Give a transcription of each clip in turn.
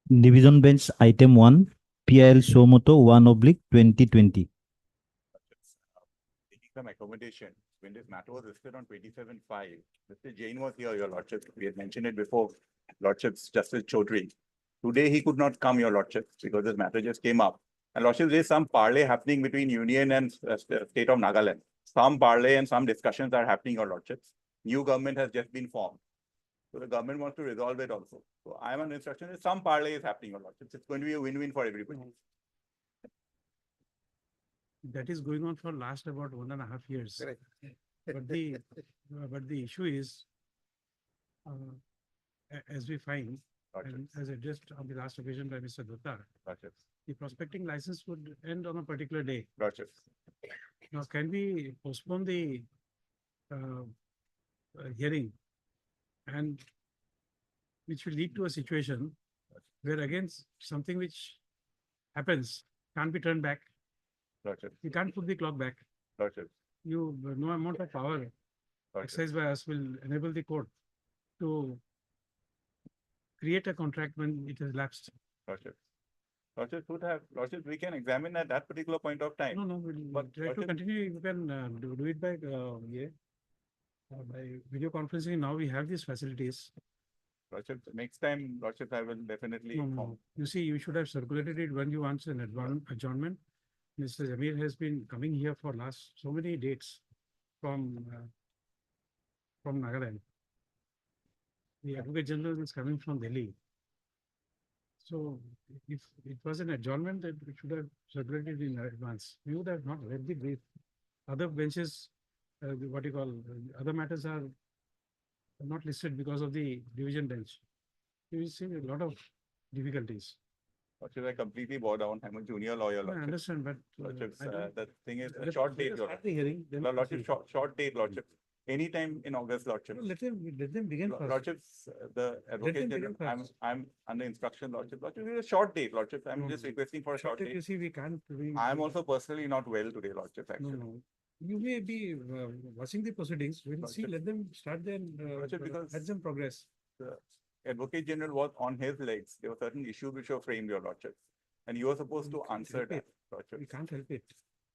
Division Bench Item 1, PIL Somoto 1/2020. Taking some accommodation. When this matter was listed on 27/5, Mr. Jain was here, Your Lordship. We had mentioned it before, Lordships Justice Chaudhary. Today he could not come, Your Lordship, because this matter just came up. And Lordship, there is some parley happening between Union and State of Nagaland. Some parley and some discussions are happening, Your Lordships. New government has just been formed. So the government wants to resolve it also. So I am on instruction that some parley is happening, Your Lordships. It's going to be a win-win for everybody. That is going on for last about 1.5 years. Correct. But the issue is, as we find, and as addressed on the last occasion by Mr. Dutta, the prospecting license would end on a particular day. Now, can we postpone the hearing, and which will lead to a situation where again something which happens can't be turned back. You can't put the clock back. No amount of power exercised by us will enable the court to create a contract when it has lapsed. Lordship, we can examine at that particular point of time. No, but try to continue. You can do it by video conferencing. Now we have these facilities. Lordship, next time, Lordship, I will definitely No. You see, you should have circulated it when you want an adjournment. Mr. Jamir has been coming here for last so many dates from Nagaland. The Advocate General is coming from Delhi. So if it was an adjournment, that we should have circulated in advance. We would have not read the brief. Other benches, other matters are not listed because of the division bench. You see a lot of difficulties. Lordship, I completely bow down. I'm a junior lawyer. I understand, but Lordship, the thing is a short date. The hearing, Lordship, short date, Lordship. Anytime in August, Lordship. Let them begin first. Lordship, the Advocate General, I'm under instruction, Lordship. Lordship, it's a short date, Lordship. I'm just requesting for a short date. You see, we can't. I'm also personally not well today, Lordship. Actually. No. You may be watching the proceedings. We'll see. Let them start their let them progress. The Advocate General was on his legs. There were certain issues which were framed, Your Lordship, and you were supposed to answer that, Lordship. We can't help it.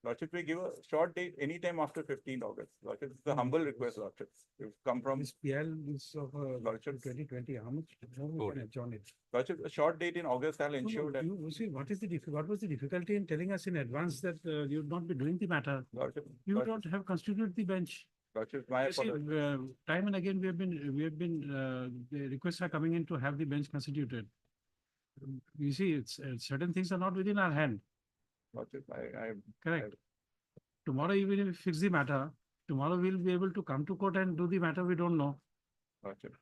Lordship, we give a short date anytime after 15th August. Lordship, it's a humble request, Lordship. We've come from this PL is of Lordship 2020. How much more we can adjourn it? Lordship, a short date in August, I'll ensure that. You see, what was the difficulty in telling us in advance that you would not be doing the matter? Lordship, you don't have constituted the bench. Lordship, my apologies. Time and again the requests are coming in to have the bench constituted. You see, certain things are not within our hand. Lordship, Correct. Tomorrow, even if we fix the matter, tomorrow we'll be able to come to court and do the matter we don't know. Lordship,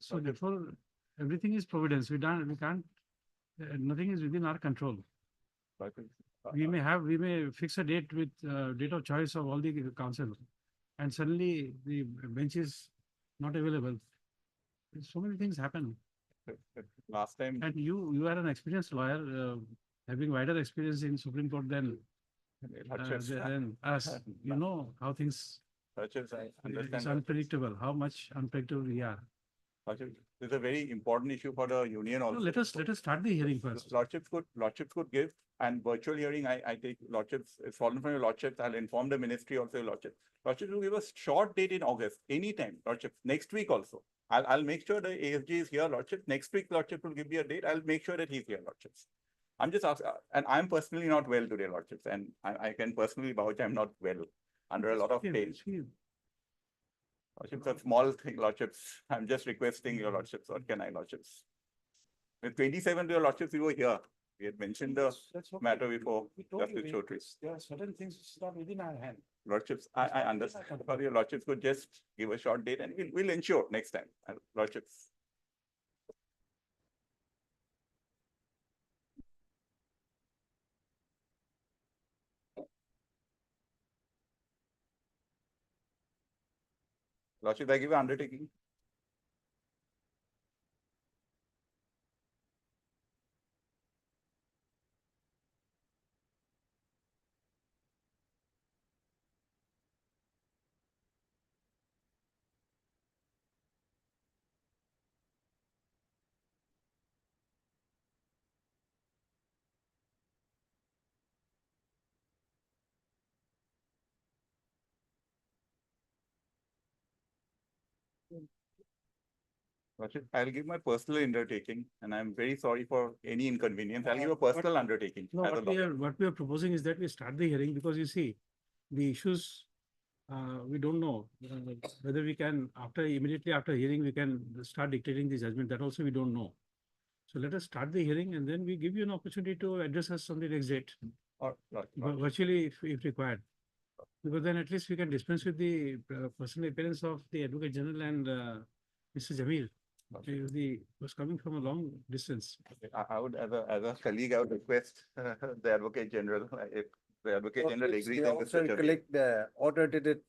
so therefore, everything is providence. We can't. Nothing is within our control. Lordship, we may fix a date with date of choice of all the counsel, and suddenly the bench is not available. So many things happen. Last time, and you are an experienced lawyer, having wider experience in Supreme Court than us. You know how things. It's unpredictable. How much unpredictable we are. Lordship, this is a very important issue for the union also. No, let us start the hearing first. Lordships could give, and virtual hearing, I take Lordships, it's fallen from your Lordships. I'll inform the ministry also, Lordships. Lordships will give a short date in August, anytime, Lordships, next week also. I'll make sure the ASG is here, Lordships. Next week, Lordship will give me a date. I'll make sure that he's here, Lordships. I'm just asking, and I'm personally not well today, Lordships, and I can personally vouch I'm not well, under a lot of pain. Lordships, a small thing, Lordships. I'm just requesting your Lordships. What can I, Lordships? With 27, your Lordships, we were here. We had mentioned the matter before. Justice Chaudhary. There are certain things which are not within our hand. Lordships, I understand. Sorry, your Lordships could just give a short date and we'll ensure next time. Lordships. Lordship, I give an undertaking. Lordship, I'll give my personal undertaking, and I'm very sorry for any inconvenience. I'll give a personal undertaking. No, as a lawyer. what we are proposing is that we start the hearing because you see, the issues, we don't know whether we can, immediately after hearing, we can start dictating the judgment. That also we don't know. So let us start the hearing and then we give you an opportunity to address us on the next date, virtually if required. Because then at least we can dispense with the personal appearance of the Advocate General and Mr. Jamil. He was coming from a long distance. I would, as a colleague, I would request the Advocate General, if the Advocate General agrees, We then also Mr. Jamil. collect the order dated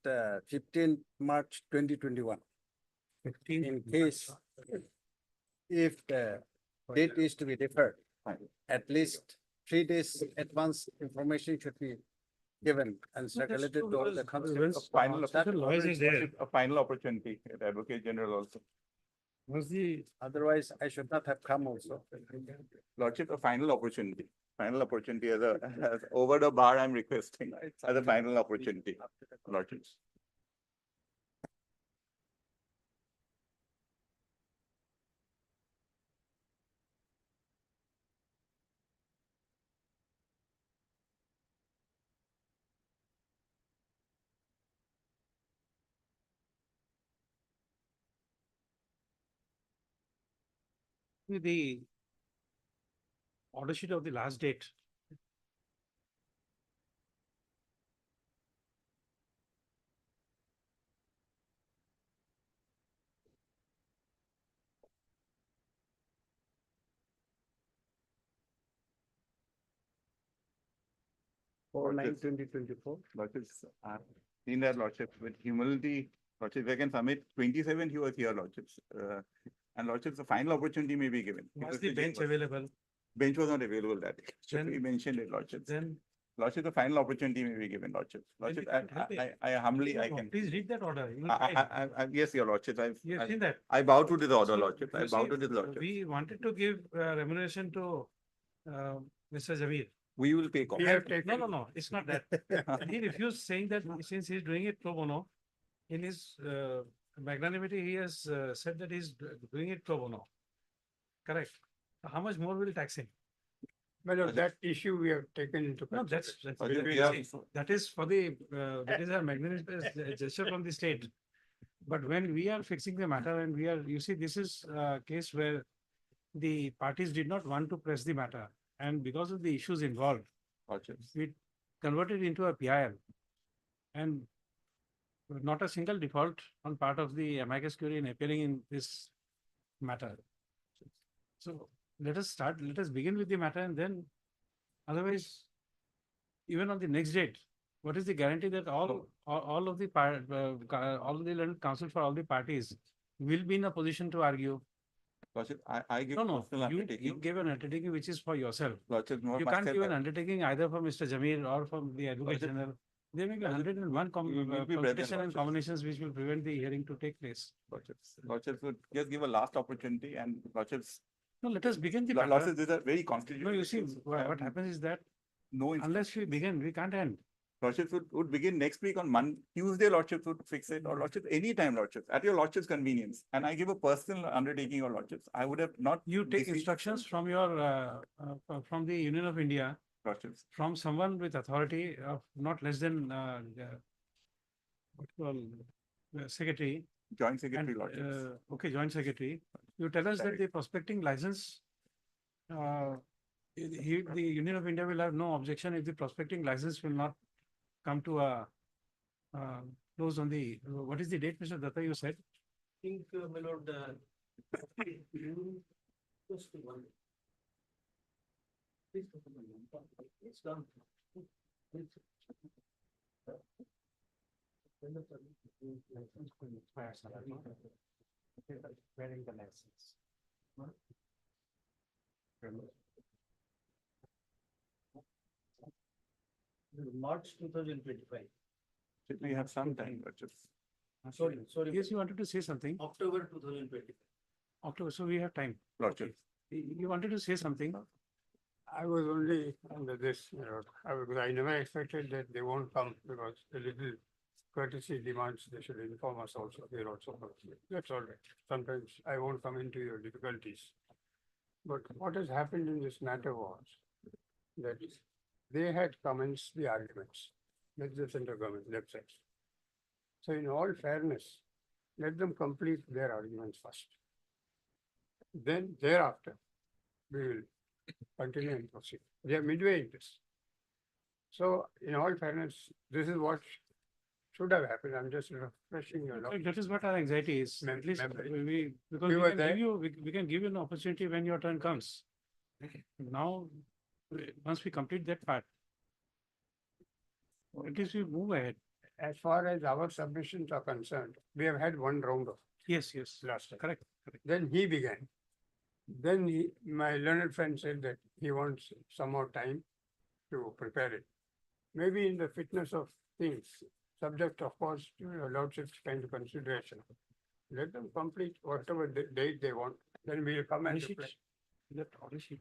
15 March 2021. 15 In case if the date is to be deferred, Fine. at least 3 days advance information should be given and circulated to all the constables. Final, lawyers is there. a final opportunity, the Advocate General also. Otherwise, I should not have come also. Lordship, a final opportunity as over the bar, I'm requesting as a final opportunity, Lordships. The order sheet of the last date. For 9/2024. Lordships, in that Lordship, with humility, Lordship, they can submit 27, he was here, Lordships. And Lordships, the final opportunity may be given. Was the bench available? Bench was not available that day. Then- We mentioned it, Lordships. Then. Lordship, the final opportunity may be given, Lordship. Lordship, I humbly, I can. Please read that order. You will find. Yes, your Lordship, You have seen that. I bow to this order, So, Lordship. I you bow see, to this Lordship. We wanted to give remuneration to Mr. Jamil. We will pay. We have taken. No, it's not that. He refused, saying that since he's doing it pro bono, in his magnanimity, he has said that he's doing it pro bono. Correct. How much more will tax him? Well, that issue we have taken into. No, that's Yeah. that is for the that is a magnanimous gesture from the state. But when we are fixing the matter and you see, this is a case where the parties did not want to press the matter, and because of the issues involved, Lordships. we converted into a PIL. And not a single default on part of the amicus curiae in appearing in this matter. So let us begin with the matter, and then otherwise, even on the next date, what is the guarantee that all of the all of the learned counsel for all the parties will be in a position to argue? Lordship, I give No, personal you undertaking. gave an undertaking which is for yourself. Lordship, not You can't myself, give an undertaking either for Mr. Jamir or from the Advocate Lordship, General. There may be 101 we will be present, competition and Lordship. combinations which will prevent the hearing to take place. Lordships would just give a last opportunity, and Lordships, No, let us begin the matter. Lordships, these are very No, constitutional. you see, issues. what happens is that No, unless we begin, we can't end. Lordships would begin next week on Tuesday, Lordships would fix it, or Lordships, anytime, Lordships, at your Lordship's convenience. And I give a personal undertaking, or Lordships, I would have not. You take deceived instructions from your, from the Union of India, Lordships. from someone with authority of not less than, what you call, secretary. Joint Secretary, And, Lordships. okay, joint secretary. You tell us that Correct. the prospecting license, the Union of India will have no objection if the prospecting license will not come to a close on the, what is the date, Mr. Datta, you said? I think, my lord, close to 1. Please, it's done. Wearing the license. March 2025. We have some time, Lordships. Sorry, Yes, you wanted to say something. October 2025. October, so we have time. Lordships. You wanted to say something? I was only under this, because I never expected that they won't come because a little courtesy demands they should inform us also, we are also courtesy. That's all right. Sometimes I won't come into your difficulties. But what has happened in this matter was that they had commenced the arguments, that's the central government themselves. So in all fairness, let them complete their arguments first. Then thereafter, we will continue and proceed. They are midway in this. So in all fairness, this is what should have happened. I'm just refreshing your knowledge. That is what our anxiety is. At least memory. because We we were can there. give you, we can give you an opportunity when your turn comes. Now, once we complete that part, at least we move ahead. As far as our submissions are concerned, we have had one round of Yes, yes, last time. correct. Then he began. Then my learned friend said that he wants some more time to prepare it. Maybe in the fitness of things, subject of course to your lordship's kind of consideration. Let them complete whatever date they want, then we'll come and Order sheet. reply. That order sheet.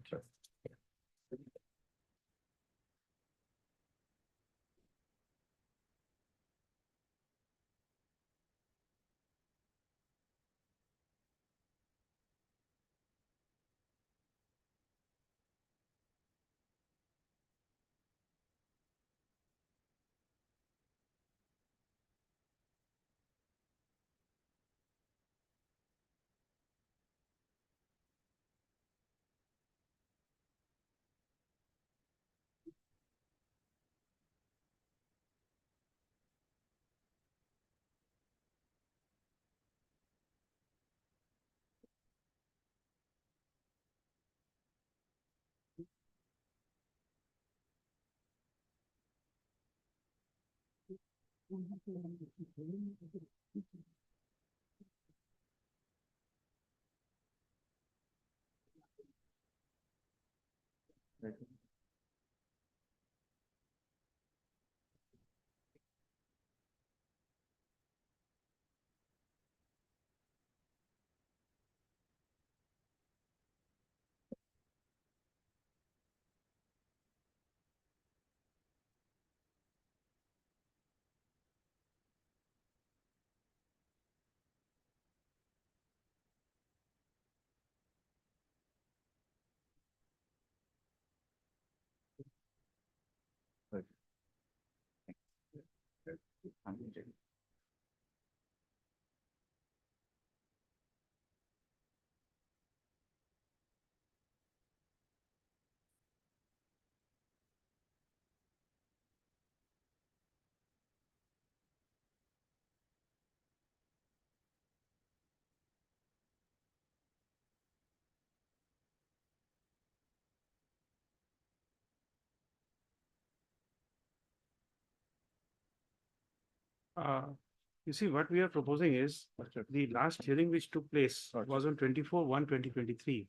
You see, what we are proposing is the last hearing which took place was on 24/1/2023.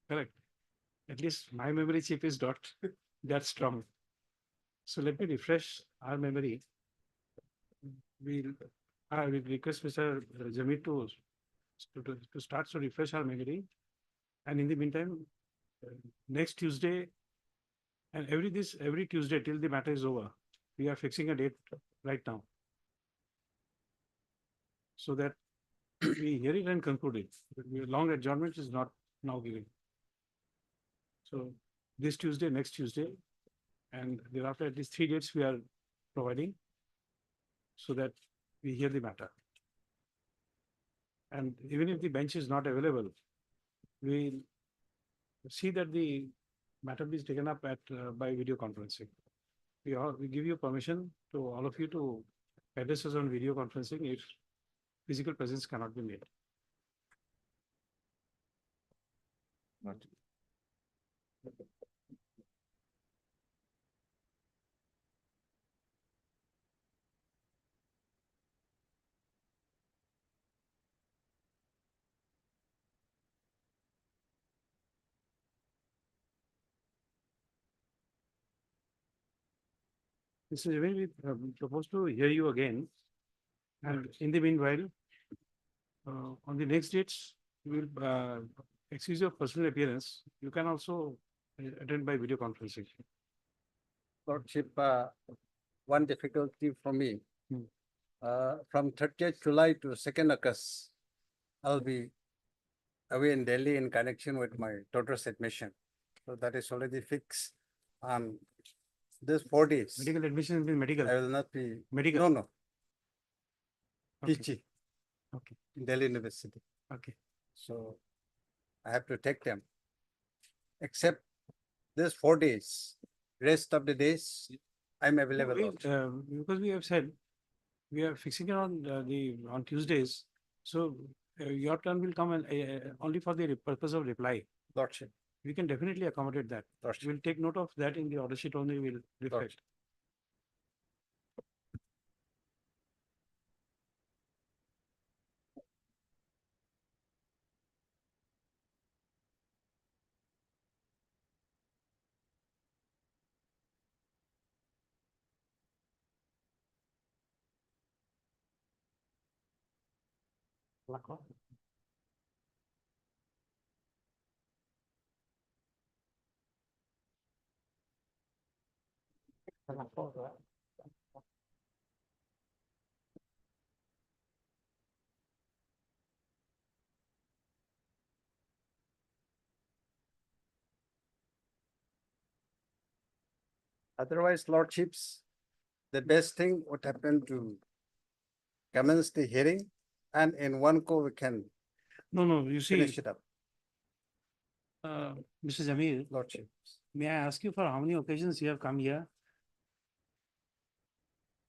Correct. At least my memory chip is not that strong. So let me refresh our memory. I will request Mr. Jamil to start to refresh our memory. And in the meantime, next Tuesday and every Tuesday till the matter is over, we are fixing a date right now, so that we hear it and conclude it. Long adjournment is not now given. So this Tuesday, next Tuesday, and thereafter at least 3 dates we are providing, so that we hear the matter. And even if the bench is not available, we'll see that the matter is taken up by video conferencing. We give you permission to all of you to address us on video conferencing if physical presence cannot be made. This is when we propose to hear you again. And in the meanwhile, on the next dates, we will excuse your personal appearance. You can also attend by video conferencing. Lordship, one difficulty for me From 30th July to 2nd August, I'll be away in Delhi in connection with my daughter's admission. So that is already fixed. This 4 days, Medical admission will be medical. I will not be, Medical. no, Okay. PG. Okay. In Delhi University. Okay. So I have to take them. Except this 4 days, rest of the days, I'm available. We, also. because we have said, we are fixing it on on Tuesdays. So your turn will come only for the purpose of reply. Lordship, We can definitely accommodate that. Lordship. We'll take note of that in the order sheet only, we'll reflect. Otherwise, Lordships, the best thing would happen to commence the hearing and in one go we can No, no, you see, finish it up, Mr. Jamil, Lordship. may I ask you for how many occasions you have come here?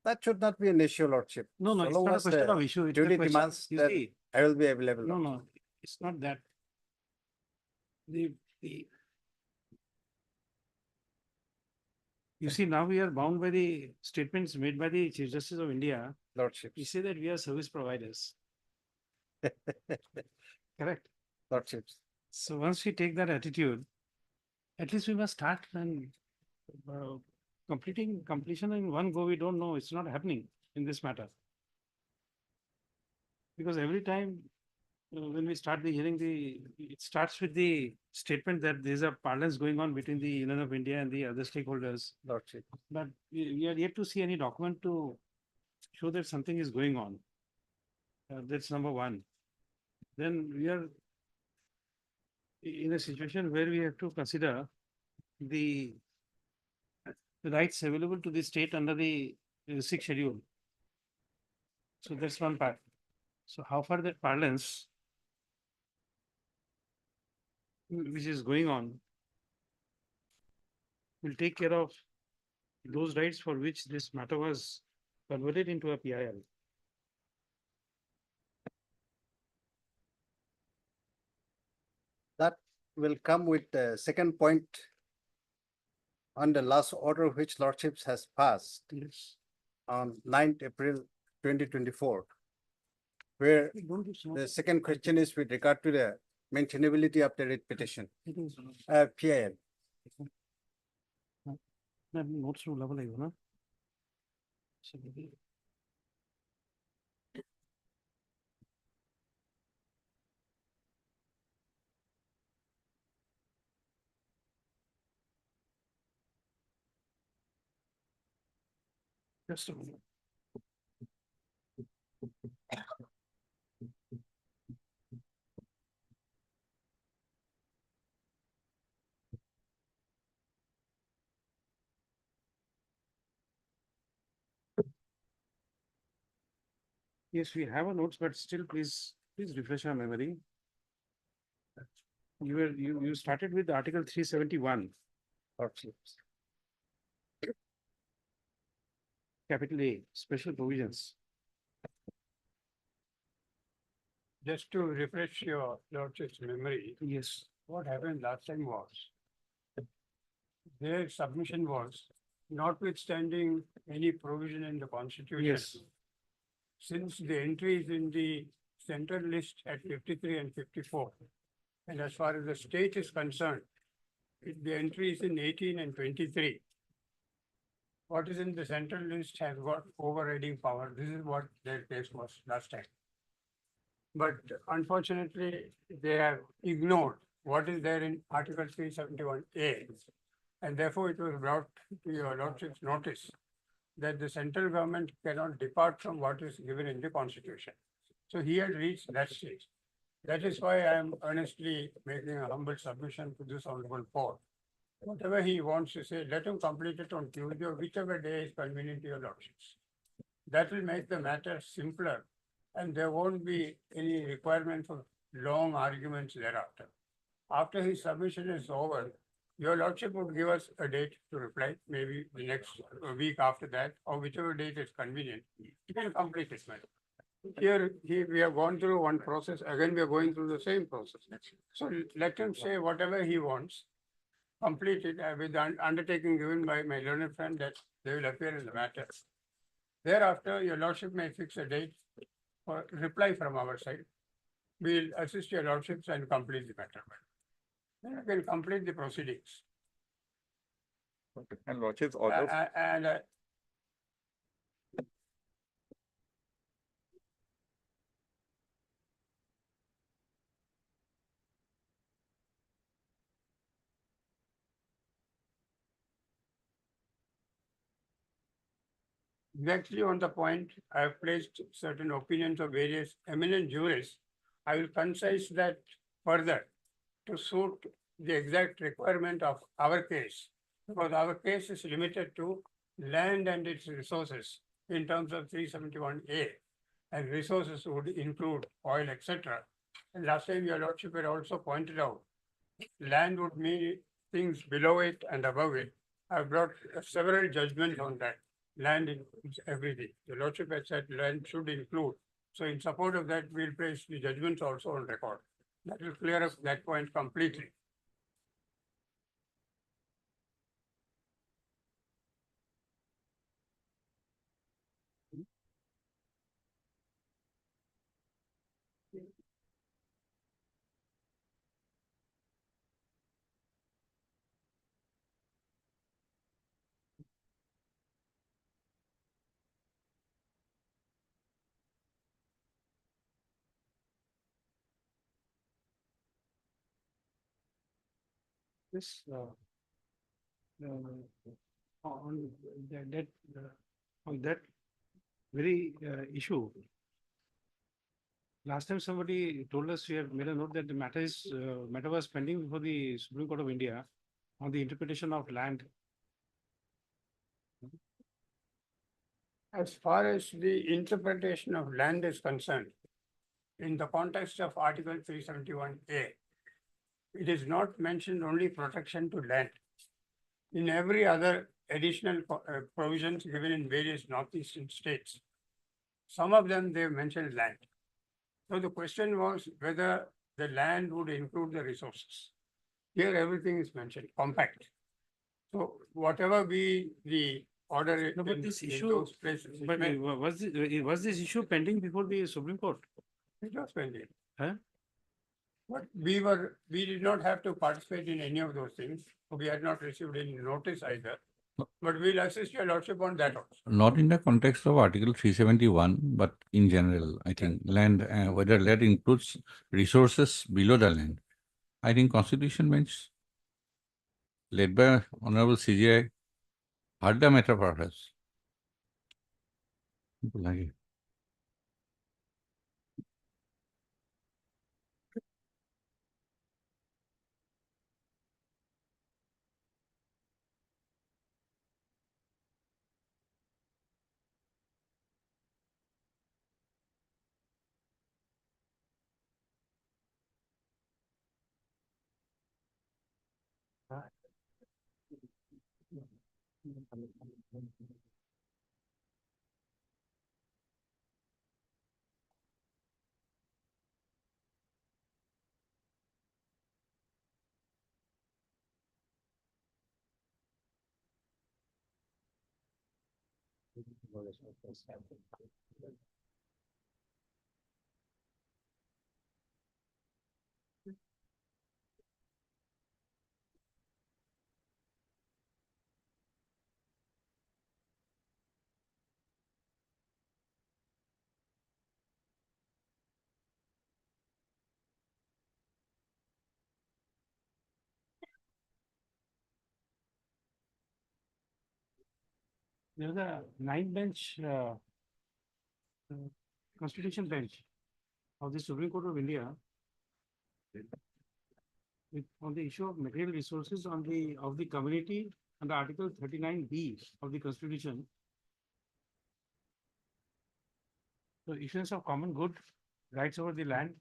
That should not be an issue, Lordship. No, no, So it's long not a as question the of issue. It's a duty question. demands You that see, I will be available. no, no, it's not that. The you see, now we are bound by the statements made by the Chief Justice of India. Lordship. We say that we are service providers. Correct. Lordships. So once we take that attitude, at least we must start and completion in one go. We don't know. It's not happening in this matter. Because every time when we start the hearing, it starts with the statement that there's a parlance going on between the Union of India and the other stakeholders. Lordship. But we are yet to see any document to show that something is going on. That's number one. Then we are in a situation where we have to consider the rights available to the state under the sixth schedule. So that's one part. So how far that parlance which is going on will take care of those rights for which this matter was converted into a PIL. That will come with the second point on the last order which Lordships has passed Yes. on 9th April 2024, where Don't you know? the second question is with regard to the maintainability of the writ petition, It is. PIL. Notes to level ना? So maybe- Just a minute. Yes, we have a notes, but still, please refresh our memory. You started with Article 371, Lordships. capital A, special provisions. Just to refresh your lordship's memory, Yes. what happened last time was their submission was notwithstanding any provision in the constitution. Yes. Since the entry is in the central list at 53 and 54, and as far as the state is concerned, the entry is in 18 and 23. What is in the central list has got overriding power. This is what their case was last time. But unfortunately, they have ignored what is there in Article 371A. And therefore, it was brought to your lordship's notice that the central government cannot depart from what is given in the constitution. So he had reached that stage. That is why I am earnestly making a humble submission to this honorable court. Whatever he wants to say, let him complete it on Tuesday or whichever day is convenient to your lordships. That will make the matter simpler and there won't be any requirement for long arguments thereafter. After his submission is over, your lordship would give us a date to reply, maybe the next week after that, or whichever date is convenient. You can complete it, madam. Here, we have gone through one process, again, we are going through the same process. So let him say whatever he wants, complete it with the undertaking given by my learned friend that they will appear in the matter. Thereafter, your lordship may fix a date for reply from our side. We'll assist your lordships and complete the matter. Then you can complete the proceedings. Okay. And lordships also. And exactly on the point, I have placed certain opinions of various eminent jurists. I will concise that further to suit the exact requirement of our case, because our case is limited to land and its resources in terms of 371A, and resources would include oil, etc. And last time your lordship had also pointed out, land would mean things below it and above it. I've brought several judgments on that. Land includes everything. The lordship has said land should include. So in support of that, we'll place the judgments also on record. That will clear up that point completely. This on that very issue. Last time somebody told us, we have made a note that the matter was pending before the Supreme Court of India on the interpretation of land. As far as the interpretation of land is concerned, in the context of Article 371A, it is not mentioned only protection to land. In every other additional provisions given in various northeastern states, some of them they mentioned land. So the question was whether the land would include the resources. Here everything is mentioned, compact. So whatever be the order. No, but this issue, those places, but was this issue pending before the Supreme Court? it was pending. Huh? But we did not have to participate in any of those things. We had not received any notice either. But we'll assist your lordship on that also. Not in the context of Article 371, but in general, I think land, whether land includes resources below the land. I think Constitution bench led by Honorable CJI heard the matter perhaps. There's a nine bench constitution bench of the Supreme Court of India on the issue of material resources of the community under Article 39B of the Constitution. So issuance of common good, rights over the land,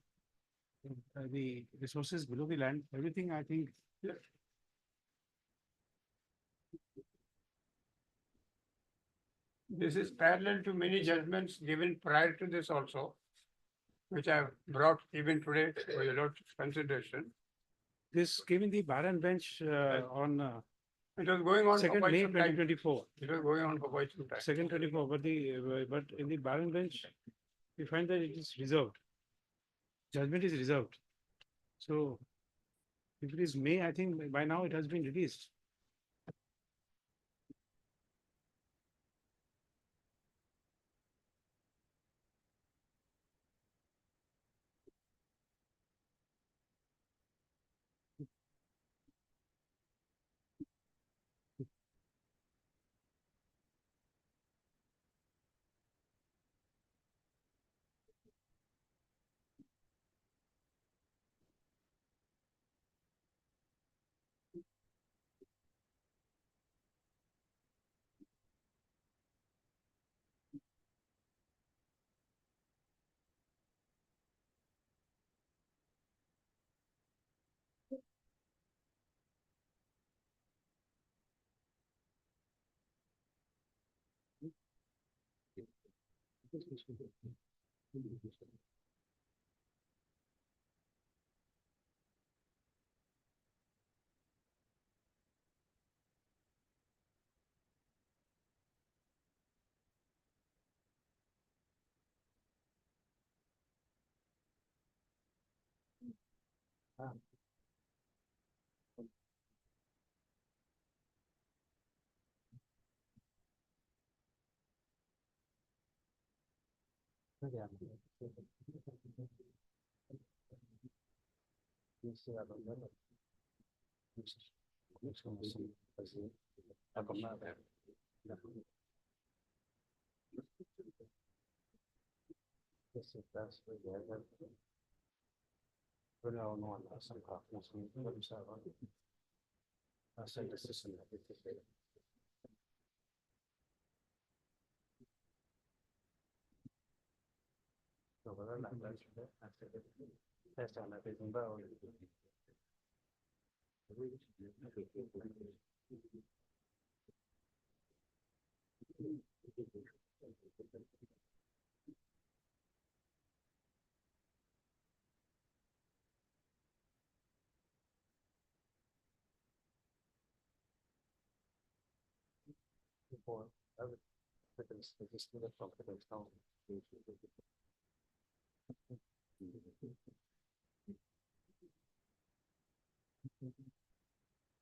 the resources below the land, everything I think. This is parallel to many judgments given prior to this also, which I have brought even today for your Lord's consideration. This came in the bar and bench on It was going on for 2nd quite May some time. 2024. It was going on for quite some time. Second 24, but in the bar and bench, we find that it is reserved. Judgment is reserved. So if it is May, I think by now it has been released.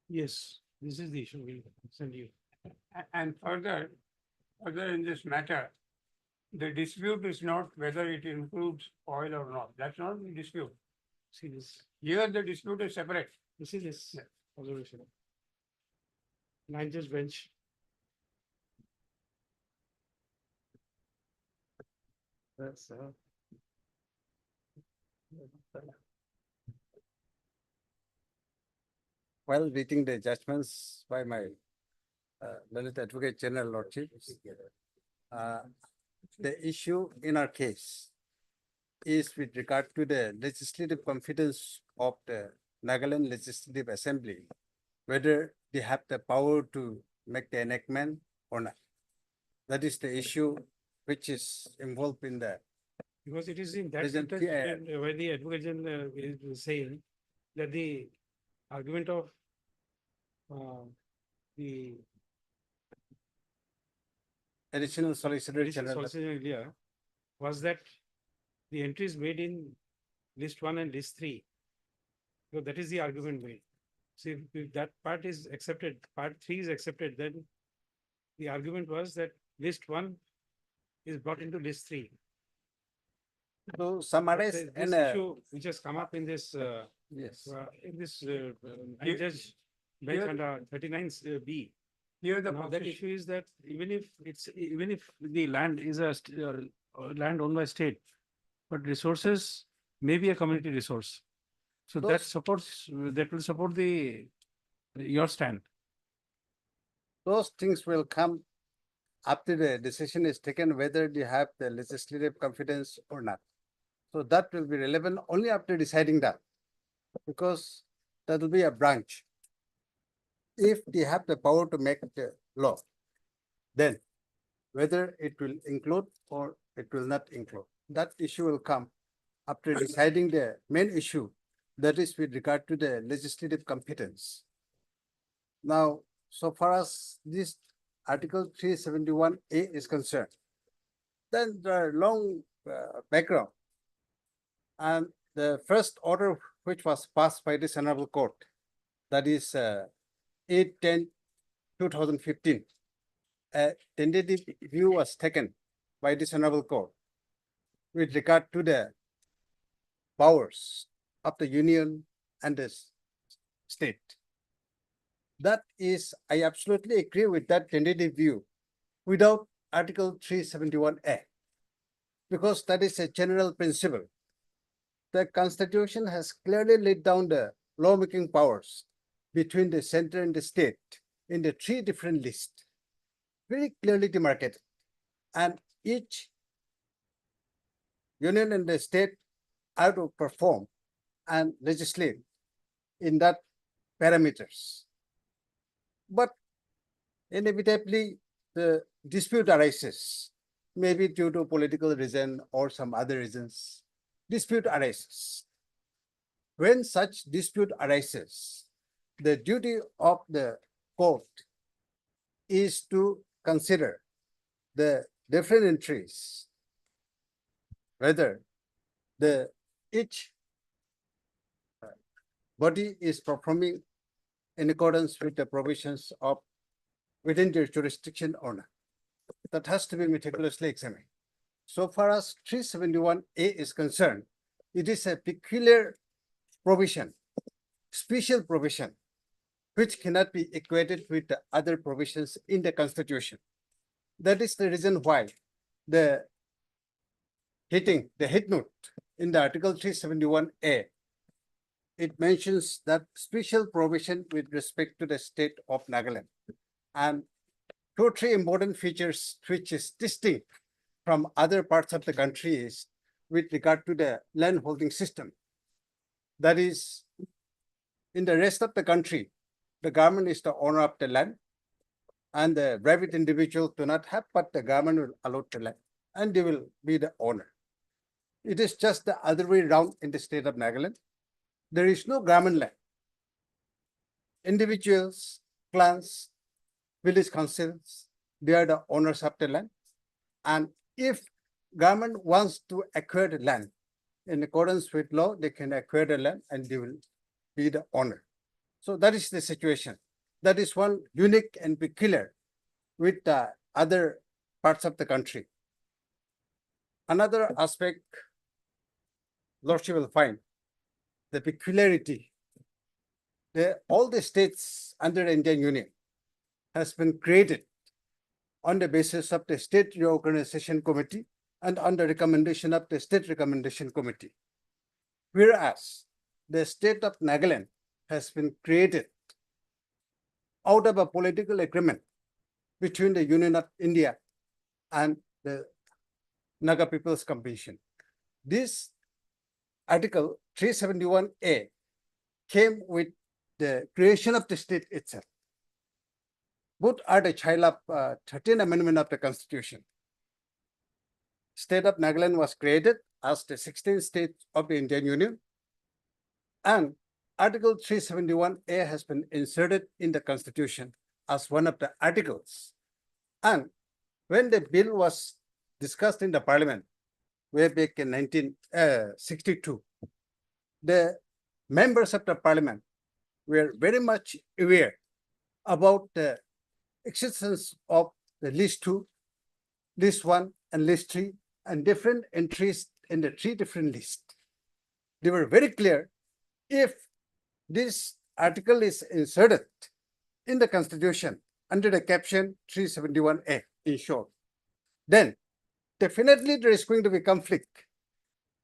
Yes, this is the issue. We'll send you. And further in this matter, the dispute is not whether it includes oil or not. That's not the dispute. See this. Here, the dispute is separate. This is this Yeah. observation. 9 judge bench. That's While reading the judgments by my Lalit Advocate General Lordship, the issue in our case is with regard to the legislative competence of the Nagaland Legislative Assembly, whether they have the power to make the enactment or not. That is the issue which is involved in the because it is in that Present, context yeah. where the advocate general is saying that the argument of the additional Solicitor General. Solicitor India was that the entries made in list 1 and list 3. So that is the argument made. So if that part is accepted, part 3 is accepted, then the argument was that list 1 is brought into list 3. So summarize This and issue which has come up in this yes. nine judge bench Here- under 39B Here the Now, that position, issue is that even if the land is land owned by state, but resources may be a community resource. So that will support your stand. those things will come after the decision is taken whether they have the legislative competence or not. So that will be relevant only after deciding that, because that will be a branch. If they have the power to make the law, then whether it will include or it will not include, that issue will come after deciding the main issue, that is with regard to the legislative competence. Now, so far as this Article 371A is concerned, then there are long background. And the first order which was passed by this Honorable Court, that is 8/10/2015, a tentative view was taken by this Honorable Court with regard to the powers of the union and the state. That is, I absolutely agree with that tentative view without Article 371A, because that is a general principle. The Constitution has clearly laid down the lawmaking powers between the center and the state in the three different lists, very clearly demarcated. And each union and the state are to perform and legislate in that parameters. But inevitably, the dispute arises, maybe due to political reason or some other reasons. Dispute arises. When such dispute arises, the duty of the court is to consider the different entries, whether each body is performing in accordance with the provisions of within their jurisdiction or not. That has to be meticulously examined. So far as 371A is concerned, it is a peculiar provision, special provision, which cannot be equated with the other provisions in the Constitution. That is the reason why the head note in the Article 371A, it mentions that special provision with respect to the state of Nagaland. And two or three important features which is distinct from other parts of the country is with regard to the land holding system. That is, in the rest of the country, the government is the owner of the land, and the private individual do not have, but the government will allot the land, and they will be the owner. It is just the other way around in the state of Nagaland. There is no government land. Individuals, clans, village councils, they are the owners of the land. And if government wants to acquire the land in accordance with law, they can acquire the land and they will be the owner. So that is the situation. That is one unique and peculiar with the other parts of the country. Another aspect, Lordship will find the peculiarity. All the states under the Indian Union has been created on the basis of the State Reorganization Committee and on the recommendation of the State Recommendation Committee. Whereas the state of Nagaland has been created out of a political agreement between the Union of India and the Naga People's Commission. This Article 371A came with the creation of the state itself. Both are the child of 13th Amendment of the Constitution. State of Nagaland was created as the 16th state of the Indian Union, and Article 371A has been inserted in the Constitution as one of the articles. And when the bill was discussed in the Parliament way back in 1962, the members of the Parliament were very much aware about the existence of the list 2, list 1, and list 3, and different entries in the three different lists. They were very clear, if this article is inserted in the Constitution, under the caption 371A in short, then definitely there is going to be conflict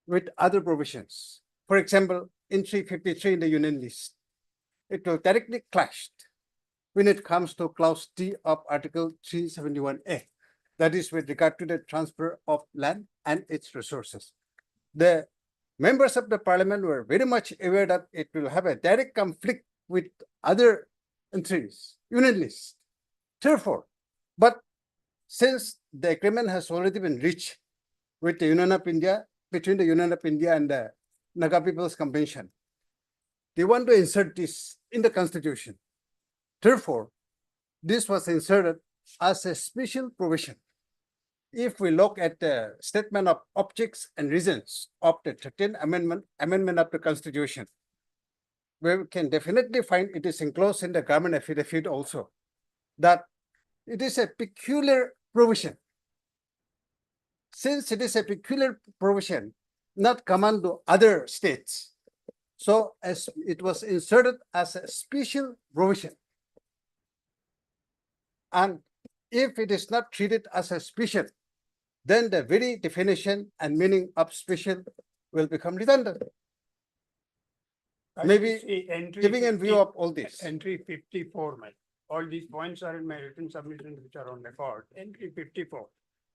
with other provisions. For example, in 353 in the union list, it will directly clash when it comes to clause D of Article 371A, that is with regard to the transfer of land and its resources. The members of the parliament were very much aware that it will have a direct conflict with other entries, union list. Therefore, but since the agreement has already been reached with the Union of India, between the Union of India and the Naga People's Convention, they want to insert this in the constitution. Therefore, this was inserted as a special provision. If we look at the statement of objects and reasons of the 13th amendment of the Constitution, we can definitely find it is enclosed in the government affidavit also, that it is a peculiar provision. Since it is a peculiar provision, not common to other states, so as it was inserted as a special provision. And if it is not treated as a special, then the very definition and meaning of special will become redundant. Maybe See, entry Giving in 50 view of all this, Entry 54, man. All these points are in my written submissions which are on record. Entry 54.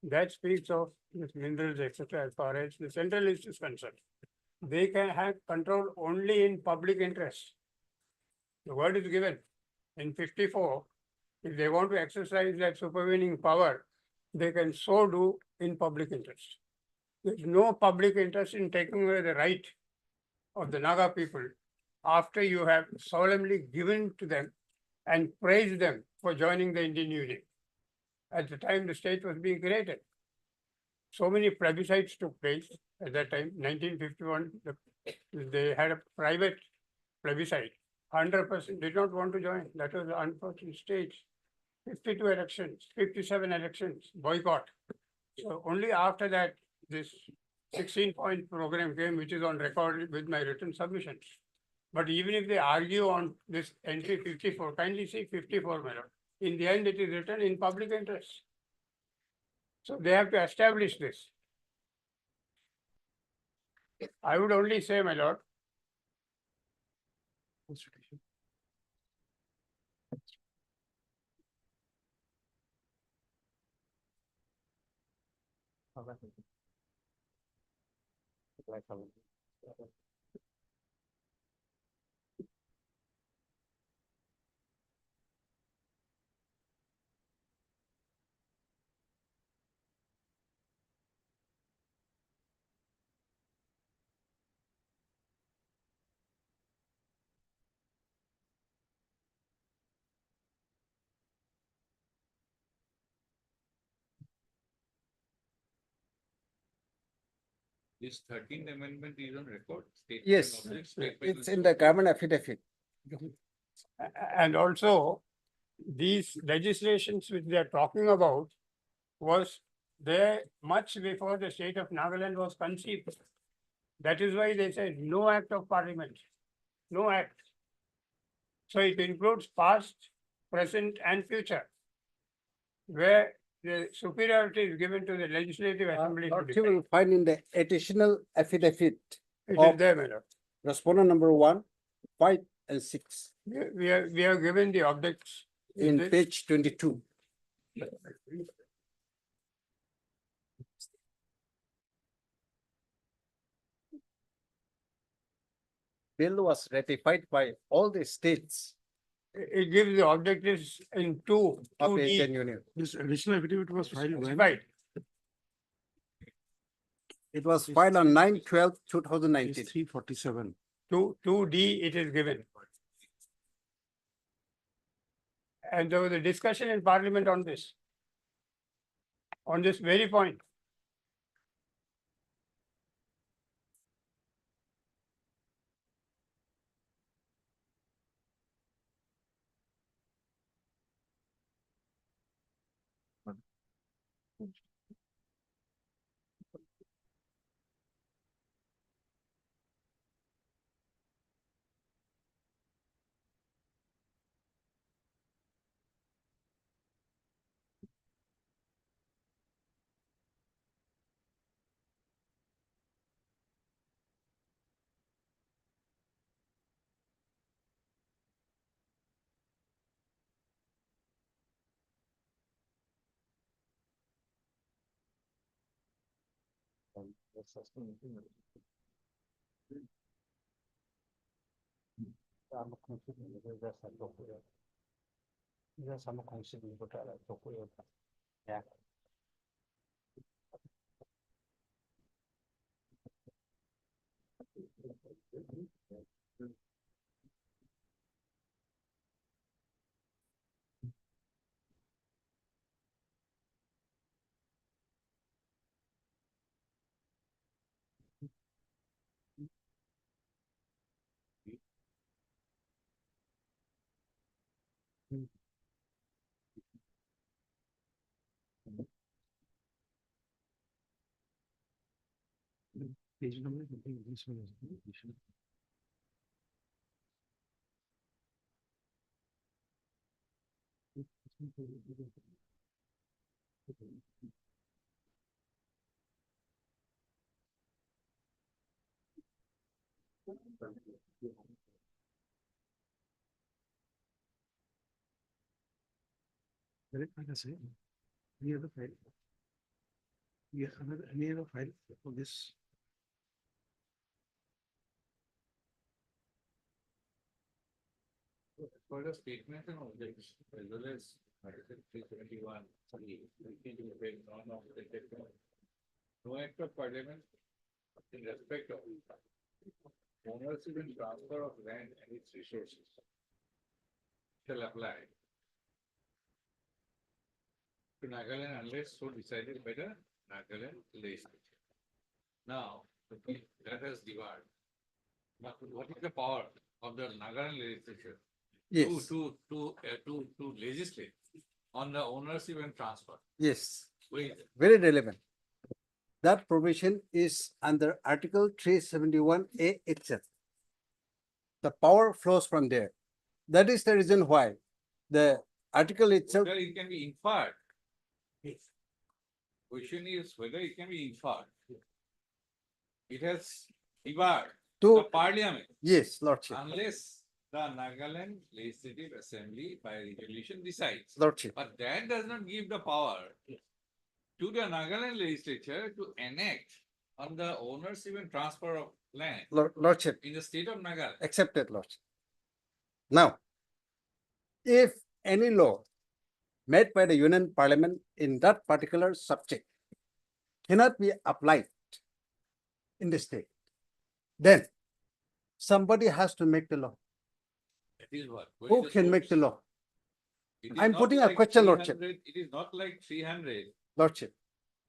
That speaks of this minerals, etc. as far as the central list is concerned. They can have control only in public interest. The word is given in 54. If they want to exercise that supervening power, they can so do in public interest. There's no public interest in taking away the right of the Naga people after you have solemnly given to them and praised them for joining the Indian Union. At the time the state was being created, so many plebiscites took place at that time. 1951, they had a private plebiscite. 100% did not want to join. That was the unfortunate stage. 52 elections, 57 elections, boycott. So only after that, this 16-point program came, which is on record with my written submissions. But even if they argue on this entry 54, kindly see 54, my lord. In the end, it is written in public interest. So they have to establish this. I would only say, my lord, This 13th amendment is on record. Statement yes, of this statement it's is in the government affidavit. and also these legislations which they are talking about was there much before the state of Nagaland was conceived. That is why they said no act of parliament, no act. So it includes past, present and future, where the superiority is given to the legislative assembly. to Lord, you decide. will find in the additional affidavit It of is there, my lord. respondent number 1, 5 and 6 We are given the objects in this. page 22. Bill was ratified by all the states It gives the objectives in two of the 2D. Indian Union. This additional affidavit was filed when? Right. It was filed on 9/12/2019. 347. 2D it is given. And there was a discussion in parliament on this very point. Page number, I think this one is completion. Correct, like I say, any other file? Yeah, any other file for this? For the statement and objects, as well as Article 371, no act of parliament in respect of ownership and transfer of land and its resources shall apply to Nagaland unless so decided by the Nagaland legislature. Now, that has devoured. Now, what is the power of the Nagaland legislature Yes, to legislate on the ownership and transfer? yes, Wait, very relevant. That provision is under Article 371A itself. The power flows from there. That is the reason why the article itself, whether it can be inferred. Question is whether it can be inferred. It has devoured the to, parliament yes, Lordship, unless the Nagaland Legislative Assembly by resolution decides. Lordship, But that does not give the power to the Nagaland legislature to enact on the ownership and transfer of land Lordship, in the state of Nagaland. accepted, Lordship. Now, if any law made by the Union Parliament in that particular subject cannot be applied in the state, then somebody has to make the law. That is what. Where Who is can make the source? law? It is I'm not putting a like question, Lordship. 300 It is not like 300. Lordship.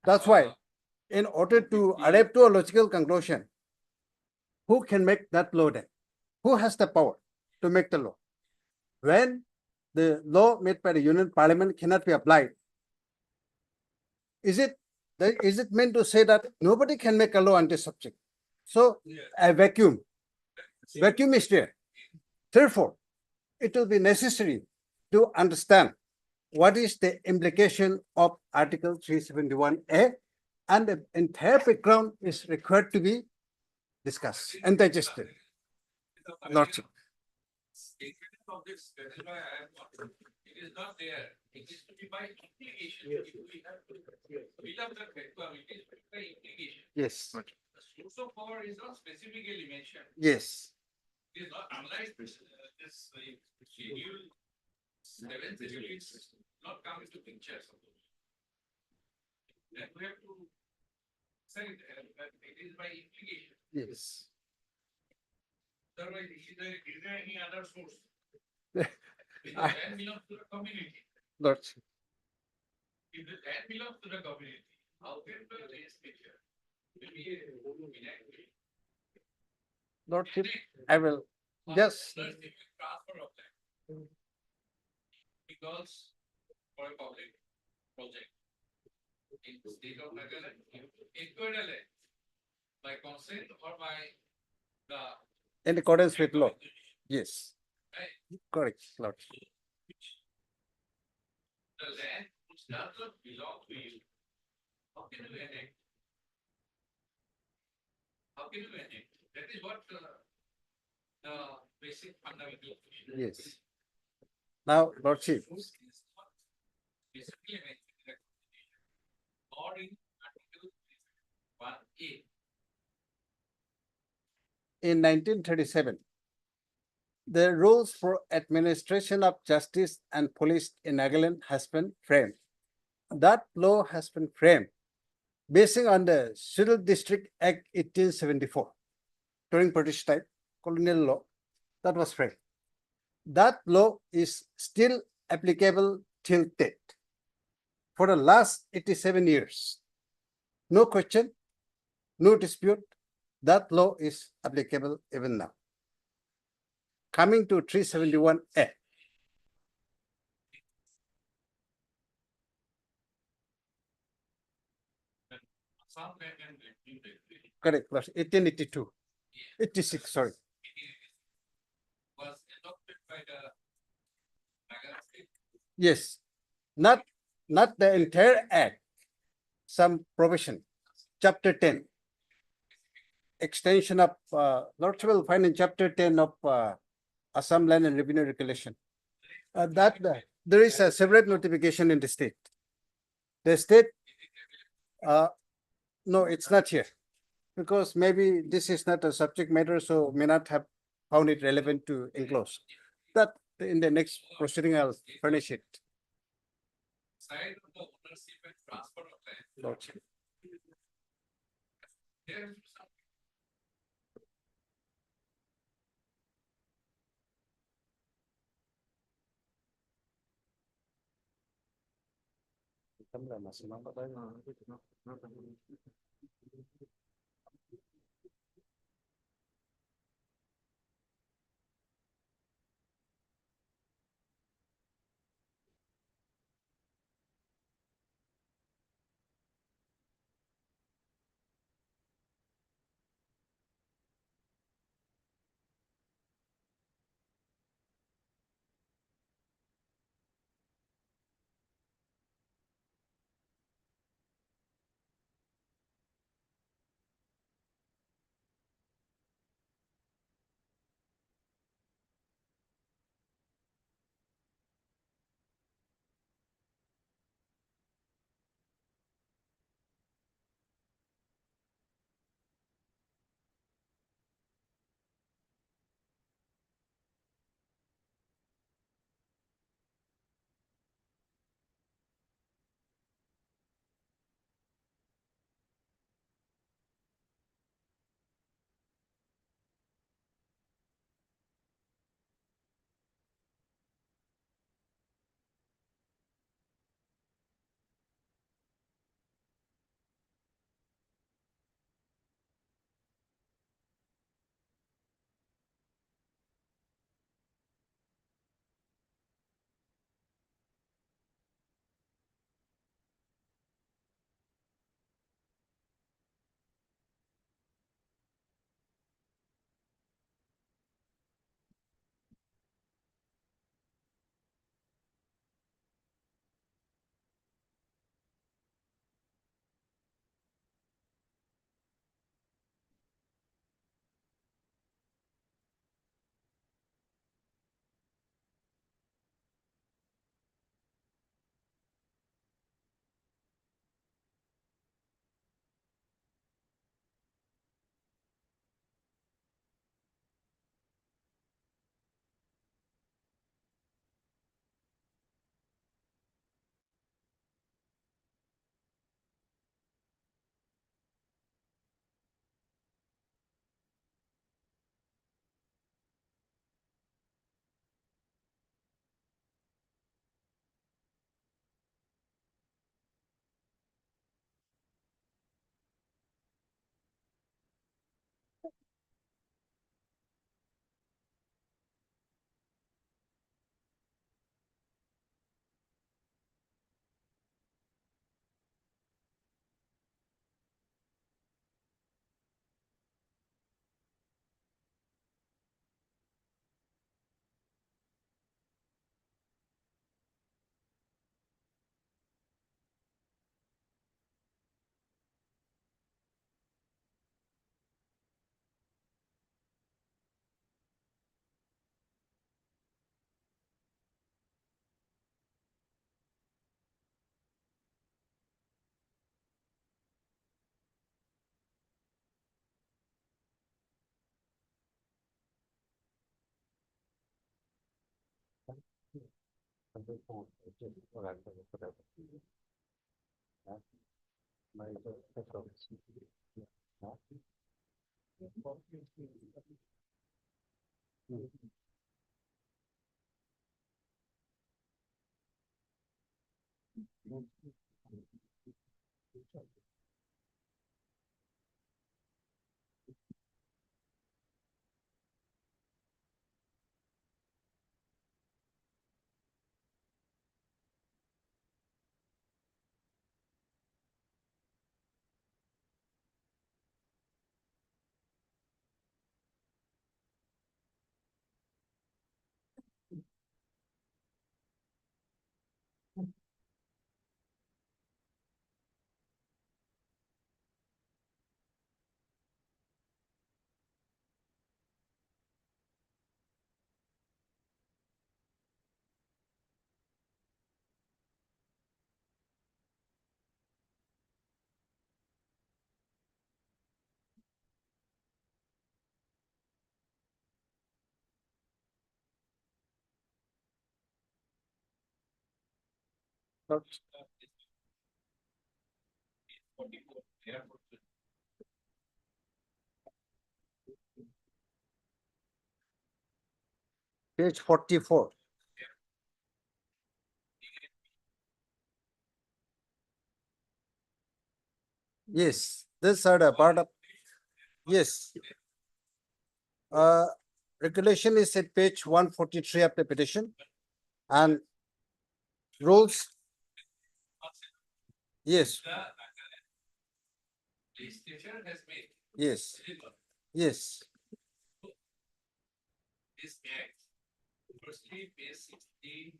That's why, in order to arrive to a logical conclusion, who can make that law then? Who has the power to make the law? When the law made by the Union Parliament cannot be applied, is it meant to say that nobody can make a law on this subject? So a vacuum is there. Therefore, it will be necessary to understand what is the implication of Article 371A, and the entire background is required to be discussed and digested. Lordship. Statement of this, that is why I am not, it is not there. It is to be by implication. If we have to fill up the vacuum, it is by implication. Yes, The source of power is not specifically mentioned. yes, It is not unlike this schedule, 7th schedule, it's not come into picture. Then we have to say that it is by implication. yes. Otherwise, is there any other source? If the land belongs to the community, Lordship. if the land belongs to the community, how can the legislature will be enacted? Lordship, I will just, Transfer of land. Because for a public project in the state of Nagaland, acquired a land by consent or by the. in accordance with law. Yes, Right? correct, Lordship. The land which does not belong to you, how can you enact? How can you enact? That is what the basic fundamental. Yes. Now, Lordship, Basically mentioned in the Constitution or in Article 1A. in 1937, the rules for administration of justice and police in Nagaland has been framed. That law has been framed basing on the Civil District Act 1874 during British time, colonial law that was framed. That law is still applicable till date. For the last 87 years, no question, no dispute, that law is applicable even now. Coming to 371A. Correct, plus 1882, 86, sorry. Was adopted by the Nagaland state. Yes, not the entire act, some provision, chapter 10. Extension of, Lordship will find in chapter 10 of Assam Land and Revenue Regulation. There is a separate notification in the state. The state, no, it's not here. Because maybe this is not a subject matter, so may not have found it relevant to enclose. That in the next proceeding, I'll furnish it. Side of the ownership and transfer of land. Lordship. There is some Page 44. Yes, these are the part of, yes. Regulation is at page 143 of the petition, and rules. Yes. Yes, yes, This act, firstly, page 16.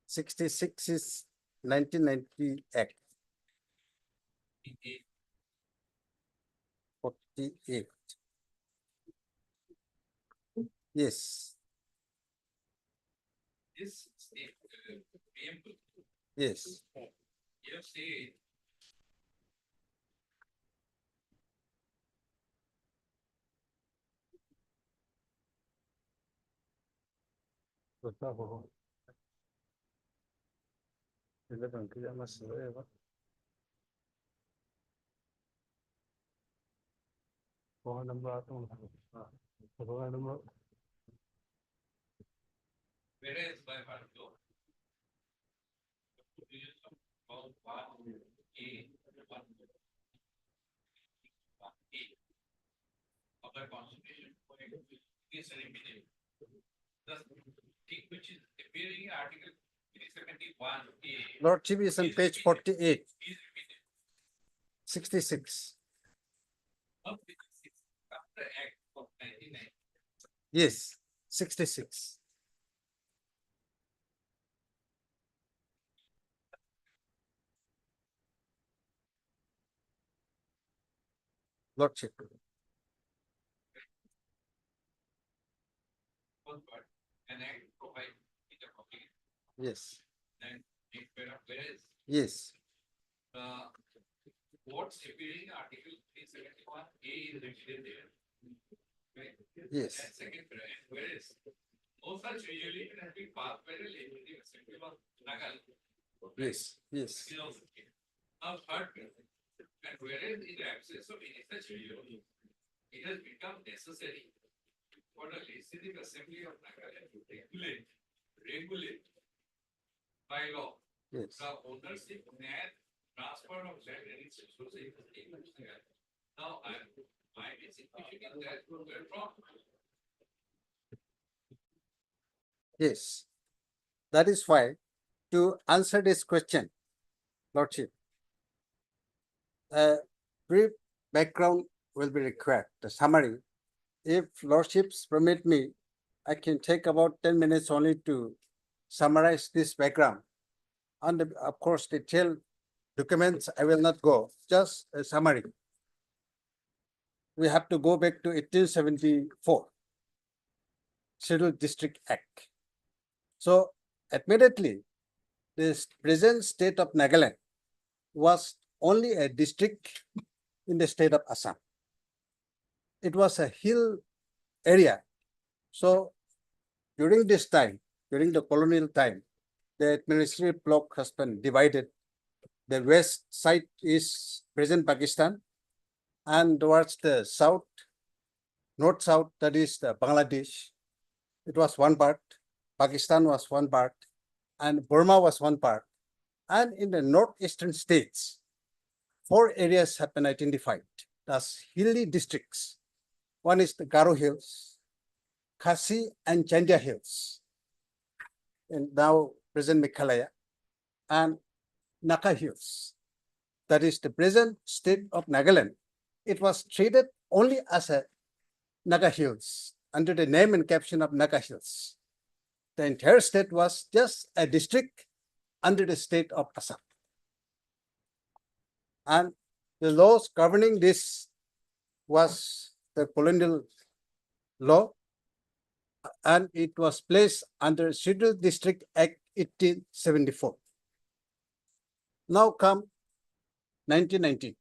'66 is 1990 Act. 48. Yes, This state, preamble, yes, you have said whereas by virtue of about 1A, 1A of the Constitution is an immediate. The thing which is appearing in Article 371A Lordship is on page 48, is repeated. 66. Of the after Act of 1990. Yes, 66. Lordship, First part, an act provide in the public, yes, then whereas yes, what's appearing in Article 371A is repeated there. Right? yes, And second, whereas no such resolution has been passed by the Legislative Assembly of Nagaland. yes, yes, It is also here. Now, third, and whereas in the absence of any such resolution, it has become necessary for the Legislative Assembly of Nagaland to regulate by law yes. the ownership and transfer of land and its resources. Now, my basic question is that where from? Yes. That is why, to answer this question, Lordship, a brief background will be required, the summary. If Lordships permit me, I can take about 10 minutes only to summarize this background. And of course, detailed documents, I will not go, just a summary. We have to go back to 1874, Scheduled District Act. So admittedly, this present state of Nagaland was only a district in the state of Assam. It was a hill area. So during this time, during the colonial time, the administrative block has been divided. The west side is present Pakistan, and towards the south, north-south, that is the Bangladesh. It was one part. Pakistan was one part, and Burma was one part. And in the northeastern states, 4 areas have been identified as hilly districts. One is the Garo Hills, Khasi and Chandia Hills, and now present Meghalaya, and Naka Hills. That is the present state of Nagaland. It was treated only as a Naga Hills under the name and caption of Naga Hills. The entire state was just a district under the state of Assam. And the laws governing this was the colonial law, and it was placed under Scheduled District Act 1874. Now come 1919,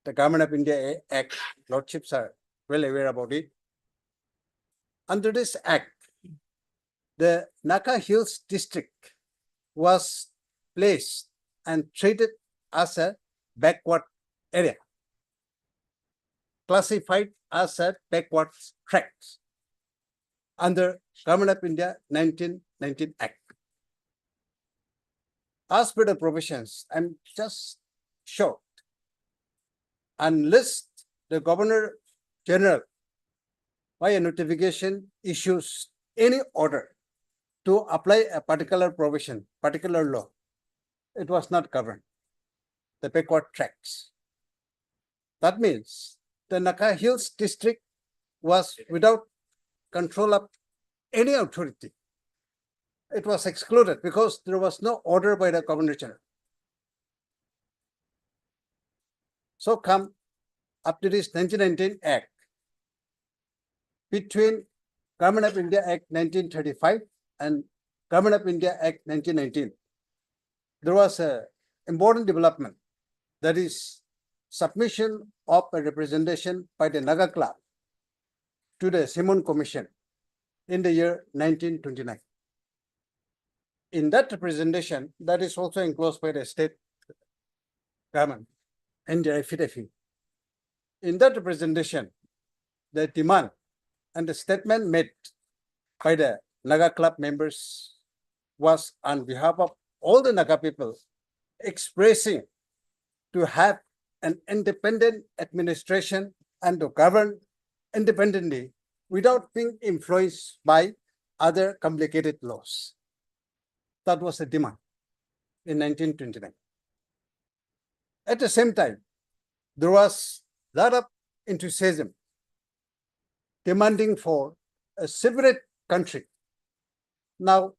the Government of India Act. Lordships are well aware about it. Under this act, the Naka Hills district was placed and treated as a backward area, classified as a backward tract under Government of India 1919 Act. As per the provisions, I'm just short. Unless the Governor General by a notification issues any order to apply a particular provision, particular law, it was not governed. The backward tracts. That means the Naka Hills district was without control of any authority. It was excluded because there was no order by the Governor General. So come up to this 1919 Act. Between Government of India Act 1935 and Government of India Act 1919, there was an important development, that is submission of a representation by the Naga Club to the Simon Commission in the year 1929. In that representation, that is also enclosed by the state government and the affidavit. In that representation, the demand and the statement made by the Naga Club members was on behalf of all the Naga people expressing to have an independent administration and to govern independently without being influenced by other complicated laws. That was the demand in 1929. At the same time, there was a lot of enthusiasm demanding for a separate country. Now,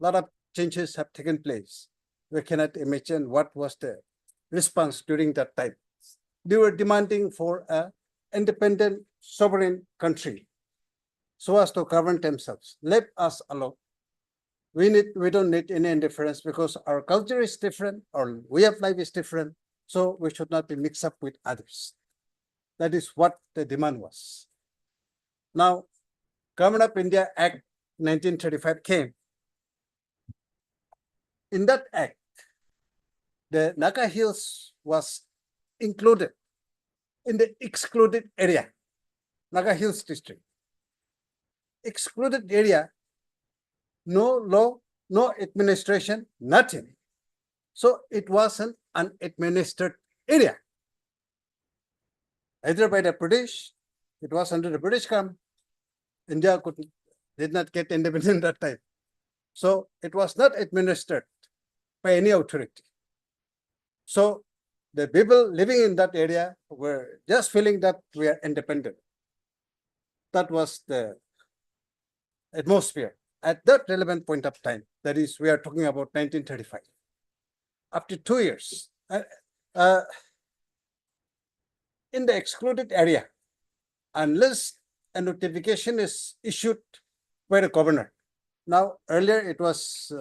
a lot of changes have taken place. We cannot imagine what was the response during that time. They were demanding for an independent, sovereign country so as to govern themselves. Let us alone. We don't need any interference because our culture is different, our way of life is different, so we should not be mixed up with others. That is what the demand was. Now, Government of India Act 1935 came. In that act, the Naga Hills was included in the excluded area, Naga Hills district. Excluded area, no law, no administration, nothing. So it was an unadministered area. Either by the British, it was under the British government. India did not get independent at that time. So it was not administered by any authority. So the people living in that area were just feeling that we are independent. That was the atmosphere at that relevant point of time. That is, we are talking about 1935. After 2 years, in the excluded area, unless a notification is issued by the governor. Now, earlier it was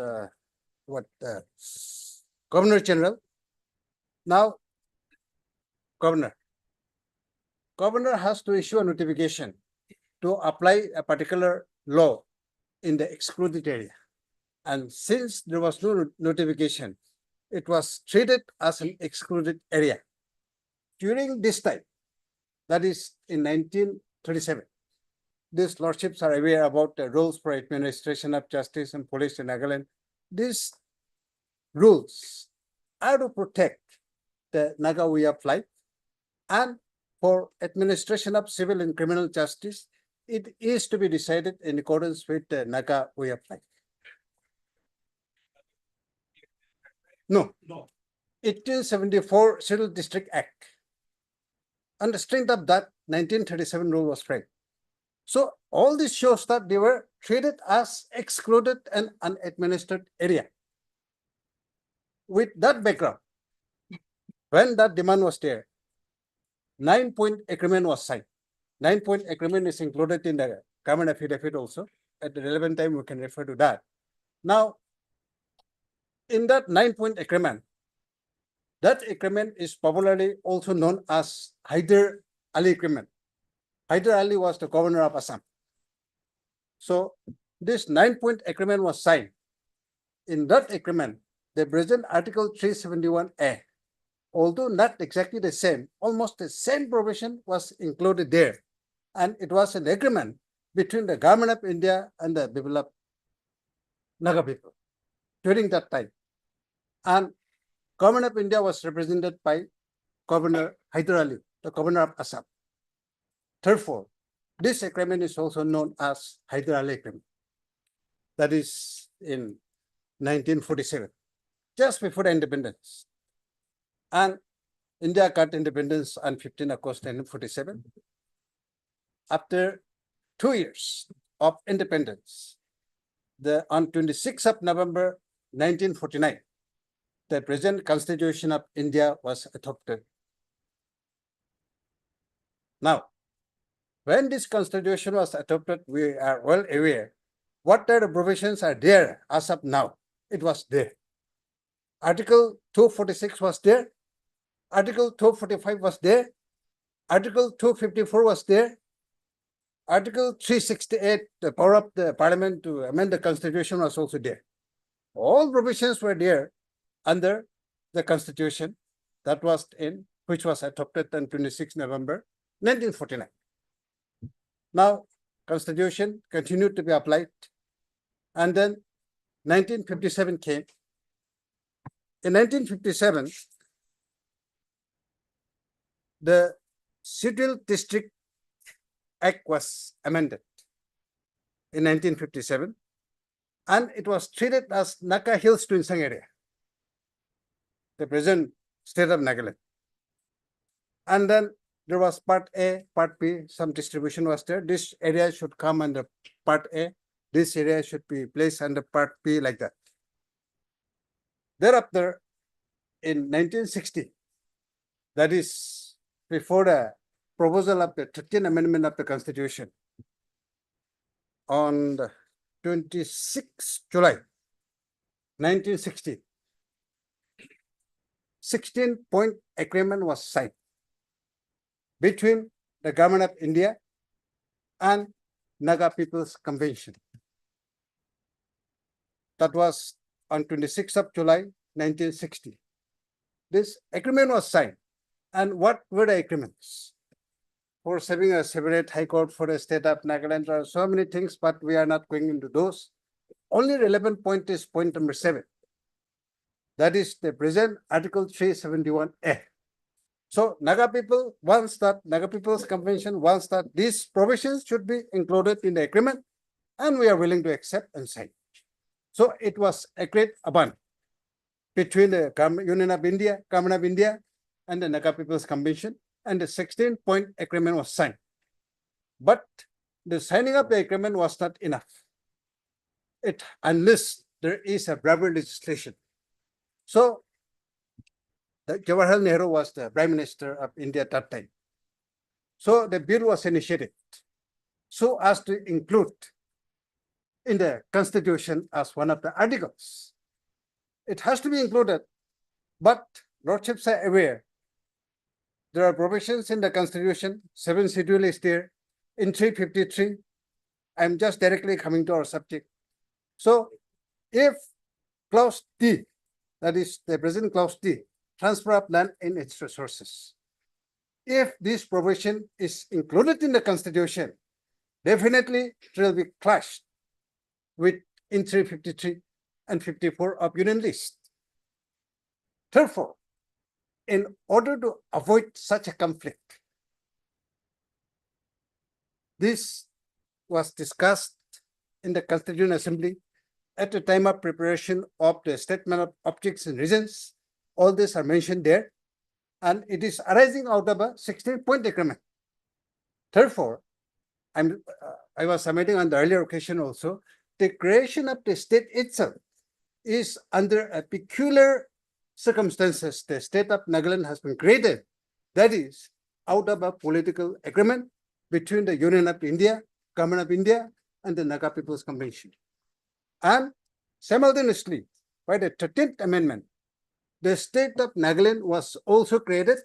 Governor General. Now, Governor has to issue a notification to apply a particular law in the excluded area. And since there was no notification, it was treated as an excluded area. During this time, that is in 1937, these lordships are aware about the rules for administration of justice and police in Nagaland. These rules are to protect the Naga way of life, and for administration of civil and criminal justice, it is to be decided in accordance with the Naga way of life. No. 1874 Civil District Act. On the strength of that, 1937 rule was framed. So all this shows that they were treated as excluded and unadministered area. With that background, when that demand was there, 9-point agreement was signed. 9-point agreement is included in the government affidavit also. At the relevant time, we can refer to that. Now, in that 9-point agreement, that agreement is popularly also known as Hyder Ali Agreement. Hyder Ali was the governor of Assam. So this 9-point agreement was signed. In that agreement, the present Article 371A, although not exactly the same, almost the same provision was included there. And it was an agreement between the government of India and the people of Naga people during that time. And government of India was represented by Governor Hyder Ali, the governor of Assam. Therefore, this agreement is also known as Hyder Ali Agreement. That is in 1947, just before the independence. And India got independence on 15 August 1947. After 2 years of independence, on 26th of November 1949, the present Constitution of India was adopted. Now, when this Constitution was adopted, we are well aware what are the provisions are there as of now. It was there. Article 246 was there. Article 245 was there. Article 254 was there. Article 368, the power of the parliament to amend the Constitution, was also there. All provisions were there under the Constitution that was which was adopted on 26 November 1949. Now, Constitution continued to be applied, and then 1957 came. In 1957, the Civil District Act was amended in 1957, and it was treated as Naka Hills to Insang area, the present state of Nagaland. And then there was Part A, Part B, some distribution was there. This area should come under Part A. This area should be placed under Part B, like that. Thereafter, in 1960, that is before the proposal of the 13th Amendment of the Constitution, on the 26th July 1960, 16-point agreement was signed between the government of India and Naga People's Convention. That was on 26th of July 1960. This agreement was signed. And what were the agreements? For having a separate high court for the state of Nagaland, there are so many things, but we are not going into those. Only relevant point is point number 7. That is the present Article 371A. So Naga people wants that, Naga People's Convention wants that these provisions should be included in the agreement, and we are willing to accept and sign. So it was agreed upon between the Union of India, Government of India, and the Naga People's Convention, and the 16-point agreement was signed. But the signing of the agreement was not enough. Unless there is a proper legislation. So Jawaharlal Nehru was the Prime Minister of India at that time. So the bill was initiated so as to include in the Constitution as one of the articles it has to be included. But lordships are aware. There are provisions in the constitution, 7th schedule is there, in 353. I'm just directly coming to our subject. So if clause D, that is the present clause D, transfer of land in its resources. If this provision is included in the constitution, definitely it will be clashed with in 353 and 54 of Union List. Therefore, in order to avoid such a conflict, this was discussed in the Constituent Assembly at the time of preparation of the Statement of Objects and Reasons. All these are mentioned there, and it is arising out of a 16-point agreement. Therefore, I was submitting on the earlier occasion also, the creation of the state itself is under a peculiar circumstances. The state of Nagaland has been created, that is, out of a political agreement between the Union of India, Government of India, and the Naga People's Convention. And simultaneously, by the 13th Amendment, the state of Nagaland was also created,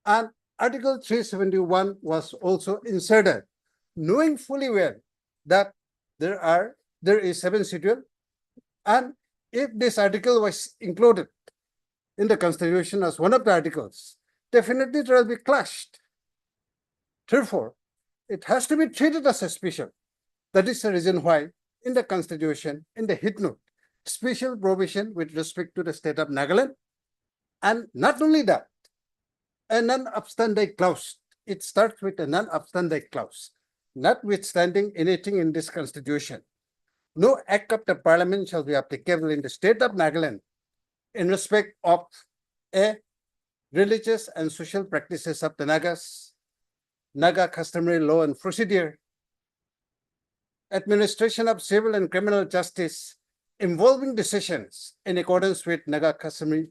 and Article 371 was also inserted, knowing fully well that there is 7th schedule, and if this article was included in the Constitution as one of the articles, definitely it will be clashed. Therefore, it has to be treated as a special. That is the reason why in the Constitution, in the hit note, special provision with respect to the state of Nagaland, and not only that, a non-obstanding clause. It starts with a non-obstanding clause. Notwithstanding anything in this Constitution, no act of the Parliament shall be applicable in the state of Nagaland in respect of a religious and social practices of the Nagas, Naga customary law and procedure, administration of civil and criminal justice involving decisions in accordance with Naga customary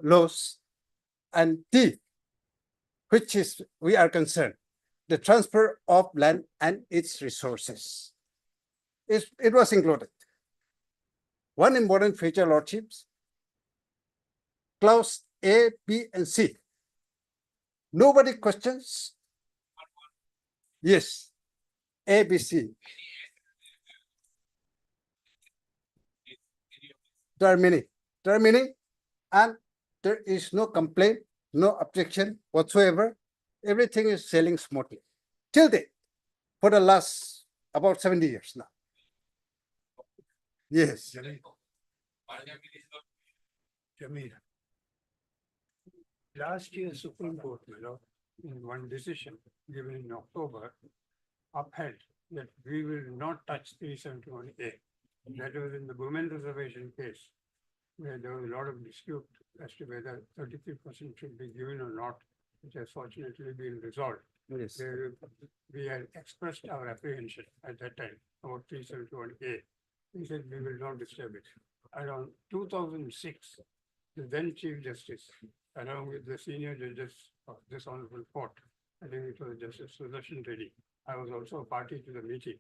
laws, and D, which is we are concerned, the transfer of land and its resources. It was included. One important feature, lordships, clause A, B, and C. Nobody questions. Yes, A, B, C. There are many, and there is no complaint, no objection whatsoever. Everything is sailing smoothly till date for the last about 70 years now. Yes. Jamil. Last year, Supreme Court, in one decision given in October, upheld that we will not touch 371A. That was in the women reservation case, where there was a lot of dispute as to whether 33% should be given or not, which has fortunately been resolved. Yes. We had expressed our apprehension at that time about 371A. We said we will not disturb it. Around 2006, the then Chief Justice, along with the senior judges of this honorable court, I think it was Justice Sudarshan Reddy, I was also a party to the meeting.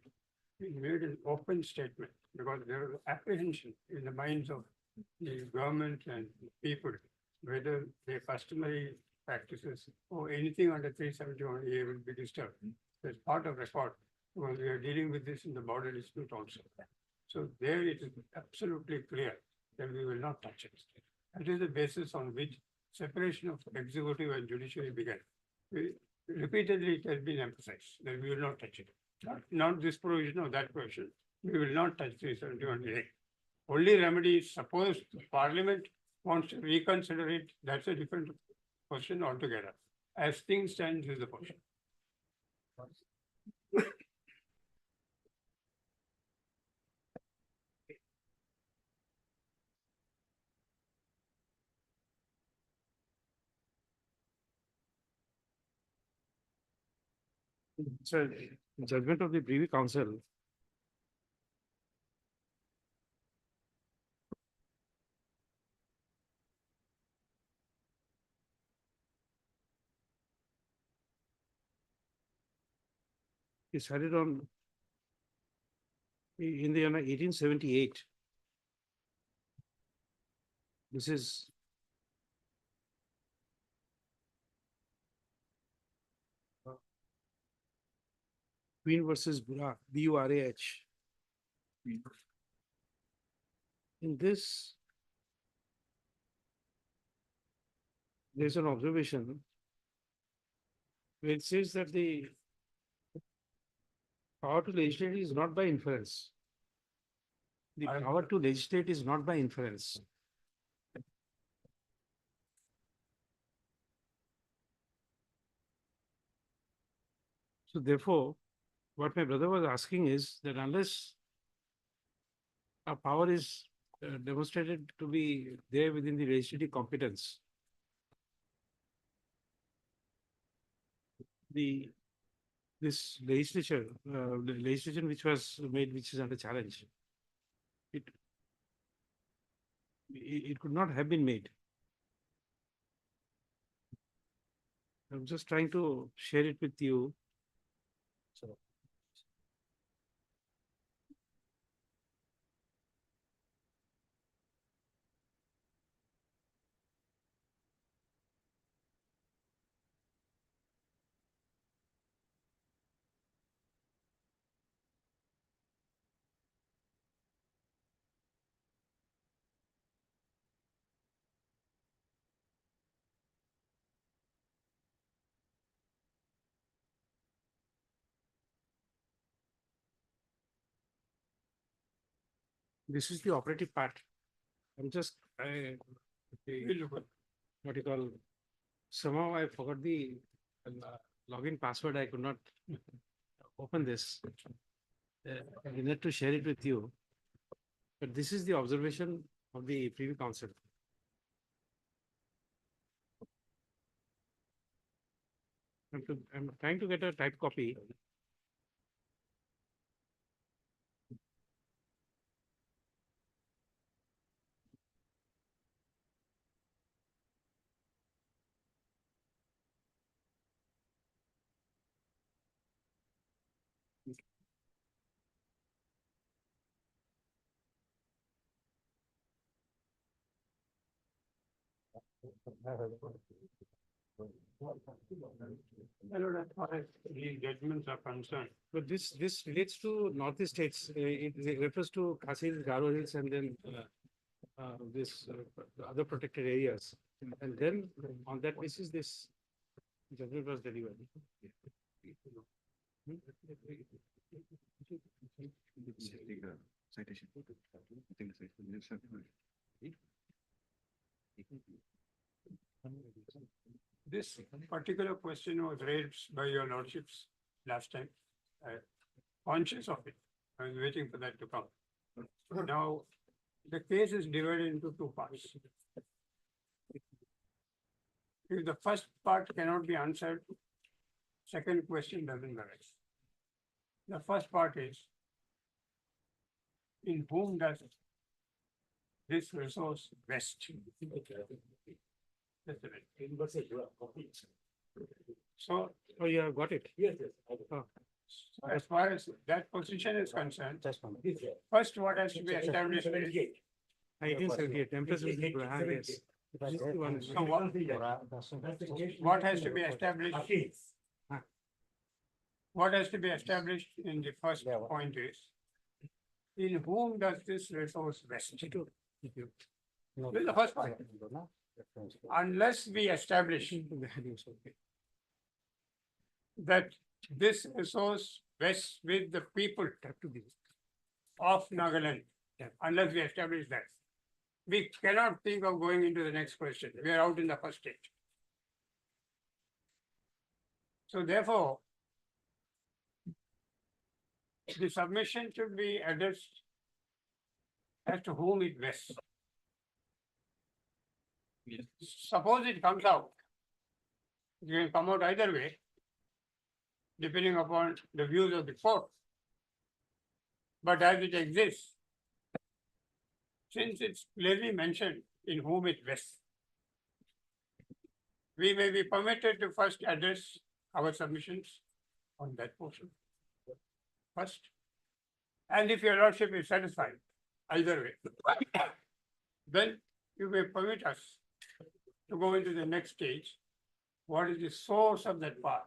We made an open statement because there was apprehension in the minds of the government and people, whether their customary practices or anything under 371A will be disturbed. That's part of record, because we are dealing with this in the border dispute also. So there it is absolutely clear that we will not touch it. That is the basis on which separation of executive and judiciary began. Repeatedly it has been emphasized that we will not touch it. Not this provision or that provision. We will not touch 371A. Only remedy is suppose Parliament wants to reconsider it, that's a different question altogether. As things stand, this is the question. So, judgment of the Privy Council is headed on in the year 1878. This is Queen versus Burah, B-U-R-A-H. In this, there's an observation where it says that the power to legislate is not by inference. The power to legislate is not by inference. So therefore, what my brother was asking is that unless a power is demonstrated to be there within the legislative competence, this legislation which was made, which is under challenge, it could not have been made. I'm just trying to share it with you. This is the operative part. I'm just, what you call, somehow I forgot the login password. I could not open this. I need to share it with you. But this is the observation of the Privy Council. I'm trying to get a typed copy. The judgments are concerned. But this relates to Northeast states. It refers to Khasi, Garo Hills, and then the other protected areas. And then on that basis, this judgment was delivered. Citation. This particular question was raised by your lordships last time. Conscious of it, I was waiting for that to come. Now, the case is divided into two parts. If the first part cannot be answered, second question doesn't arise. The first part is, in whom does this resource vest? That's the right. So, Oh, you have got it. Yes. Oh, as far as that position is concerned, first what has to be established is 1978, Empress was the Burhan, yes. This is the one. So what has to be established? What has to be established in the first point is, in whom does this resource vest? This is the first point. Unless we establish that this resource vests with the people of Nagaland, unless we establish that, we cannot think of going into the next question. We are out in the first stage. So therefore, the submission should be addressed as to whom it vests. Suppose it comes out, it can come out either way, depending upon the views of the court. But as it exists, since it's clearly mentioned in whom it vests, we may be permitted to first address our submissions on that portion first. And if your lordship is satisfied, either way, then you may permit us to go into the next stage. What is the source of that power?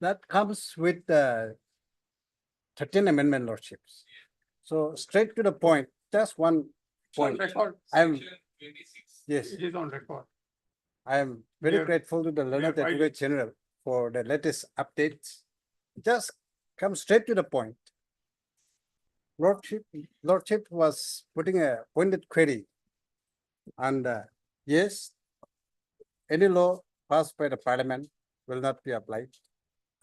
That comes with the 13th Amendment, Lordships. So straight to the point, just one It's on point. record. I'm, yes, It is on record. I am very Yeah. grateful to the learned Yeah, I- Advocate General for the latest updates. Just come straight to the point. Lordship was putting a pointed query. And yes, any law passed by the parliament will not be applied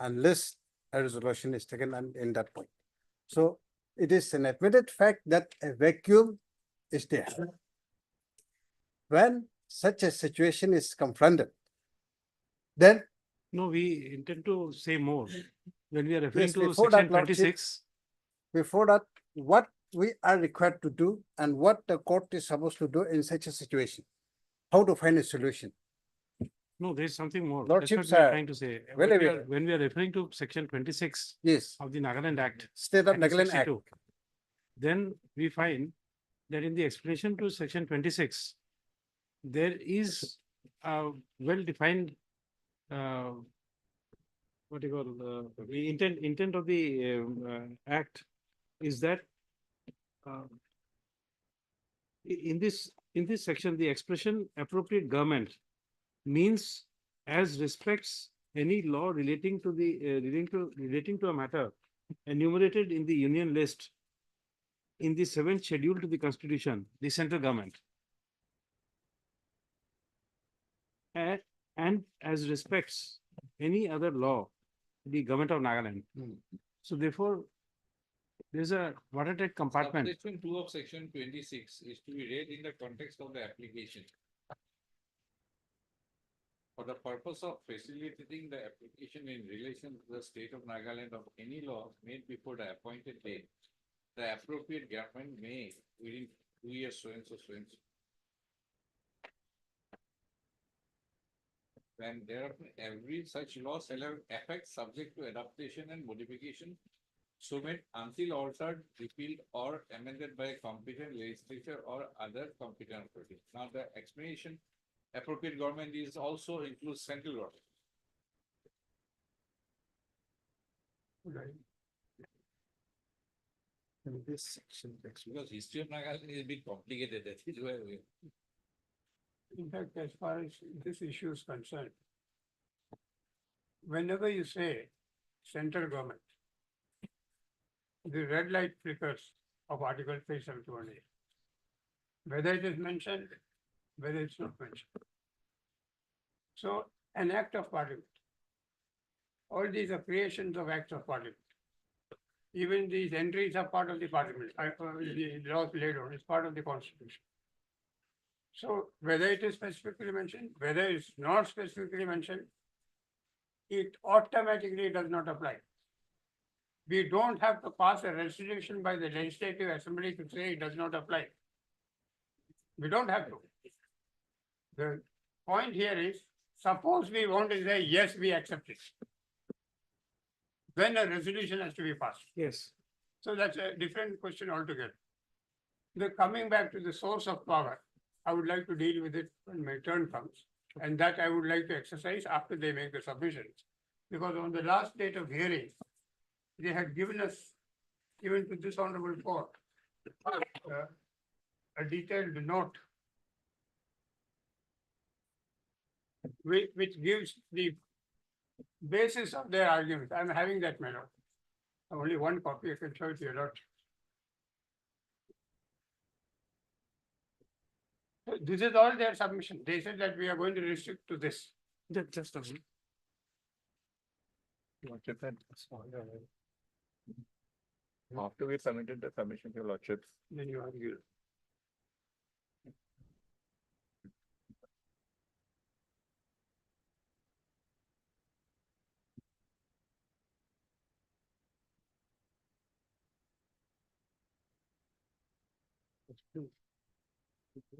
unless a resolution is taken in that point. So it is an admitted fact that a vacuum is there. When such a situation is confronted, then No, we intend to say more. When we are referring Yes, to before that, section Lordship, 26, before that, what we are required to do and what the court is supposed to do in such a situation, how to find a solution. no, there is something more. That's Lordship, what we are sir, trying to say. well When we aware. are, when we are referring to section 26 Yes, of the Nagaland Act, State of Article Nagaland Act. 62, then we find that in the explanation to section 26, there is a well-defined what you call the intent of the act is that in this section, the expression appropriate government means as respects any law relating to the relating to a matter enumerated in the union list in the 7th schedule to the constitution, the central government. And as respects any other law, the government of Nagaland. So therefore, there's a watertight compartment. Subsection 2 of section 26 is to be read in the context of the application. For the purpose of facilitating the application in relation to the state of Nagaland of any law made before the appointed date, the appropriate government may, within 2 years, so and so, so and so. When thereafter every such law shall have effect subject to adaptation and modification, so made until altered, repealed, or amended by a competent legislature or other competent authority. Now, the explanation, appropriate government is also includes central government. Right. In this section, Because history of Nagaland is a bit complicated, that is why we. In fact, as far as this issue is concerned, whenever you say central government, the red light flickers of Article 371A. Whether it is mentioned, whether it's not mentioned. So an act of parliament. All these are creations of acts of parliament. Even these entries are part of the parliament, the laws laid on, it's part of the constitution. So whether it is specifically mentioned, whether it's not specifically mentioned, it automatically does not apply. We don't have to pass a resolution by the legislative assembly to say it does not apply. We don't have to. The point here is, suppose we want to say, yes, we accept it. Then a resolution has to be passed. yes, So that's a different question altogether. The coming back to the source of power, I would like to deal with it when my turn comes. And that I would like to exercise after they make the submissions. Because on the last date of hearing, they had given us, even to this honorable court, a detailed note which gives the basis of their argument. I'm having that, my lord. Only one copy, I can show it to you, Lord. This is all their submission. They said that we are going to restrict to this. just a minute. Lordship, after we submitted the submission to your lordships, Then you argue.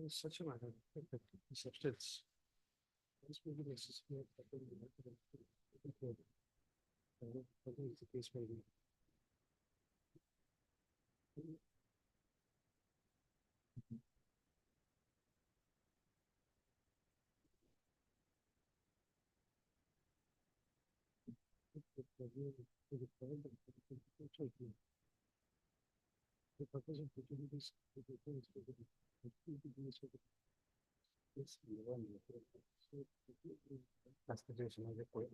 Such a matter, substance. This will be necessary. The case may be. The purpose of putting this. Constitution of the court.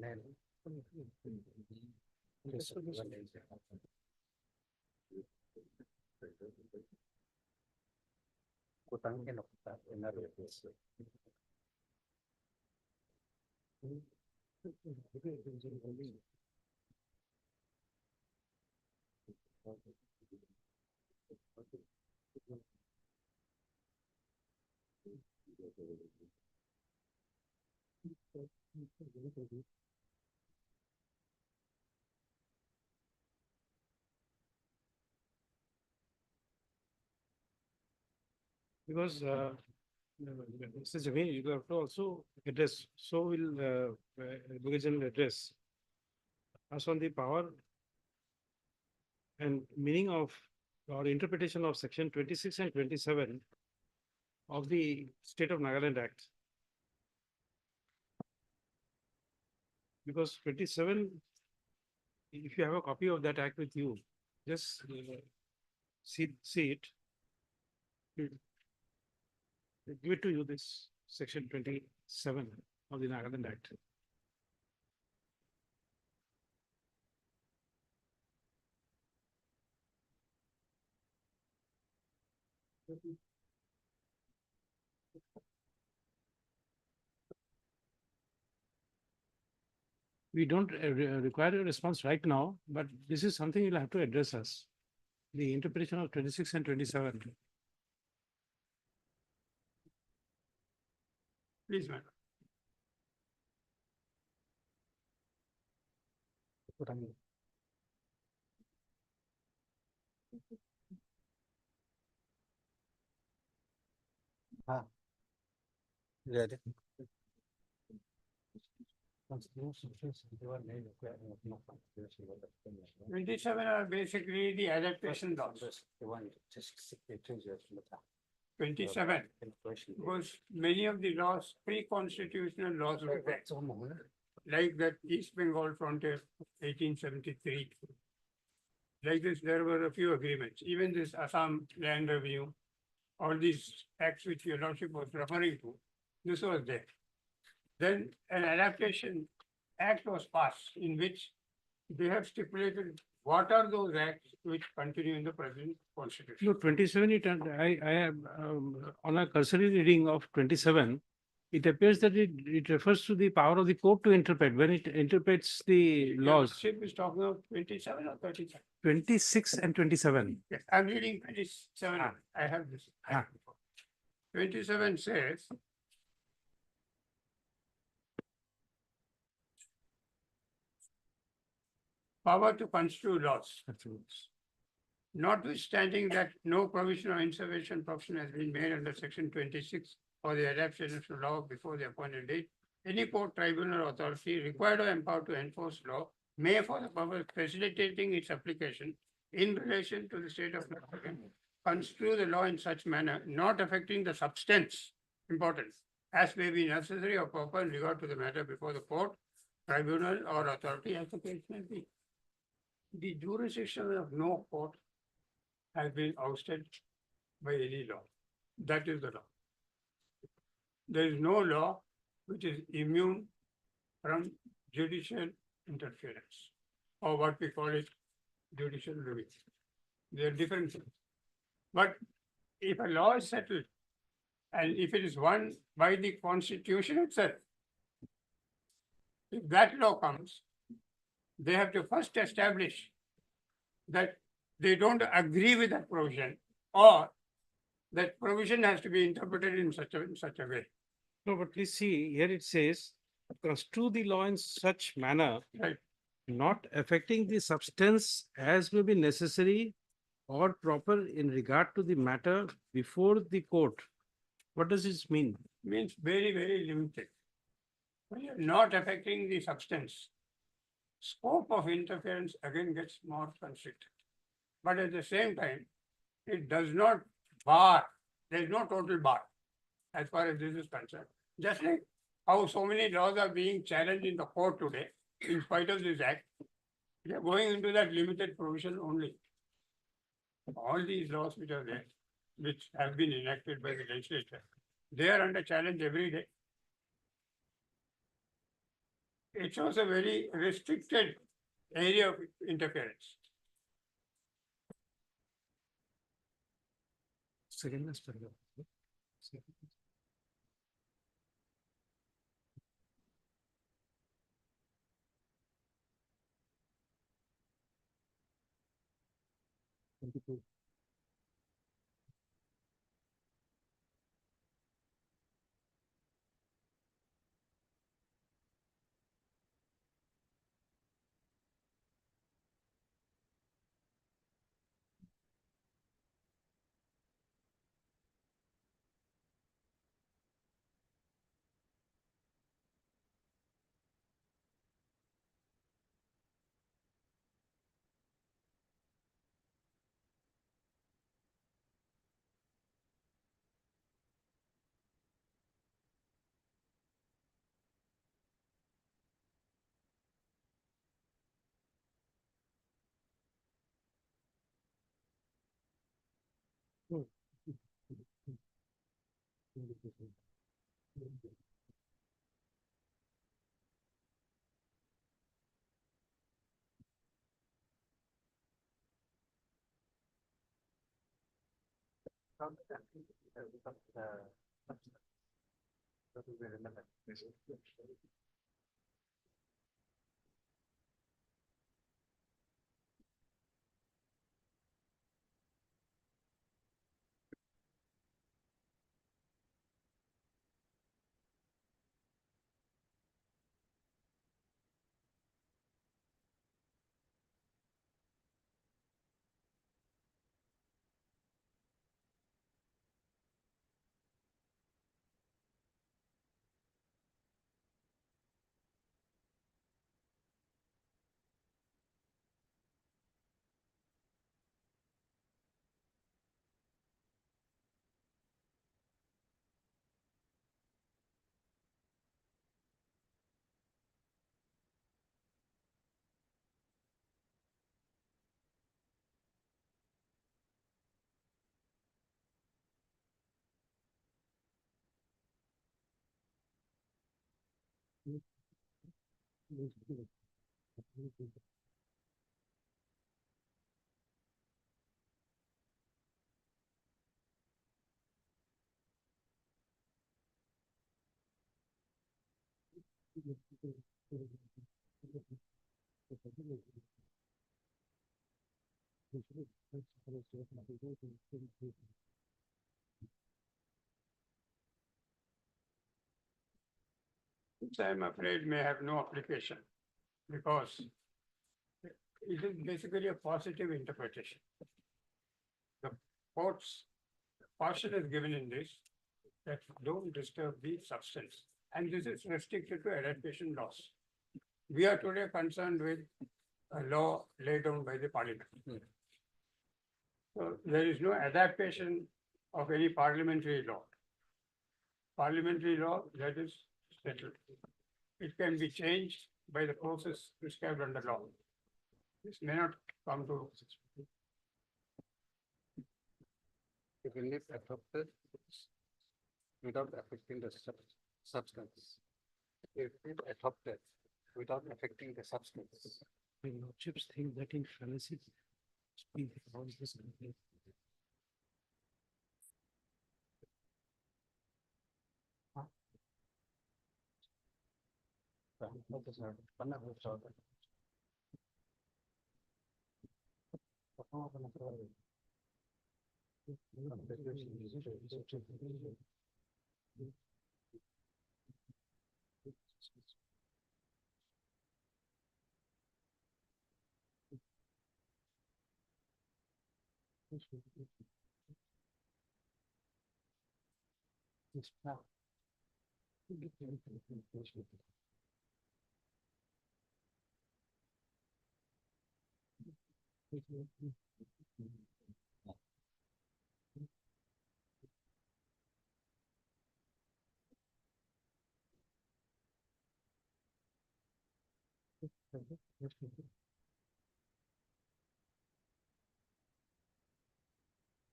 Because Mr. Jameen, you have to also address, so will Bhujan address us on the power and meaning of or interpretation of section 26 and 27 of the State of Nagaland Act. Because 27, if you have a copy of that act with you, just see it. Give it to you, this section 27 of the Nagaland Act. We don't require a response right now, but this is something you'll have to address us. The interpretation of 26 and 27. Please, madam. Ready? 27 are basically the adaptation laws. 27, because many of the laws, pre-constitutional laws were there. Like that East Bengal Frontier 1873. Like this, there were a few agreements, even this Assam Land Review, all these acts which your lordship was referring to, this was there. Then an adaptation act was passed in which they have stipulated what are those acts which continue in the present constitution. No, 27, I am, on a cursory reading of 27, it appears that it refers to the power of the court to interpret, when it interprets the Your laws, lordship is talking of 27 or 37? 26 and 27. Yes, I'm reading 27. I have this. Ah. 27 says, power to construe laws. Notwithstanding that no provision of insufficient provision has been made under section 26 for the adaptation of law before the appointed date, any court, tribunal, or authority required or empowered to enforce law may, for the purpose of facilitating its application in relation to the state of Nagaland, construe the law in such manner, not affecting the substance, important, as may be necessary or proper in regard to the matter before the court, tribunal, or authority, as the case may be. The jurisdiction of no court has been ousted by any law. That is the law. There is no law which is immune from judicial interference, or what we call it judicial review. They are different things. But if a law is settled, and if it is won by the constitution itself, if that law comes, they have to first establish that they don't agree with that provision, or that provision has to be interpreted in such a way. No, but please see, here it says, construe the law in such manner, Right. not affecting the substance as may be necessary or proper in regard to the matter before the court. What does this mean? Means very, very limited. When you're not affecting the substance, scope of interference again gets more constricted. But at the same time, it does not bar, there is no total bar as far as this is concerned. Just like how so many laws are being challenged in the court today, in spite of this act, they are going into that limited provision only. All these laws which are there, which have been enacted by the legislature, they are under challenge every day. It shows a very restricted area of interference. Second last paragraph. Which I am afraid may have no application because it is basically a positive interpretation. The court's caution is given in this that don't disturb the substance, and this is restricted to adaptation laws. We are today concerned with a law laid down by the parliament. So there is no adaptation of any parliamentary law. Parliamentary law, that is settled. It can be changed by the process prescribed under law. This may not come to. Even if adopted without affecting the substance. If it adopted without affecting the substance. My lordships think that in fallacy, speak about this complaint.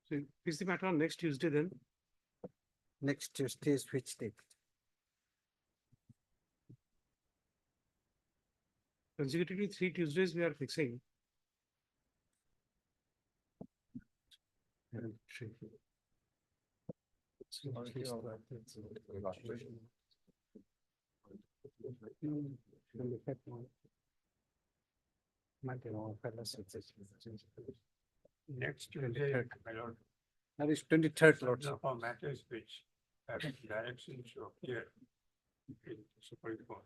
So fix the matter on next Tuesday then. Next Tuesday is which date? Consecutively 3 Tuesdays we are fixing. Next Tuesday, my lord. That is 23rd, Lord. For matters which have directions to appear in Supreme Court.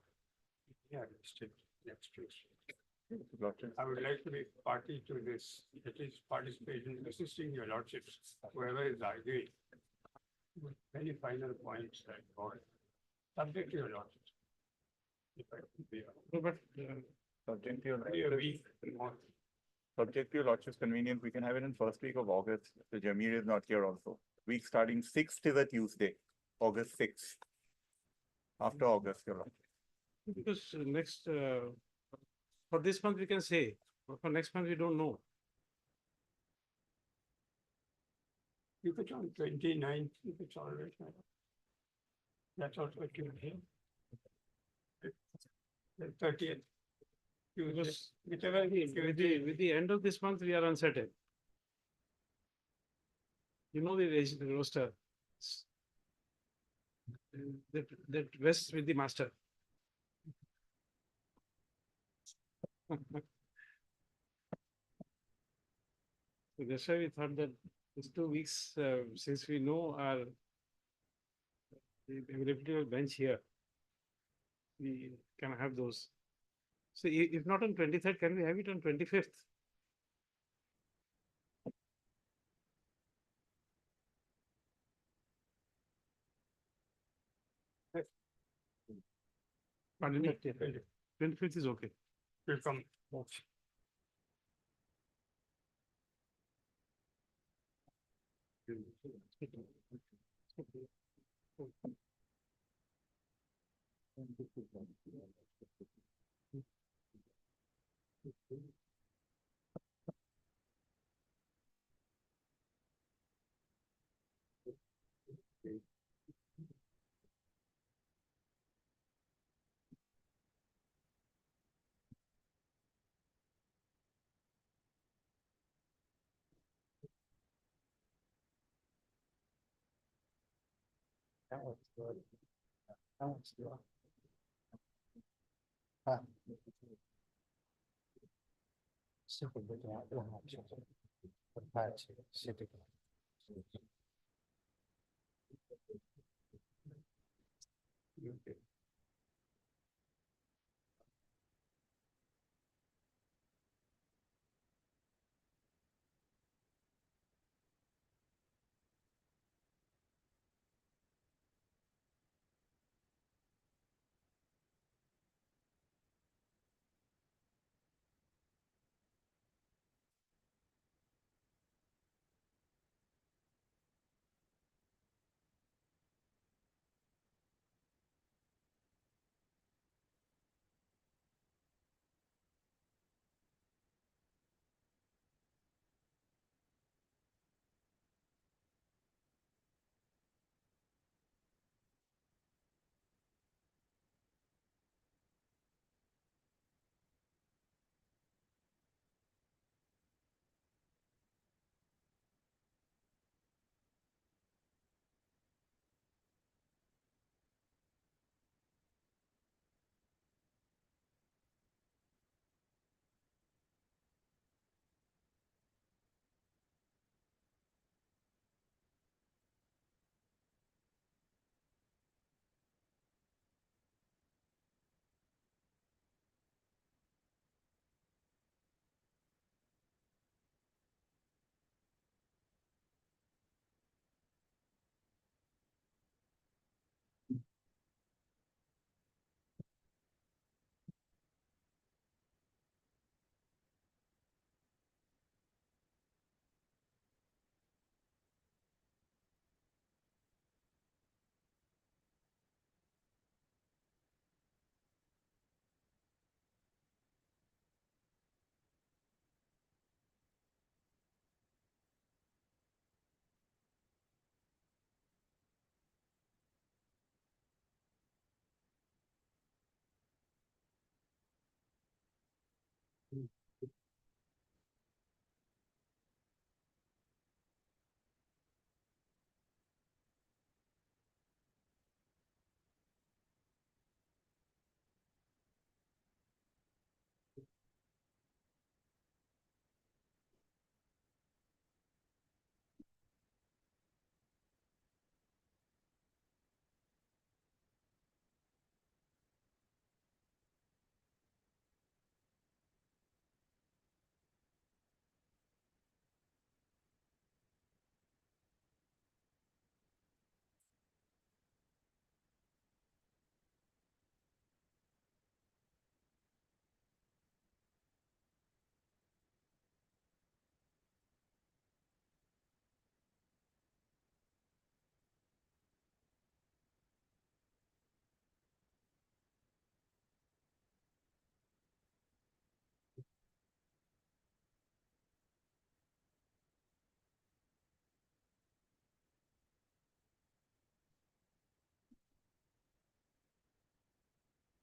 Yeah, still next Tuesday. I would like to be party to this, at least participate in assisting your lordships, whoever is arguing. With any final points that or subject to your lordships. If I could be No, but Subject to your a lordship's- week more. subject to your lordship's convenience, we can have it in first week of August. The Jamir is not here also. Week starting 6th is a Tuesday, August 6th. After August, your lordship. because next, for this month we can say, but for next month we don't know. You put on 29th, if it's all right. my lord. That's also what you hear. The 30th. Tuesday, Because whichever with the end of this month, we are uncertain. You know the roster. That rests with the master. So that's why we thought that these 2 weeks, since we know our the availability of bench here, we can have those. So if not on 23rd, can we have it on 25th? Pardon me? 25th is okay. will come.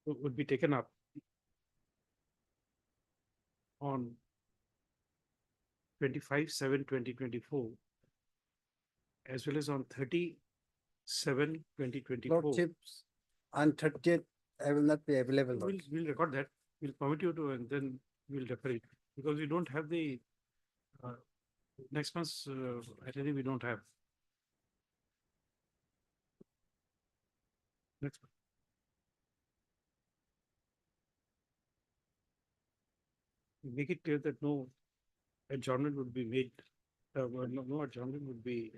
would be taken up on 25/7/2024, as well as on 30/7/2024. Lordships, on 30th, I will not be available. We'll record that. We'll permit you to, and then we'll refer it, because we don't have the next month's itinerary. We don't have. Next month. Make it clear that no adjournment would be made, no adjournment would be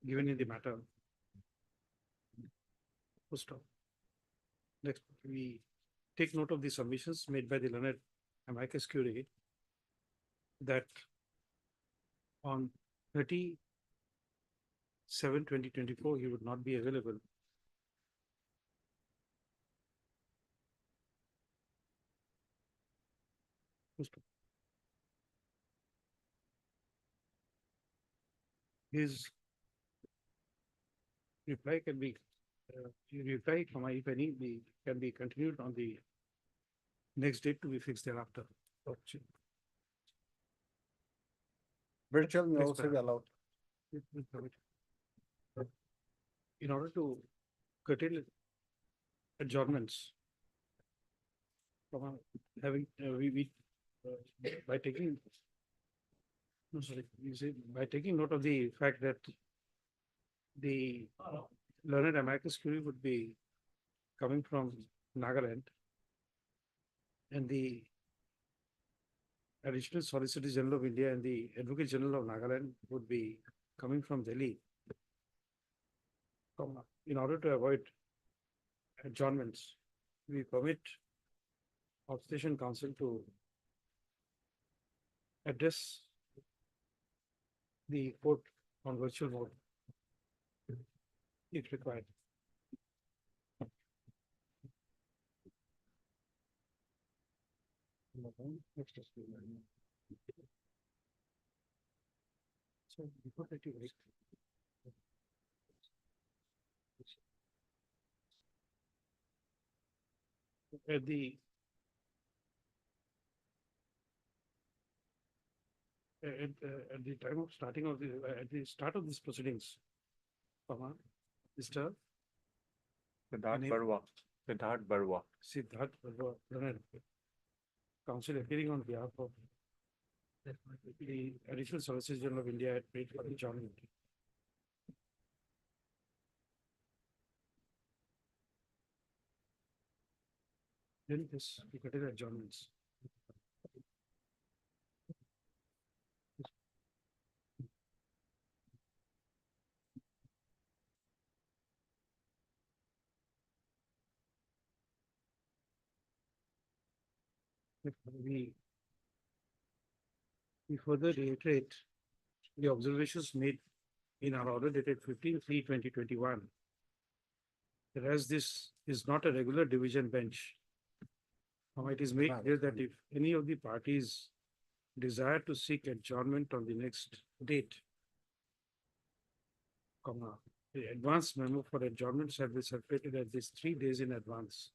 given in the matter. Full stop. Next, we take note of the submissions made by the learned amicus curiae that on 30/7/2024 he would not be available. Full stop. His reply can be, reply, if any, can be continued on the next date to be fixed thereafter. Virtual may Yes, also sir. be allowed. It will permit. in order to curtail adjournments from having, by taking, no, sorry, you say, by taking note of the fact that the learned amicus curiae would be coming from Nagaland, and the Additional Solicitor General of India and the Advocate General of Nagaland would be coming from Delhi. In order to avoid adjournments, we permit Obstetrician Council to address the court on virtual mode if required. So before that you wait. At the at the time of starting of the at the start of these proceedings, Mr. Siddharth Name? Barwa. Siddharth Barwa. Siddharth Barwa, learned counsel appearing on behalf of the Additional Solicitor General of India had paid for the adjournment. Then this, we got the adjournments. We further reiterate the observations made in our order dated 15/3/2021. That as this is not a regular division bench, it is made clear that if any of the parties desire to seek adjournment on the next date, the advance memo for adjournment shall be circulated at least 3 days in advance.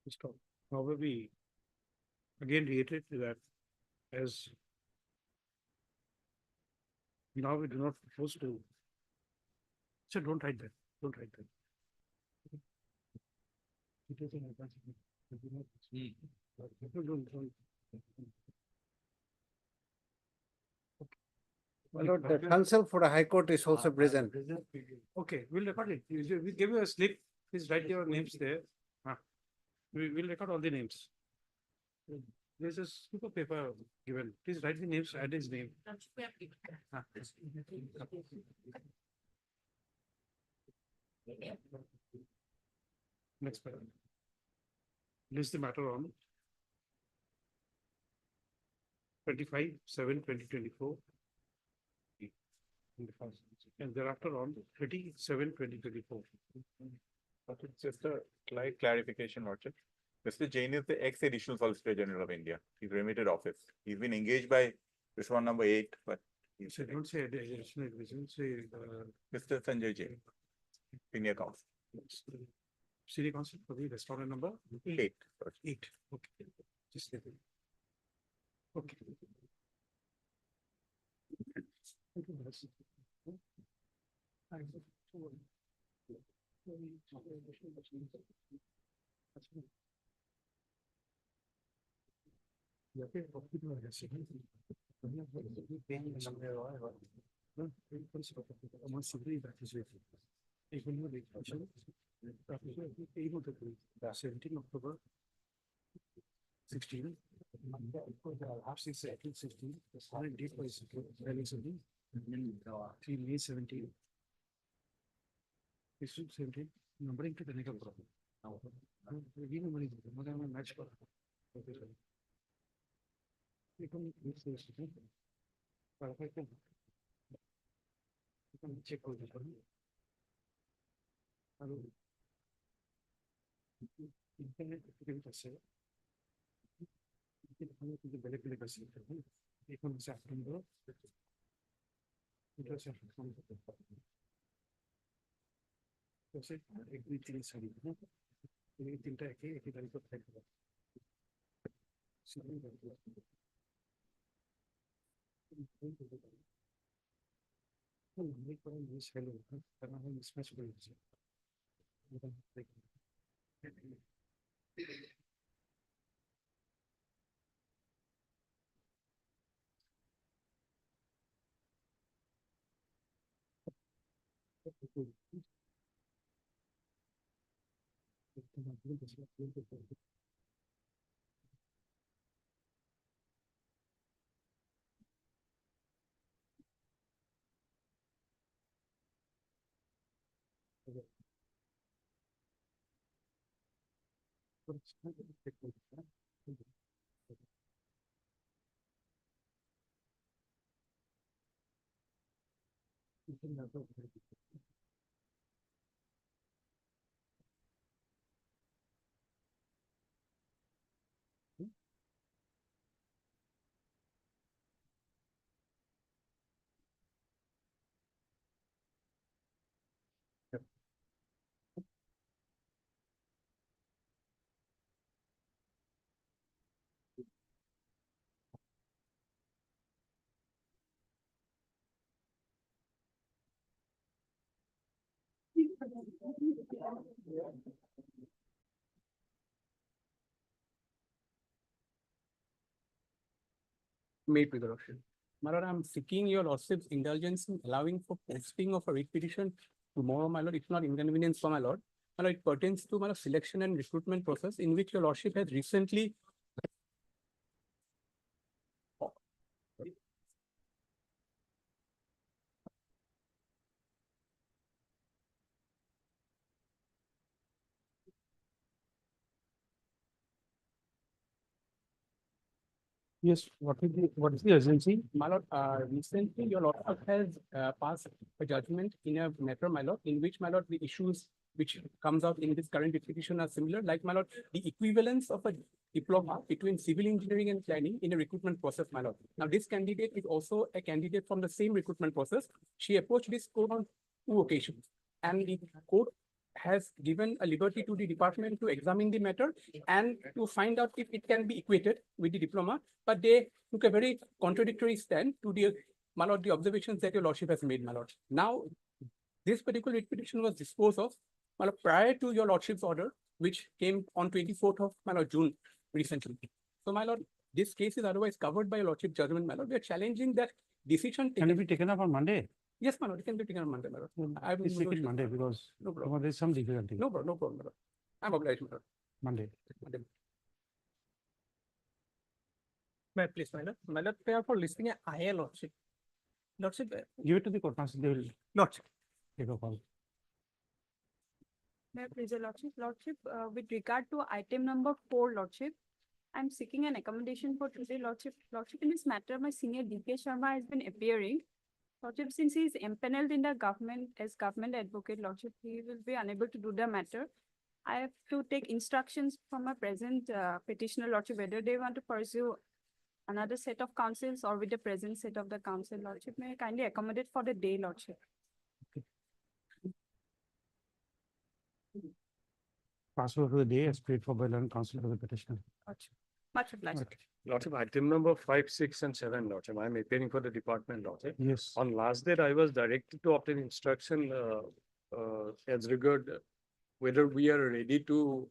Stop. However, we again reiterate that as now we do not propose to. So don't write that. Don't write that. It is an advance. Don't. My lord, the counsel for the High Court is also present. Okay, we'll record it. We give you a slip. Please write your names there. We will record all the names. There's a slip of paper given. Please write the names, add his name. Next paragraph. List the matter on 25/7/2024. And thereafter on 30/7/2024. Okay, just a slight clarification, Lordship. Mr. Jain is the ex-additional Solicitor General of India. He's remitted office. He's been engaged by this one number 8, but he's So don't say additional division, say Mr. Sanjay Jain, senior counsel. city council for the restaurant number 8. 8. Okay. Just leave it. Okay. Seventeenth October 16. 16. The solid date was 3 May 17. 17. Numbering to the negative problem. Now, match. Check out this one. Internet Made with the Lordship. My lord, I'm seeking your lordship's indulgence in allowing for posting of a writ petition tomorrow, my lord, if not inconvenience for my lord. My lord, it pertains to my lord, selection and recruitment process in which your lordship has recently Yes, what is the urgency? My lord, recently your lordship has passed a judgment in a matter, my lord, in which my lord, the issues which comes out in this current petition are similar, like my lord, the equivalence of a diploma between civil engineering and planning in a recruitment process, my lord. Now, this candidate is also a candidate from the same recruitment process. She approached this court on 2 occasions, and the court has given a liberty to the department to examine the matter and to find out if it can be equated with the diploma, but they took a very contradictory stand to the, my lord, the observations that your lordship has made, my lord. Now, this particular writ petition was disposed of, my lord, prior to your lordship's order, which came on 24th of, my lord, June recently. So, my lord, this case is otherwise covered by your lordship judgment, my lord. We are challenging that decision. Can it be taken up on Monday? Yes, my lord, it can be taken on Monday, my lord. I will Please take it negotiate. Monday because No problem. there's some difficulty. No problem, my lord. I'm obliged, my lord. Monday. May I please, my lord? My lord, pay for listing a IA lordship. Lordship, Give it to the court counsel, they will lordship. take a call. May I please, your lordship, with regard to item number 4, lordship, I'm seeking an accommodation for today, lordship. Lordship, in this matter, my senior DK Sharma has been appearing. Lordship, since he is empaneled in the government as government advocate, lordship, he will be unable to do the matter. I have to take instructions from my present petitioner, lordship, whether they want to pursue another set of counsels or with the present set of the counsel, lordship. May I kindly accommodate for the day, lordship? Password for the day is paid for by land counsel for the petitioner. Lordship. Much obliged. Okay. Lordship, item number 5, 6, and 7, Lordship. I am appearing for the department, Lordship. Yes. On last date, I was directed to obtain instruction as regard whether we are ready to,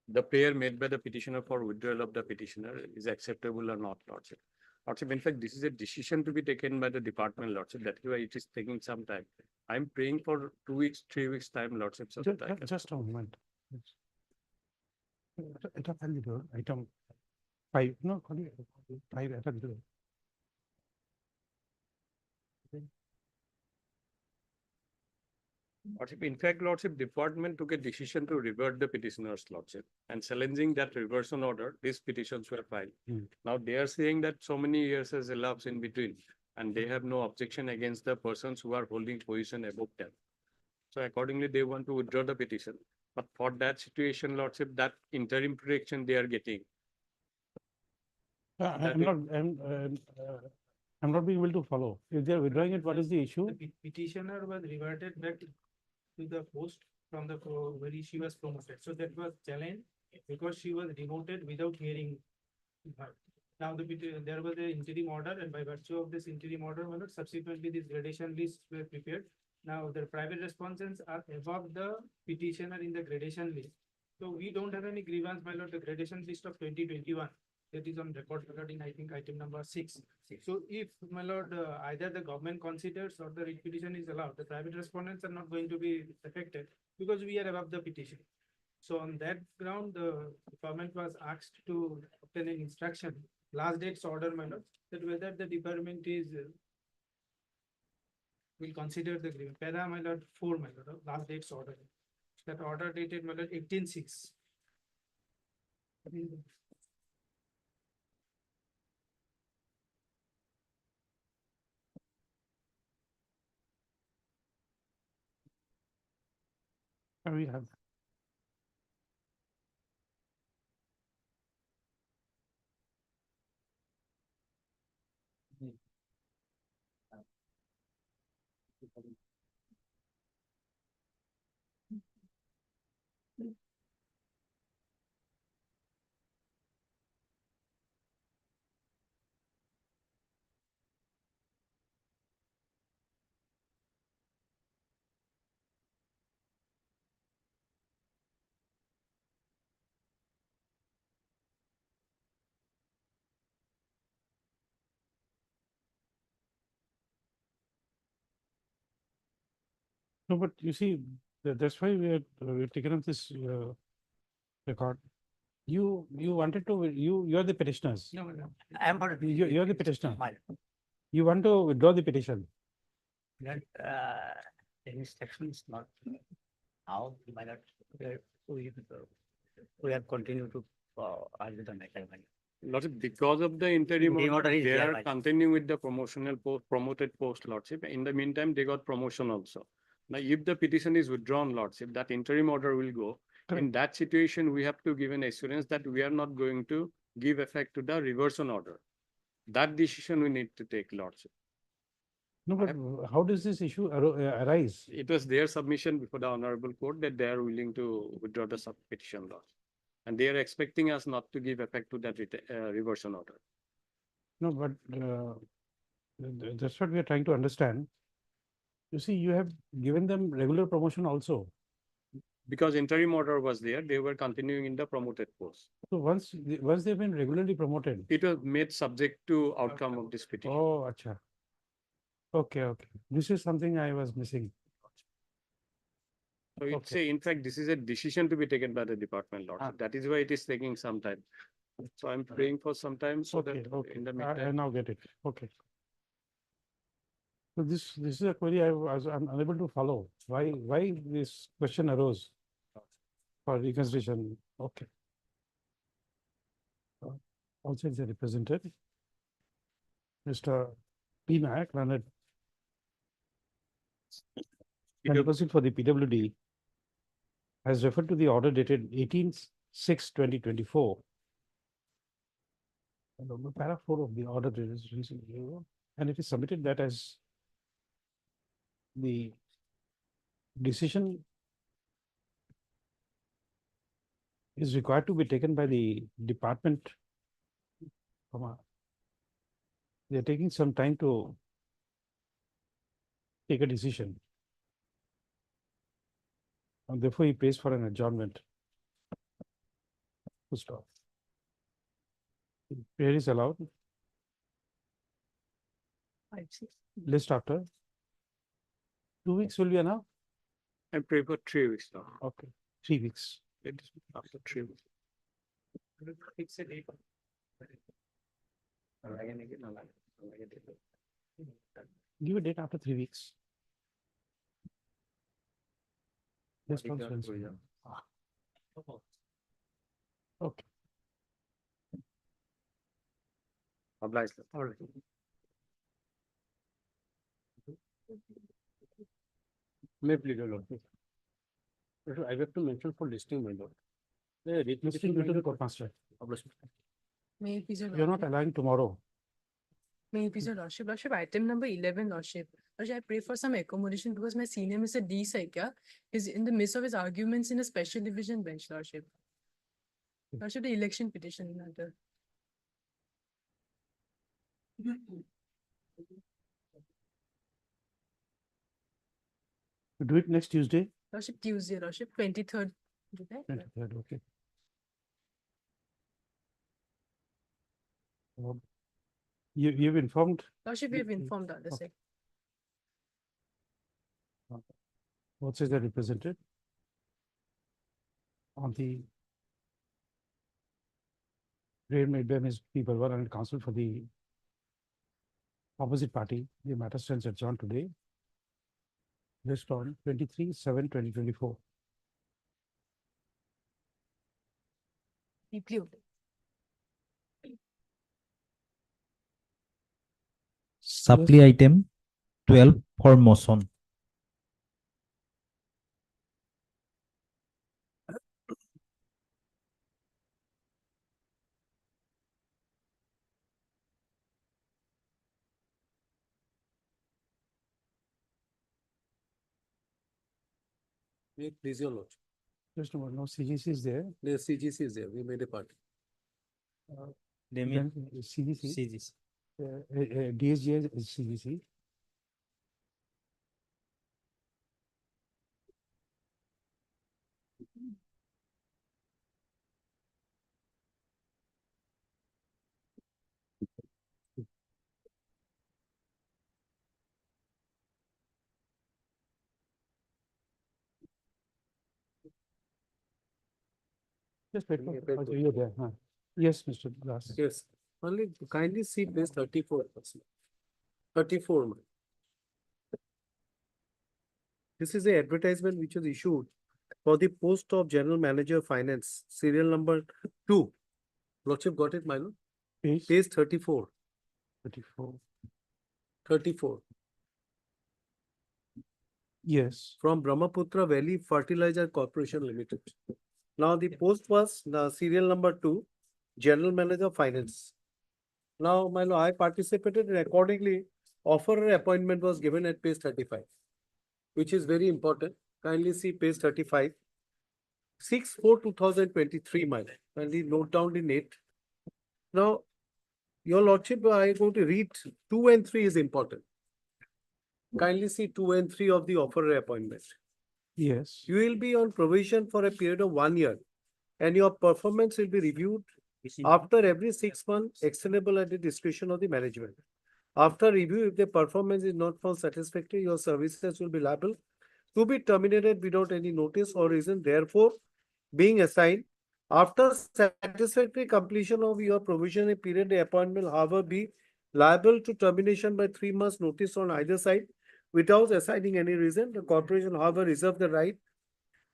the prayer made by the petitioner for withdrawal of the petitioner is acceptable or not, Lordship. Lordship, in fact, this is a decision to be taken by the department, Lordship. That's why it is taking some time. I'm praying for 2 weeks, 3 weeks time, Lordship. So that I can- Just a moment. Item 5, no, 5, Lordship, in fact, Lordship, department took a decision to revert the petitioner's Lordship, and challenging that reversion order, these petitions were filed. Hmm. Now they are saying that so many years has elapsed in between, and they have no objection against the persons who are holding position above them. So accordingly, they want to withdraw the petition. But for that situation, Lordship, that interim protection they are getting. I'm not, I'm not being able to follow. If they are withdrawing it, what is the issue? The petitioner was reverted back to the post from the, where she was promoted. So that was challenged because she was demoted without hearing her. Now there was an interim order, and by virtue of this interim order, my lord, subsequently these gradation lists were prepared. Now the private responses are above the petitioner in the gradation list. So we don't have any grievance, my lord, the gradation list of 2021. That is on record, my lord, in I think item number 6. So if, my lord, either the government considers or the writ petition is allowed, the private respondents are not going to be affected because we are above the petition. So on that ground, the government was asked to obtain an instruction, last date's order, my lord, that whether the department is will consider the grievance. Para, my lord, 4, my lord, last date's order. That order dated, my lord, 18/6. We have. No, but you see, that's why we're taken up this record. You wanted to, you're the petitioners. No, no. I'm not. You're the petitioner. My, You want to withdraw the petition. that, the instruction is not now, my lord, we have continued to, argue the matter, my lord. Lordship, because of the interim Interim order, order is they there, are my lord. continuing with the promoted post, Lordship. In the meantime, they got promotion also. Now, if the petition is withdrawn, Lordship, that interim order will go. In that situation, we have to give an assurance that we are not going to give effect to the reversion order. That decision we need to take, Lordship. No, but how does this issue arise? It was their submission before the honorable court that they are willing to withdraw the sub petition, Lordship. And they are expecting us not to give effect to that reversion order. No, but that's what we are trying to understand. You see, you have given them regular promotion also. Because interim order was there, they were continuing in the promoted post. So once they've been regularly promoted. It was made subject to outcome of this petition. Oh, acha. Okay, okay. This is something I was missing. So it's in fact, this is a decision to be taken by the department, Lordship. That is why it is taking some time. So I'm praying for some time so that in the I meantime. now get it. Okay. So this is a query I'm unable to follow. Why this question arose for reconsideration? Okay. Also, it's represented. Mr. P. Nayak, learned. And proceed for the PWD has referred to the order dated 18/6/2024. And on the para 4 of the order there is recently, and it is submitted that as the decision is required to be taken by the department. They are taking some time to take a decision. And therefore, he pays for an adjournment. To stop. Prayer is allowed. List after. 2 weeks will be enough? I pray for 3 weeks now. Okay, 3 weeks. It is after 3 weeks. Fix a date. Give a date after 3 weeks. Yes, Councillor. Okay. Obliged. All right. May plead, your lord. I have to mention for listing, my lord. Listing due to the court master. May it please your You're not allowing tomorrow. May it please your lordship, item number 11, lordship. Lordship, I pray for some accommodation because my senior Mr. D. Saikya is in the midst of his arguments in a special division bench, lordship. Lordship, the election petition matter. To do it next Tuesday, Lordship, Tuesday, lordship, 23rd. July. 23rd, okay. You've informed, Lordship, we have informed the other Okay. side. what says the represented on the raid made by Ms. People and counsel for the opposite party. The matter stands adjourned today. Just on 23/7/2024. Deeply voted. Supply item 12 for motion. Please, your lordship. Just no CGC is there. The CGC is there. We made a party. Then CGC. DSG is CGC. Just wait. You're there. Huh? Yes, Mr. Das. Yes. Only kindly see page 34. 34. ma'am. This is the advertisement which was issued for the post of General Manager Finance, serial number 2. Lordship got it, my lord? Page Page 34. 34. 34. Yes. From Brahmaputra Valley Fertilizer Corporation Limited. Now the post was the serial number 2, General Manager Finance. Now, my lord, I participated and accordingly offer appointment was given at page 35, which is very important. Kindly see page 35. 6/4/2023, my lord. Kindly note down the date. Now, your lordship, I am going to read 2 and 3 is important. Kindly see 2 and 3 of the offer appointment. Yes. You will be on probation for a period of 1 year and your performance will be reviewed after every 6 months, extendable at the discretion of the management. After review, if the performance is not found satisfactory, your services will be liable to be terminated without any notice or reason. Therefore, being assigned after satisfactory completion of your provisional period, the appointment, however, be liable to termination by 3 months notice on either side without assigning any reason. The corporation, however, reserve the right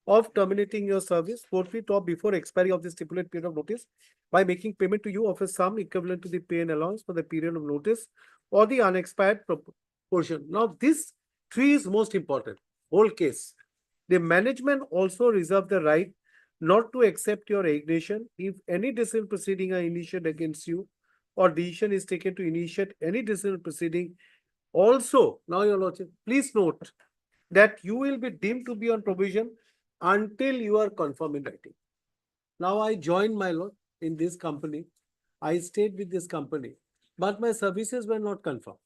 of terminating your service forfeit or before expiry of the stipulated period of notice by making payment to you of a sum equivalent to the pay and allowance for the period of notice or the unexpired portion. Now, this 3 is most important. Whole case. The management also reserve the right not to accept your resignation if any disciplinary proceeding are initiated against you or decision is taken to initiate any disciplinary proceeding. Also, now your lordship, please note that you will be deemed to be on probation until you are confirmed in writing. Now I joined, my lord, in this company. I stayed with this company, but my services were not confirmed.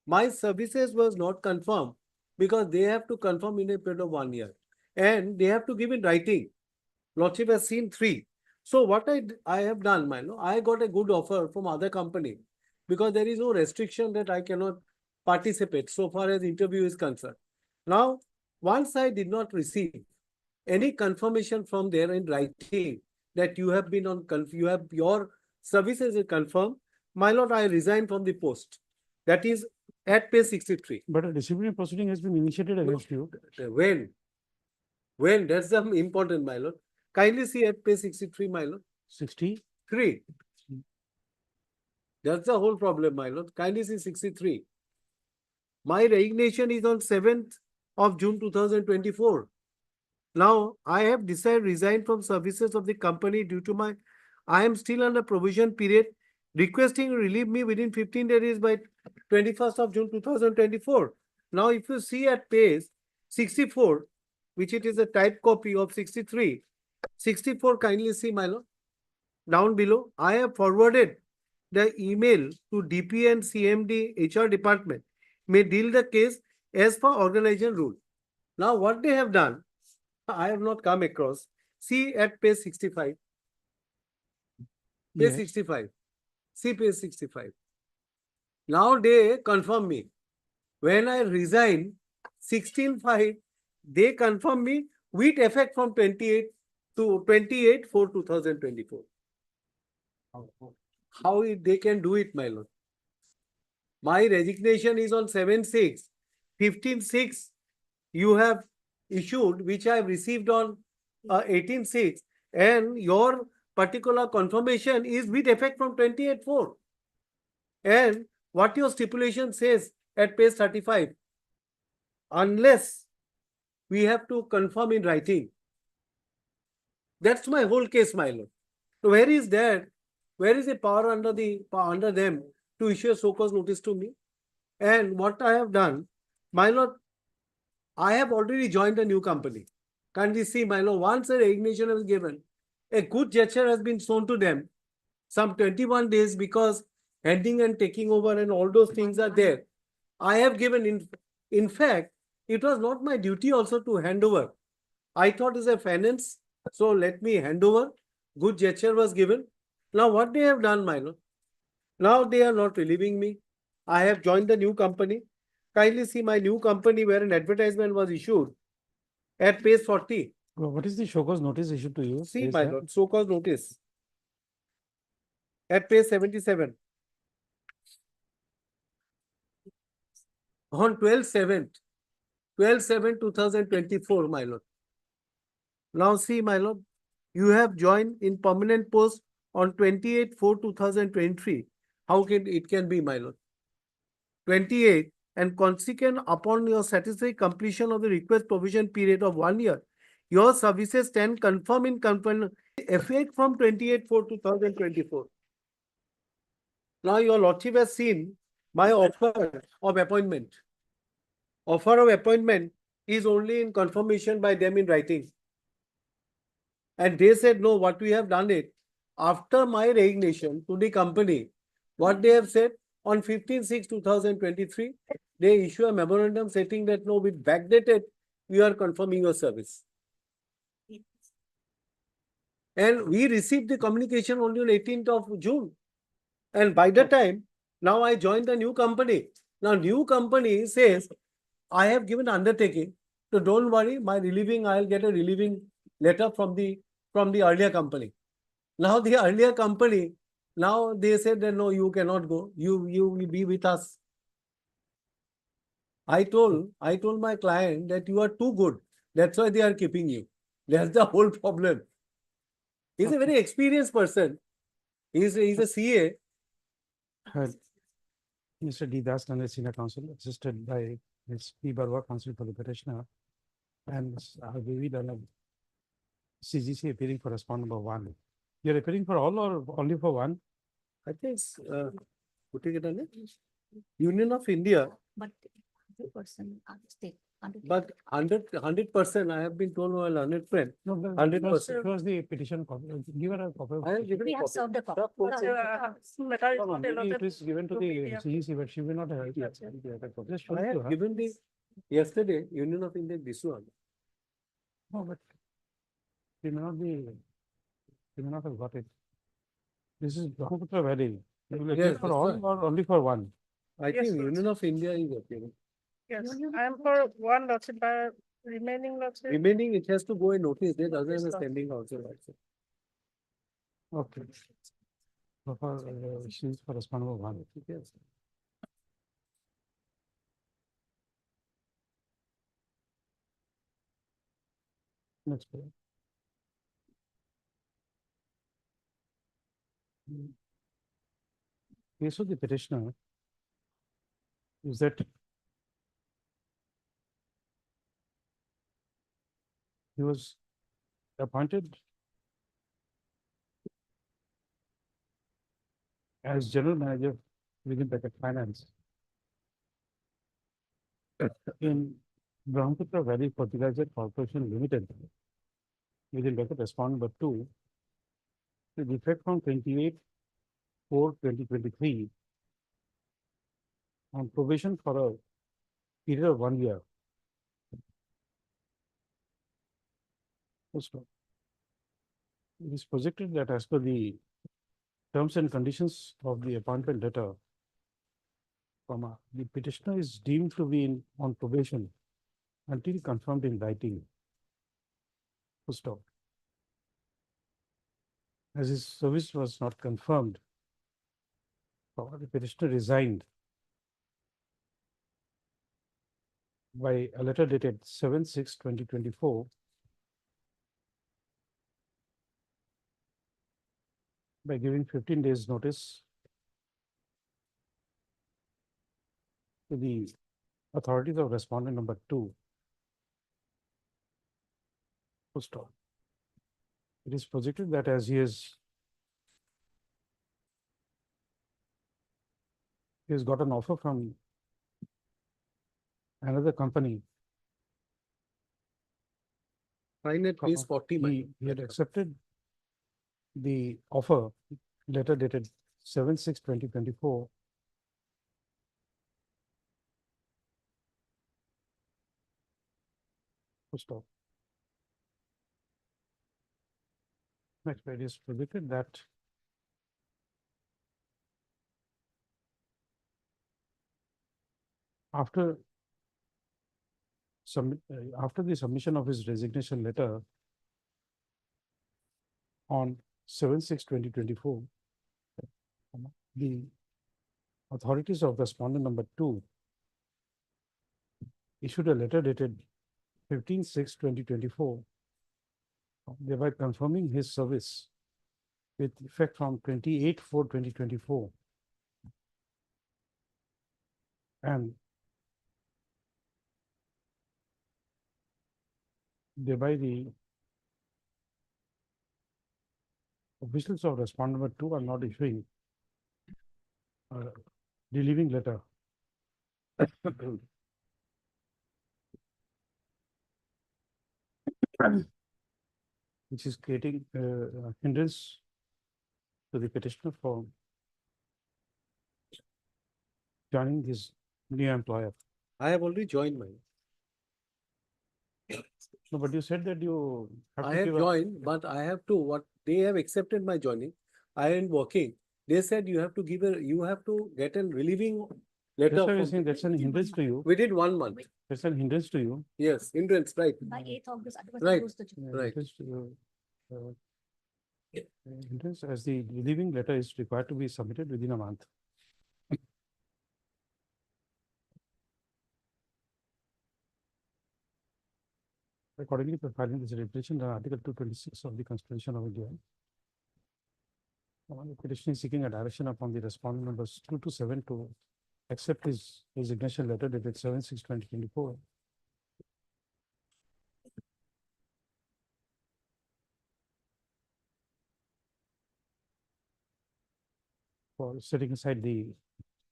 My services was not confirmed because they have to confirm in a period of 1 year and they have to give in writing. Lordship has seen 3. So what I have done, my lord, I got a good offer from other company because there is no restriction that I cannot participate so far as interview is concerned. Now, once I did not receive any confirmation from there in writing that you have been on, you have your services is confirmed, my lord, I resign from the post. That is at page 63. But a disciplinary proceeding has been initiated against you. When? When? That's the important, my lord. Kindly see at page 63, my lord. 63. That's the whole problem, my lord. Kindly see 63. My resignation is on 7th of June 2024. Now, I have decided to resign from services of the company due to I am still under provision period requesting relieve me within 15 days by 21st of June 2024. Now, if you see at page 64, which it is a type copy of 63, 64, kindly see, my lord. Down below, I have forwarded the email to DP and CMD HR department may deal the case as per organization rule. Now, what they have done, I have not come across. See at page 65. Page 65. See page 65. Now they confirm me. When I resign 16/5, they confirm me with effect from 28/4/2024. How they can do it, my lord? My resignation is on 7/6. 15/6 you have issued, which I have received on 18/6, and your particular confirmation is with effect from 28/4. And what your stipulation says at page 35, unless we have to confirm in writing. That's my whole case, my lord. So where is that? Where is the power under them to issue a so-called notice to me? And what I have done, my lord, I have already joined a new company. Can't we see, my lord, once a resignation is given, a good gesture has been shown to them. Some 21 days, because handing and taking over and all those things are there. I have given, in fact, it was not my duty also to hand over. I thought it's a finance, so let me hand over. Good gesture was given. Now what they have done, my lord? Now they are not relieving me. I have joined the new company. Kindly see my new company where an advertisement was issued at page 40. What is the show cause notice issued to you? See, my lord, so called notice at page 77. On 12/7/2024, my lord. Now see, my lord, you have joined in permanent post on 28/4/2023. How can it can be, my lord? 28, and consequent upon your satisfactory completion of the request provision period of 1 year, your services stand confirmed in effect from 28/4/2024. Now your lordship has seen my offer of appointment. Offer of appointment is only in confirmation by them in writing. And they said, no, what we have done it after my resignation to the company. What they have said on 15/6/2023, they issue a memorandum stating that no, with backdated, we are confirming your service. And we received the communication only on 18th of June. And by the time, now I joined the new company. Now new company says, I have given undertaking, so don't worry, my relieving, I'll get a relieving letter from the earlier company. Now the earlier company, now they said that no, you cannot go, you will be with us. I told my client that you are too good, that's why they are keeping you. That's the whole problem. He's a very experienced person. He's a CA. Mr. D. Das, Senior Counsel, assisted by Ms. P. Barwa, Counsel for the petitioner, and Vivi Dalal, CGC appearing for respondent number 1. You're appearing for all or only for one? I think it's Union of India. But 100% state. But 100%, I have been told by a learned friend. No, 100%. It was the petition copy. Give her a copy. I have given We a have copy. served a copy. No, maybe it is given to the CGC, but she will not have it. Just show I it to have her. given the yesterday Union of India this one. No, but she may not have got it. This is Brahmaputra Valley. You will appear Yes, for that's all right. or only for one? I think Union of India is appearing. Yes, I am for one lordship, but remaining lordship. Remaining, it has to go a notice. There doesn't have a standing also. Okay. So for, she is for respondent number 1. Yes. Next page. Case of the petitioner is that he was appointed as general manager within Beckett Finance in Brahmaputra Valley Fertilizer Corporation Limited within Beckett respondent number 2 with effect from 28/4/2023 on probation for a period of 1 year. It is projected that as per the terms and conditions of the appointment letter, the petitioner is deemed to be on probation until confirmed in writing. Full stop. As his service was not confirmed, the petitioner resigned by a letter dated 7/6/2024 by giving 15 days notice to the authorities of respondent number 2. Full stop. It is projected that as he has got an offer from another company. Fine at least 40. He had accepted the offer, letter dated 7/6/2024. Full stop. Next, it is predicted that after the submission of his resignation letter on 7/6/2024, the authorities of respondent number 2 issued a letter dated 15/6/2024, thereby confirming his service with effect from 28/4/2024. And thereby the officials of respondent number 2 are not issuing a relieving letter. Which is creating a hindrance to the petitioner for joining his new employer. I have already joined mine. No, but you said that you have I to have give joined, but I have to, what, they have accepted my joining. I am working. They said you have to get a relieving letter. That's why I'm from- saying that's an hindrance to you. We did 1 month. That's an hindrance to you. Yes, hindrance, right. By 8th August, otherwise Right. they lose the job. Right. Hindrance to you. Hindrance as the relieving letter is required to be submitted within a month. Accordingly, for filing this representation under Article 226 of the Constitution of India, the petition is seeking a direction upon the respondent numbers 2 to 7 to accept his resignation letter dated 7/6/2024. For setting aside the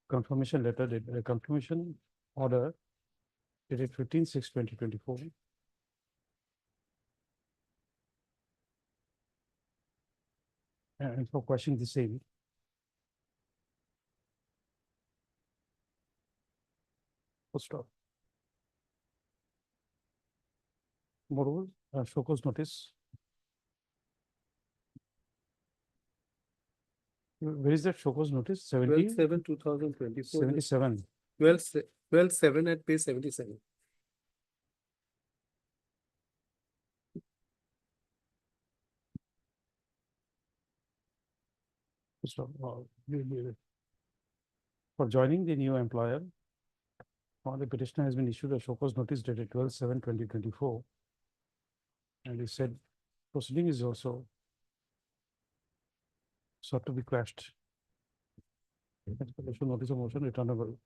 confirmation letter, the confirmation order dated 15/6/2024. And for questioning the same. Full stop. Moreover, show cause notice. Where is that show cause notice? 70? 12/7/2024. 77. 12/7 at page 77. So, for joining the new employer, the petitioner has been issued a show cause notice dated 12/7/2024. And he said proceeding is also sought to be quashed. Explanation notice of motion returnable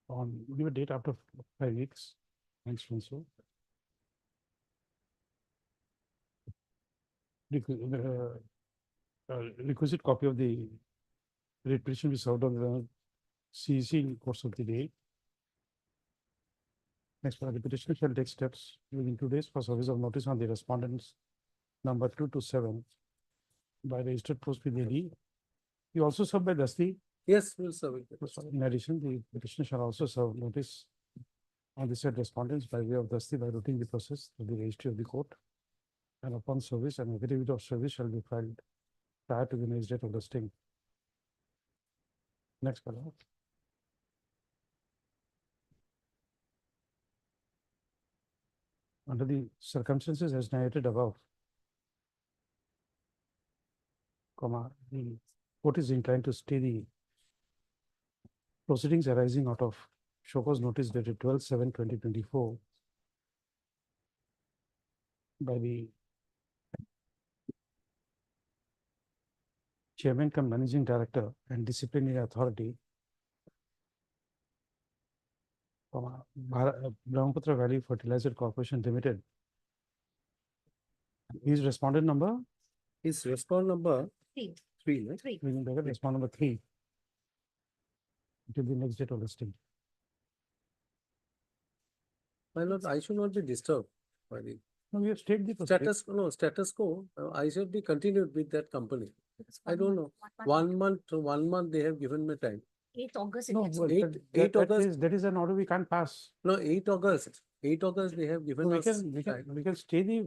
on give a date after 5 weeks. Thanks, so. requisite copy of the writ petition be served on the CEC in course of the day. Next, the petitioner shall take steps within 2 days for service of notice on the respondents number 2 to 7 by registered post with AD. You also serve by Dasti. Yes, we'll serve it. In addition, the petitioner shall also serve notice on the said respondents by way of Dasti by routing the process to the registry of the court. And upon service, an affidavit of service shall be filed prior to the next date of listing. Next paragraph. Under the circumstances as narrated above, the court is inclined to stay the proceedings arising out of show cause notice dated 12/7/2024 by the chairman cum managing director and disciplinary authority, Brahmaputra Valley Fertilizer Corporation Limited. His respondent number? His respond number Three. three, right? Three. We can take it, respond number 3. It will be next date of listing. My lord, I should not be disturbed by the No, we have stayed the proceeding. status quo. I should be continued with that company. I don't know. 1 month they have given me time. 8th August. No, it gets well, over. that- 8 that August. is- that is an order we can't pass. No, 8 August. 8 August they have given We us. can, we can stay the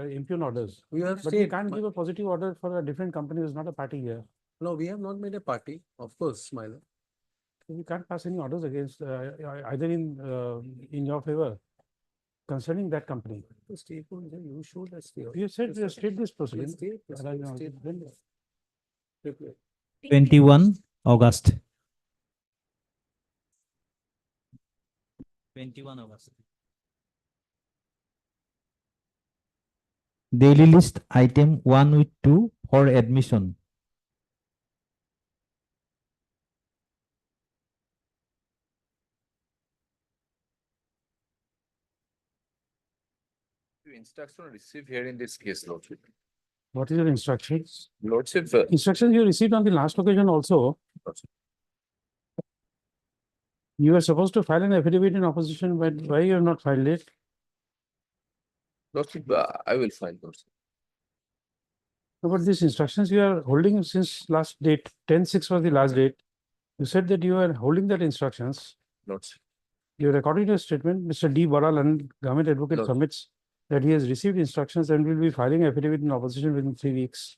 impugn orders. We have But we stayed. can't give a positive order for a different company who's not a party here. No, we have not made a party, of course, my lord. We can't pass any orders against, either in your favor concerning that company. The stakeholder, you should have stayed. You said we have stayed this proceeding. Stayed, Then- 21 August. 21 August. Daily list item 1 with 2 for admission. Instruction received here in this case, Lordship. What is your instructions? Lordship, Instructions you received on the last occasion also. You were supposed to file an affidavit in opposition, but why you have not filed it? Lordship, I will find Lordship. No, but these instructions you are holding since last date, 10/6 was the last date. You said that you are holding that instructions. Lordship. You recorded your statement, Mr. D. Boral and government advocate No. submits that he has received instructions and will be filing affidavit in opposition within 3 weeks.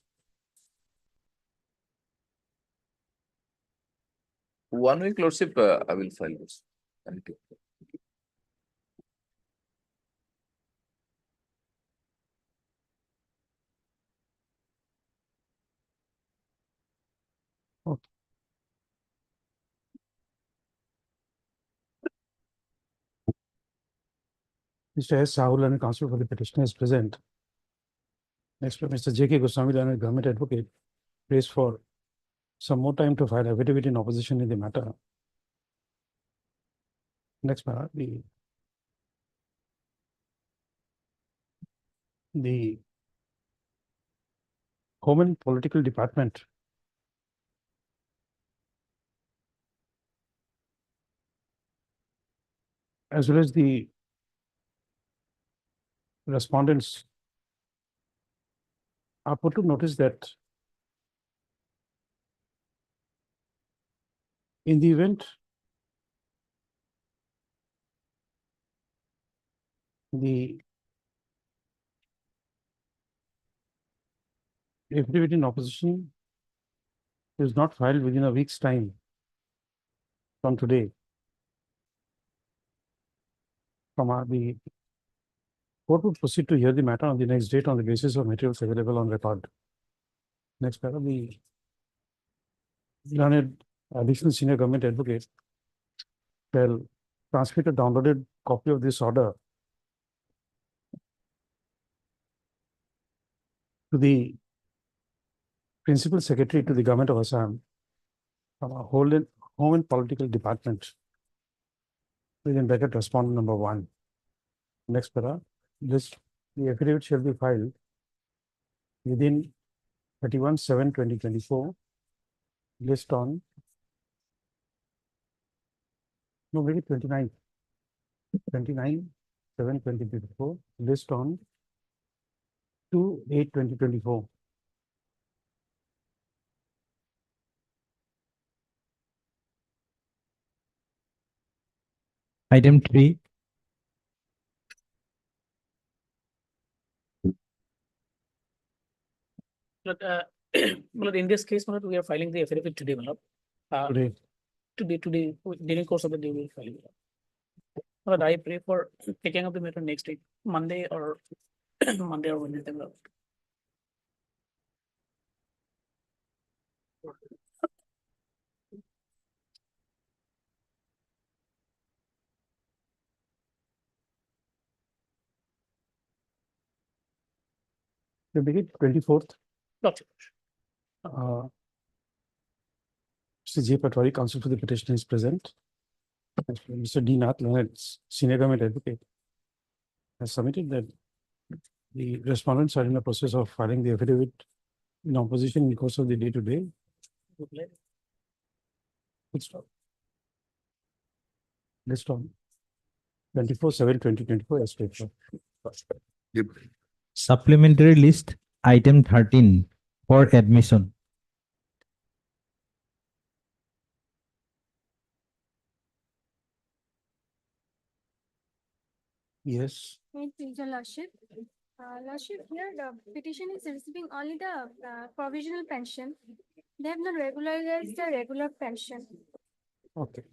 1 week, Lordship, I will file this. Thank you. Mr. S. Sahul and counsel for the petitioner is present. Next, Mr. J.K. Goswami and government advocate prays for some more time to file affidavit in opposition in the matter. Next, the Home and Political Department as well as the respondents are put to notice that in the event the affidavit in opposition is not filed within a week's time from today, the court would proceed to hear the matter on the next date on the basis of materials available on record. Next paragraph, the learned additional senior government advocate shall transmit a downloaded copy of this order to the principal secretary to the government of Assam from a Home and Political Department within bracket respondent number 1. Next paragraph, the affidavit shall be filed within 31/7/2024. List on. No, maybe 29. 29/7/2024. List on 2/8/2024. Item 3. But, but in this case, we are filing the affidavit today, Today. today, during course of the day, we will file it. But I pray for taking up the matter next week, Monday or Monday or Wednesday. We make it 24th. Lordship. Mr. J. Patwari, counsel for the petitioner, is present. Mr. D. Nath, learned senior government advocate, has submitted that the respondents are in the process of filing the affidavit in opposition in the course of the day today. Let's stop. List on 24/7/2024 as paper. Supplementary list, item 13 for admission. Yes. Lordship. Lordship, here the petition is receiving only the provisional pension. They have not regularized the regular pension. Okay.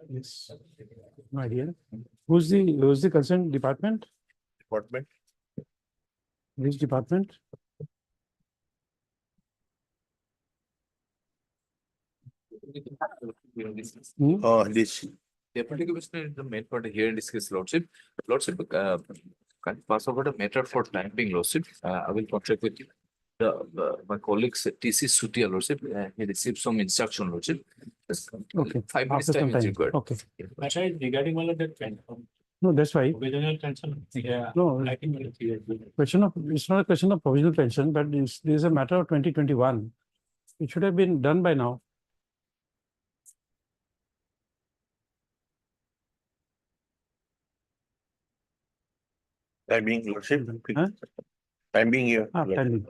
Yes. No idea. Who's the concerned department? Department. Which department? This. Deputy Commissioner is the main for the hearing discuss Lordship. Lordship, can you pass over the matter for time being Lordship? I will contract with you. My colleagues TC Sutia Lordship, he received some instruction Lordship. Okay. 5 minutes After some time is time. required. Okay. Matter is regarding all of that pension. No, that's why. Provisional pension. Yeah. No. I think it's here. Question of, it's not a question of provisional pension, but there's a matter of 2021. It should have been done by now. Time being, Lordship. Huh? Time being here. Timing.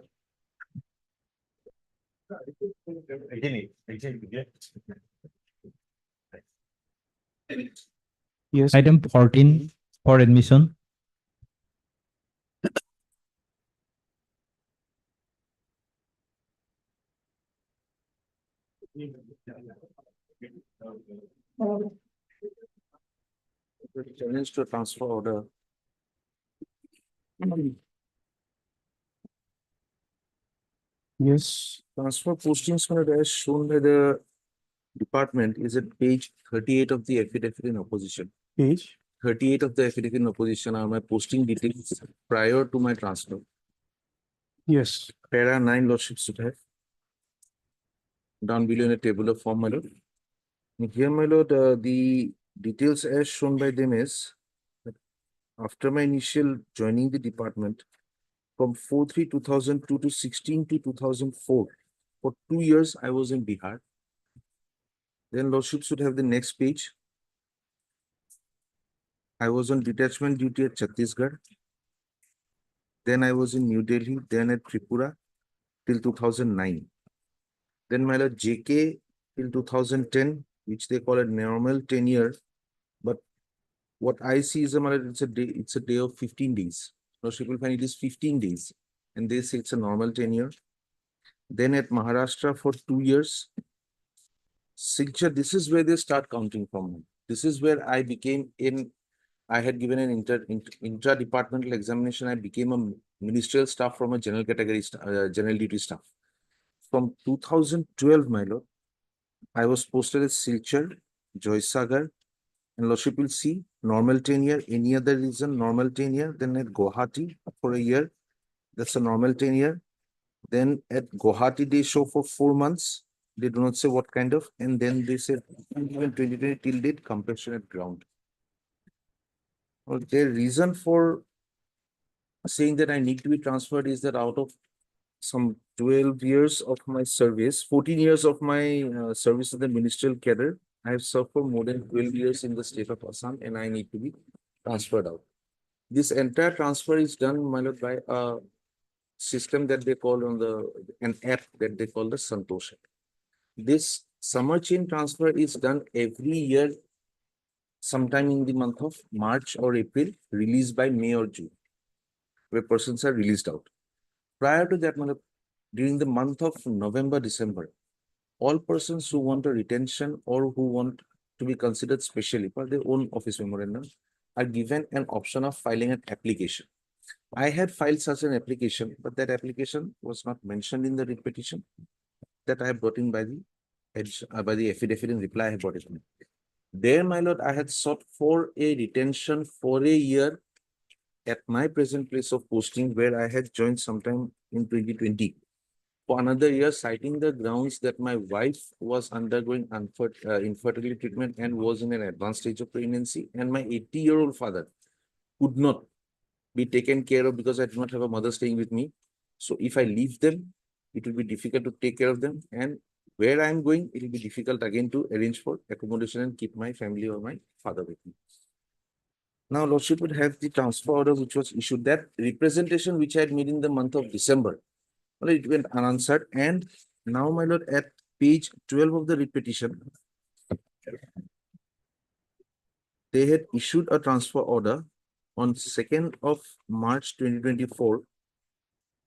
Yes. Item 14 for admission. Challenge to transfer order. Yes. Transfer postings as shown by the department is at page 38 of the affidavit in opposition. Page 38 of the affidavit in opposition are my posting details prior to my transfer. Yes. Para 9 Lordships should have. Down below in a table of form, my lord. Here, my lord, the details as shown by them is that after my initial joining the department from 4/3/2002 to 16/2/2004, for 2 years I was in Bihar. Then Lordship should have the next page. I was on detachment duty at Chhattisgarh. Then I was in New Delhi, then at Tripura till 2009. Then my lord JK till 2010, which they call a normal tenure. But what I see is it's a day of 15 days. Lordship will find it is 15 days. And they say it's a normal tenure. Then at Maharashtra for 2 years. Silchar, this is where they start counting from. This is where I became I had given an intra-departmental examination. I became a ministerial staff from a general category, general duty staff. From 2012, my lord, I was posted as Silchar, Joysagar, and Lordship will see normal tenure. Any other reason, normal tenure. Then at Guwahati for a year, that's a normal tenure. Then at Guwahati, they show for 4 months. They do not say what kind of, and then they say 2020 till date compassionate ground. Well, their reason for saying that I need to be transferred is that out of some 12 years of my service, 14 years of my service in the ministerial cadre. I have served for more than 12 years in the state of Assam and I need to be transferred out. This entire transfer is done, my lord, by a system that they call an app that they call the Santosh app. This summer chain transfer is done every year, sometime in the month of March or April, released by May or June, where persons are released out. Prior to that, during the month of November, December, all persons who want a retention or who want to be considered specially for their own office memorandum are given an option of filing an application. I had filed such an application, but that application was not mentioned in the petition that I have brought in by the affidavit in reply I have brought it in. There, my lord, I had sought for a retention for a year at my present place of posting, where I had joined sometime in 2020. For another year, citing the grounds that my wife was undergoing infertility treatment and was in an advanced stage of pregnancy, and my 80-year-old father could not be taken care of because I do not have a mother staying with me. So if I leave them, it will be difficult to take care of them. And where I am going, it will be difficult again to arrange for accommodation and keep my family or my father with me. Now, Lordship would have the transfer order which was issued. That representation which I had made in the month of December, well, it went unanswered. And now, my lord, at page 12 of the repetition, they had issued a transfer order on 2nd of March 2024,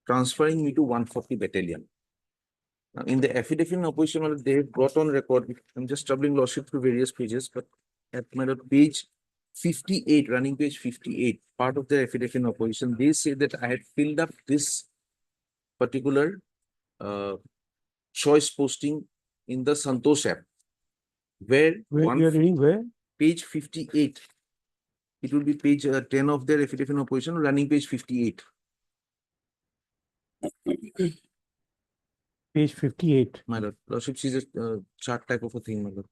transferring me to 140 battalion. Now, in the affidavit in opposition, they have brought on record, I'm just troubling Lordship through various pages, but at my lord, page 58, running page 58, part of the affidavit in opposition, they say that I had filled up this particular choice posting in the Santosh app, where you are reading where? Page 58. It will be page 10 of their affidavit in opposition, running page 58. Page 58. My lord, Lordship sees a chart type of a thing, my lord.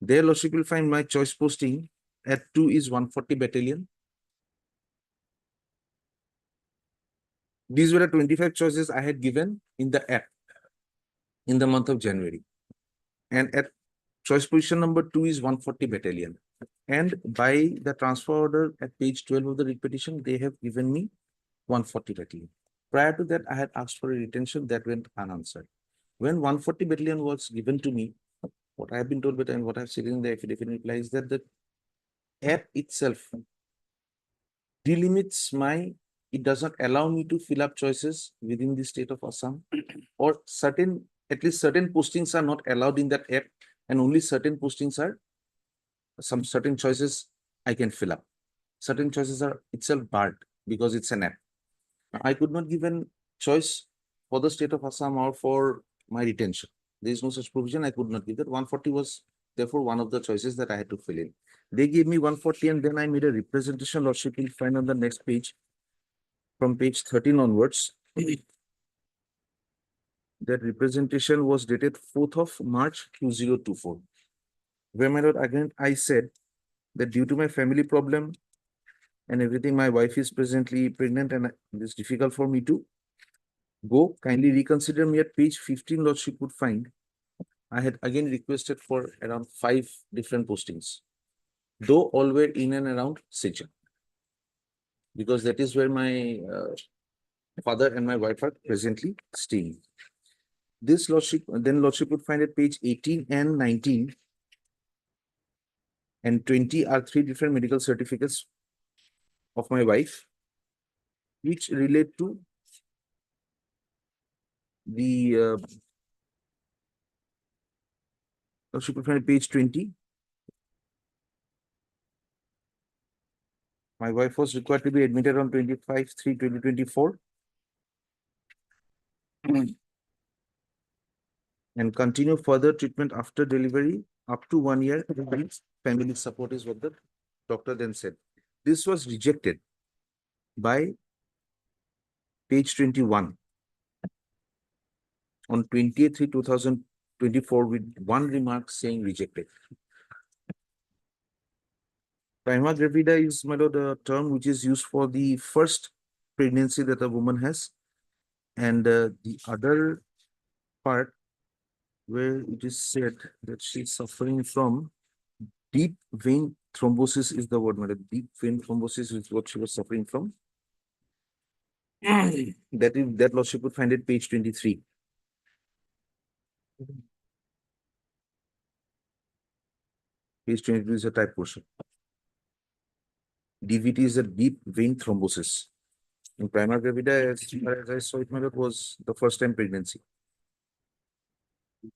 There, Lordship will find my choice posting at 2 is 140 battalion. These were the 25 choices I had given in the app in the month of January. And at choice position number 2 is 140 battalion. And by the transfer order at page 12 of the repetition, they have given me 140 battalion. Prior to that, I had asked for a retention that went unanswered. When 140 battalion was given to me, what I have been told and what I have said in the affidavit reply is that the app itself delimits it does not allow me to fill up choices within the state of Assam, or at least certain postings are not allowed in that app, and only certain postings are, certain choices I can fill up. Certain choices are itself barred because it's an app. I could not give a choice for the state of Assam or for my retention. There is no such provision. I could not give that. 140 was therefore one of the choices that I had to fill in. They gave me 140 and then I made a representation. Lordship will find on the next page, from page 13 onwards. That representation was dated 4th of March 2024. Where, my lord, again, I said that due to my family problem and everything, my wife is presently pregnant and it is difficult for me to go. Kindly reconsider me. At page 15, Lordship would find I had again requested for around 5 different postings, though all were in and around Silchar, because that is where my father and my wife are presently staying. This Lordship, then Lordship would find at page 18 and 19 and 20 are 3 different medical certificates of my wife, which relate to the Lordship would find at page 20. My wife was required to be admitted on 25/3/2024 and continue further treatment after delivery up to 1 year. Family support is what the doctor then said. This was rejected by page 21 on 20th/3/2024 with one remark saying rejected. Prima gravida is, my lord, a term which is used for the first pregnancy that a woman has. And the other part where it is said that she's suffering from deep vein thrombosis is the word, madam. Deep vein thrombosis is what she was suffering from. That lordship would find it page 23. Page 22 is a type portion. DVT is a deep vein thrombosis. In primary gravida, as I saw it, madam, was the first time pregnancy.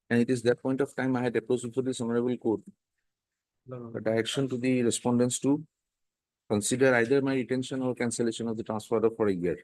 And it is that point of time I had approached before this honorable court. A direction to the respondents to consider either my retention or cancellation of the transfer order for a year.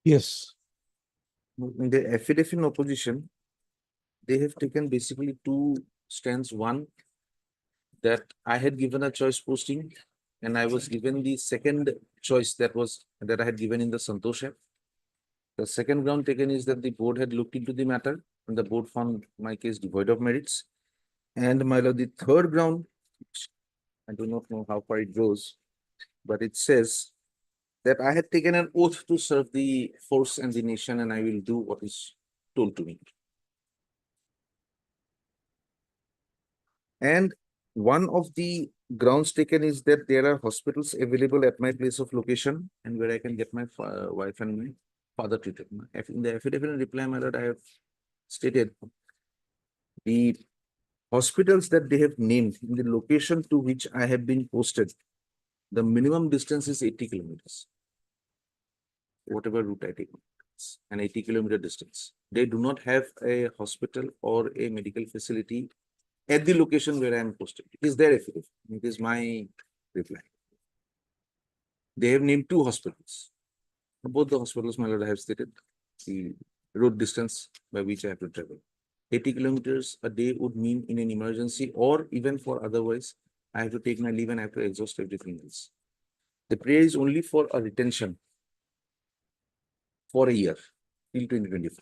Yes. In the affidavit in opposition, they have taken basically two stands. One, that I had given a choice posting and I was given the second choice that I had given in the Santosh app. The second ground taken is that the board had looked into the matter and the board found my case devoid of merits. And my lord, the third ground, I do not know how far it goes, but it says that I had taken an oath to serve the force and the nation and I will do what is told to me. And one of the grounds taken is that there are hospitals available at my place of location and where I can get my wife and my father treated. In the affidavit in reply, my lord, I have stated the hospitals that they have named in the location to which I have been posted. The minimum distance is 80 kilometers. Whatever route I take, an 80-kilometer distance. They do not have a hospital or a medical facility at the location where I am posted. It is their affidavit. It is my reply. They have named two hospitals. Both the hospitals, my lord, I have stated the road distance by which I have to travel. 80 kilometers a day would mean in an emergency or even for otherwise, I have to take my leave and I have to exhaust everything else. The prayer is only for a retention for a year till 2025.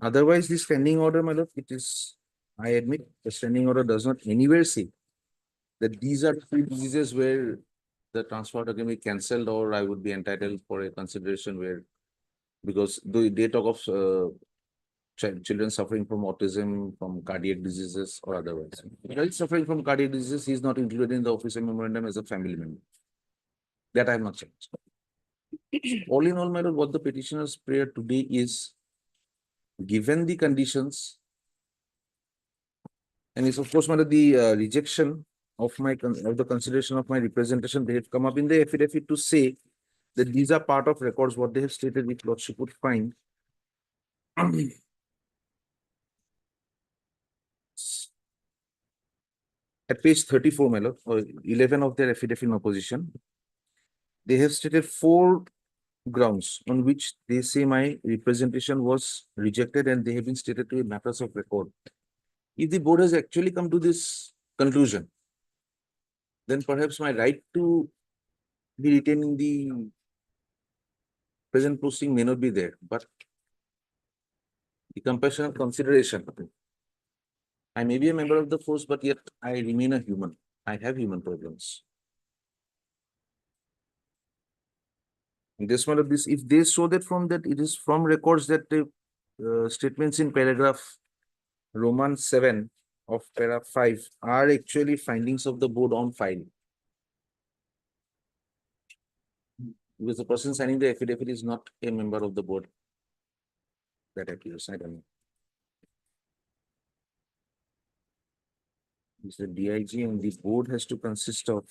Otherwise, the standing order, my lord, it is, I admit, the standing order does not anywhere say that these are two diseases where the transfer order can be cancelled or I would be entitled for a consideration where, because they talk of children suffering from autism, from cardiac diseases or otherwise. If he's suffering from cardiac disease, he is not included in the officer memorandum as a family member. That I have not changed. All in all, my lord, what the petitioner's prayer today is, given the conditions, and it's of course, my lord, the rejection of the consideration of my representation, they have come up in the affidavit to say that these are part of records, what they have stated, which lordship would find. At page 34, my lord, or 11 of their affidavit in opposition, they have stated 4 grounds on which they say my representation was rejected and they have been stated to be matters of record. If the board has actually come to this conclusion, then perhaps my right to be retained in the present posting may not be there, but the compassionate consideration. I may be a member of the force, but yet I remain a human. I have human problems. In this matter, if they show that from that, it is from records that the statements in paragraph Roman 7 of para 5 are actually findings of the board on file. Because the person signing the affidavit is not a member of the board. That appears, I don't know. It's the DIG and the board has to consist of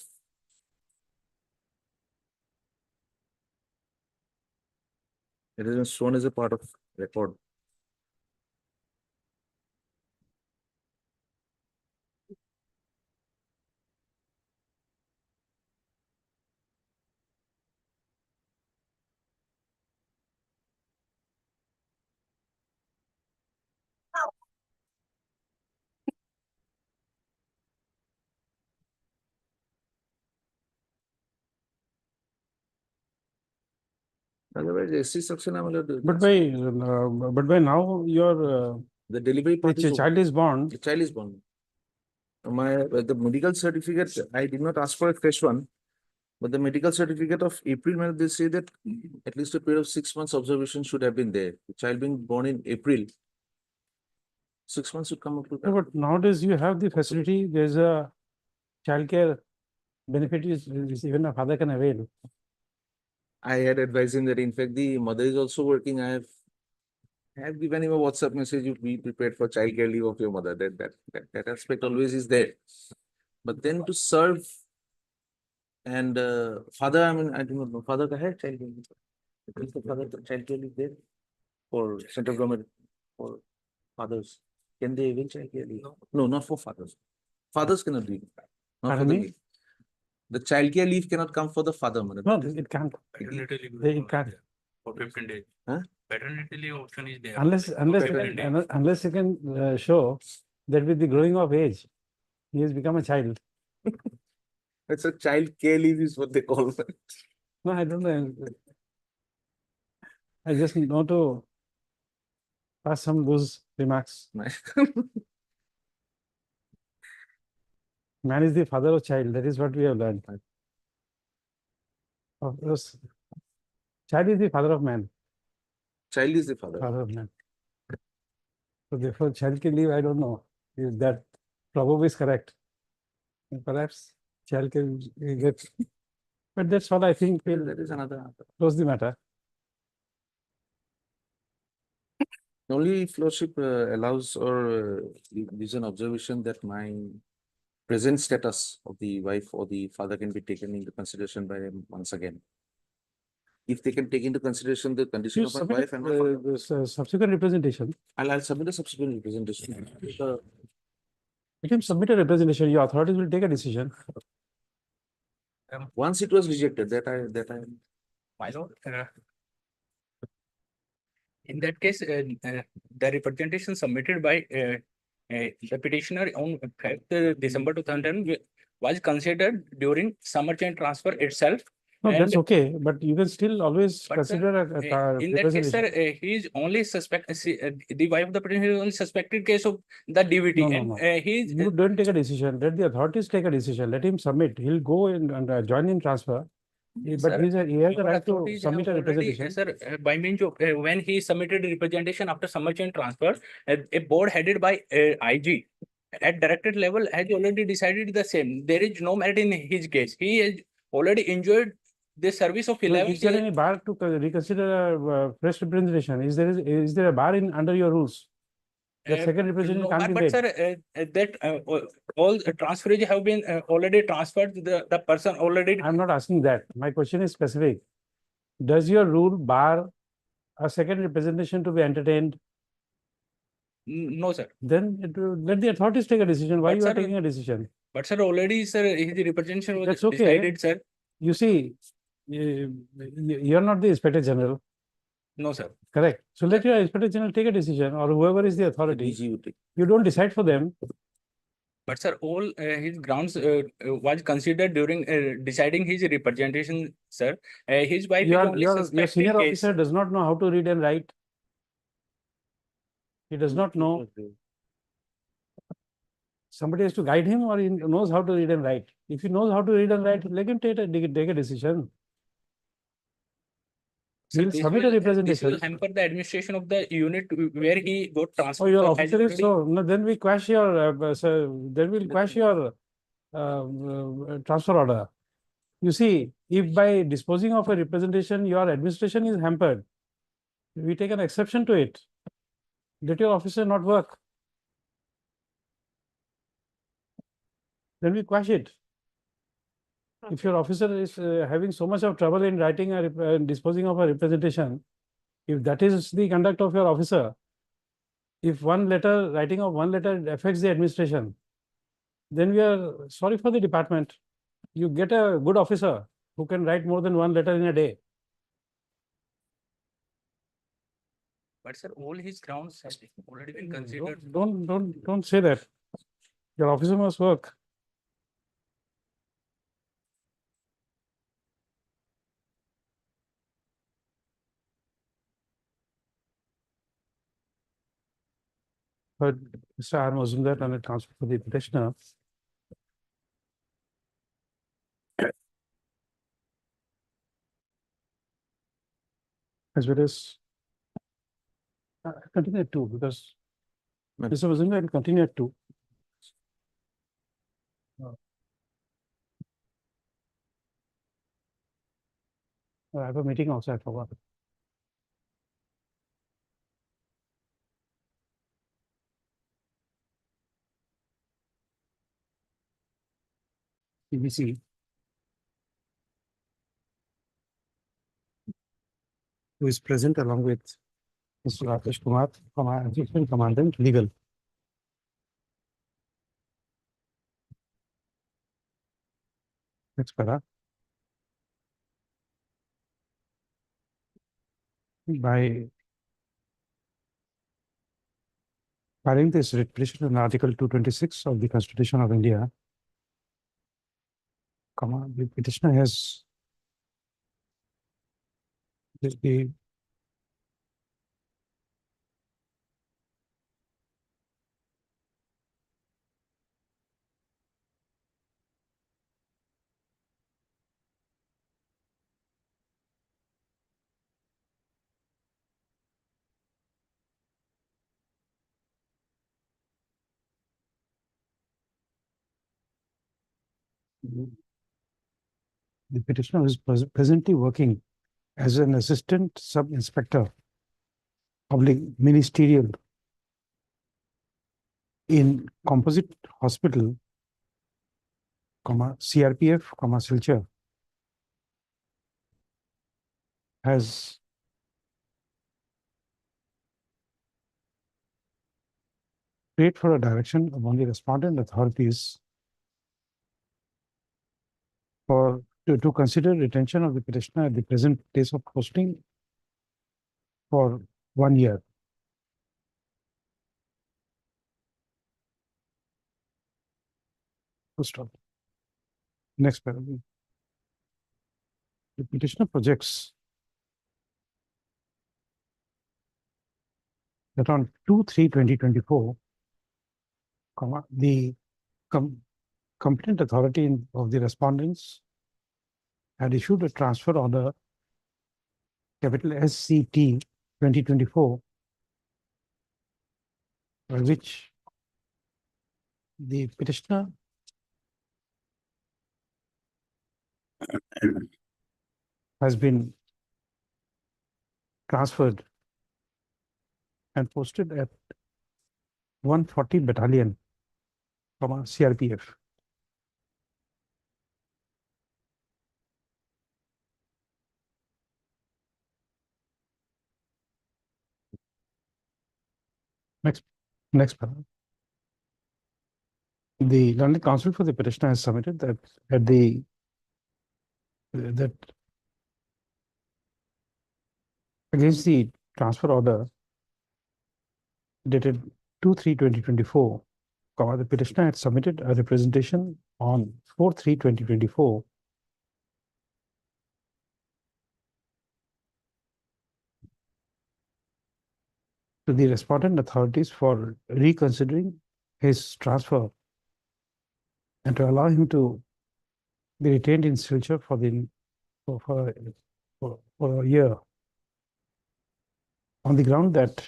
it is shown as a part of record. Otherwise, SC section, I'm allowed to. But by now, your The delivery part is over. child is born. The child is born. The medical certificate, I did not ask for a fresh one, but the medical certificate of April, they say that at least a period of 6 months observation should have been there. The child being born in April, 6 months should come up to No, but nowadays you have the facility, there's a childcare benefit is even a father can avail. I had advised him that in fact the mother is also working. I have given him a WhatsApp message, you be prepared for childcare leave of your mother. That aspect always is there. But then to serve and father, I do not know. Father ka hai childcare leave? Is the father childcare leave there for central government for fathers? Can they avail childcare leave? No, not for fathers. Fathers cannot leave. Not for the leave. The childcare leave cannot come for the father. No, it can't. It can't. For 15 days. Huh? Paternity leave option is there. Unless you can show that with the growing of age, he has become a child. It's a child care leave is what they call it. No, I don't know. I just know to pass some loose remarks. Man is the father of child. That is what we have learned. Of course, child is the father of man. Child is the father. Father of man. So therefore, child can leave. I don't know if that proverb is correct. And perhaps child can get. But that's all I think. That is another. Close the matter. Only if Lordship allows or gives an observation that my present status of the wife or the father can be taken into consideration by them once again. If they can take into consideration the condition You of my submit wife and my father, subsequent representation. I'll submit a subsequent representation. You can submit a representation. Your authorities will take a decision. Once it was rejected, that I. My lord, in that case, the representation submitted by the petitioner on 5th December 2010 was considered during summer change transfer itself. No, And that's okay, but you can still always But consider in that case, sir, he is only suspect. The wife of the petitioner is only suspected case of the DVT, No, no, and no. he is. You don't take a decision. Let the authorities take a decision. Let him submit. He'll go and join in transfer. But Sir, he has the our right to authorities submit a have already, representation. sir, by means of when he submitted a representation after summer change transfer, a board headed by IG at directorate level has already decided the same. There is no merit in his case. He has already enjoyed the service of 11 Is there years. any bar to reconsider a fresh representation? Is there a bar in under your rules? The second representation can't be but made. sir, all transfers have been already transferred to the person already. I'm not asking that. My question is specific. Does your rule bar a second representation to be entertained? No, sir. Then let the authorities take a decision. Why But you are sir, taking a decision? But sir, already, sir, his representation was That's okay. decided, sir. You see, you're not the Inspector General. No, sir. Correct. So let your Inspector General take a decision, or whoever is the authority. You don't decide for them. But sir, all his grounds was considered during deciding his representation, sir. His wife is only Your suspected senior case. officer does not know how to read and write. He does not know. Somebody has to guide him, or he knows how to read and write. If he knows how to read and write, let him take a decision. Sir, He'll submit a this representation. will hamper the administration of the unit where he got transferred. Oh, your So, officer is so. No, then we quash your. Then we'll quash your transfer order. You see, if by disposing of a representation, your administration is hampered, we take an exception to it. Let your officer not work. Then we quash it. If your officer is having so much of trouble in writing and disposing of a representation, if that is the conduct of your officer, if writing of one letter affects the administration, then we are sorry for the department. You get a good officer who can write more than one letter in a day. But sir, all his grounds have already been considered. Don't say that. Your officer must work. heard Mr. R. Mazumdar and counsel for the petitioner. As well as continue at 2 because Mr. Mazumdar will continue at 2. I have a meeting also, I forgot. CBC. Who is present along with Mr. Rakesh Kumar, Assistant Commandant, Legal. Next para. By filing this writ petition in Article 226 of the Constitution of India, the petitioner has the petitioner is presently working as an assistant sub-inspector public ministerial in Composite Hospital, CRPF, Silchar, has prayed for a direction among the respondent authorities to consider retention of the petitioner at the present place of posting for 1 year. Stop. Next paragraph. The petitioner projects that on 2/3/2024, the competent authority of the respondents had issued a transfer order, capital SCT 2024, by which the petitioner has been transferred and posted at 140 Battalion, CRPF. Next paragraph. The learned counsel for the petitioner has submitted that against the transfer order dated 2/3/2024, the petitioner had submitted a representation on 4/3/2024 to the respondent authorities for reconsidering his transfer and to allow him to be retained in Silchar for a year, on the ground that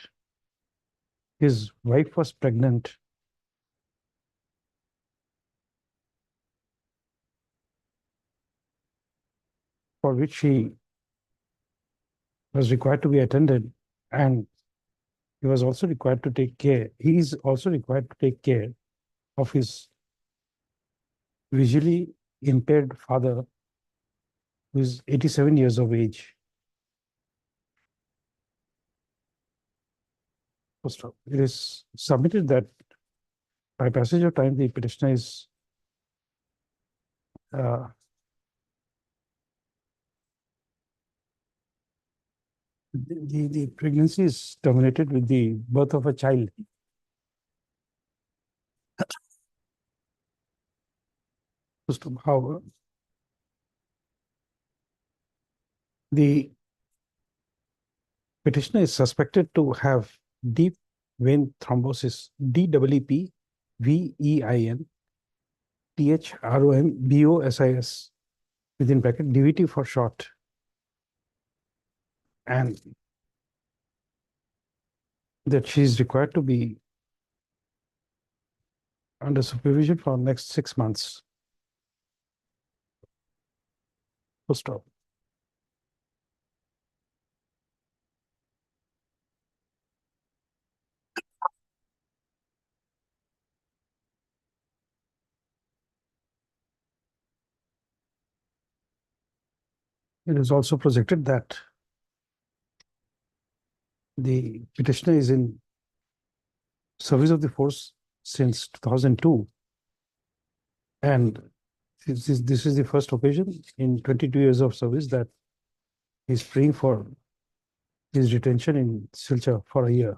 his wife was pregnant for which he was required to be attended, and he was also required to take care. He is also required to take care of his visually impaired father, who is 87 years of age. It is submitted that by passage of time, the petitioner is the pregnancy is terminated with the birth of a child. However, the petitioner is suspected to have deep vein thrombosis, DEEP VEIN THROMBOSIS within bracket DVT for short. And that she is required to be under supervision for next 6 months. Full stop. It is also projected that the petitioner is in service of the force since 2002. And this is the first occasion in 22 years of service that he's praying for his retention in Silchar for a year.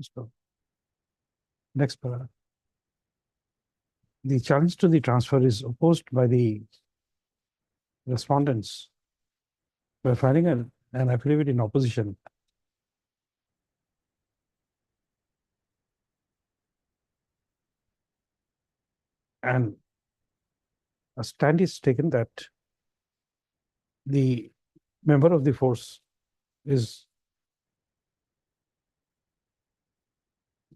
So, next paragraph. The challenge to the transfer is opposed by the respondents by filing an affidavit in opposition. And a stand is taken that the member of the force is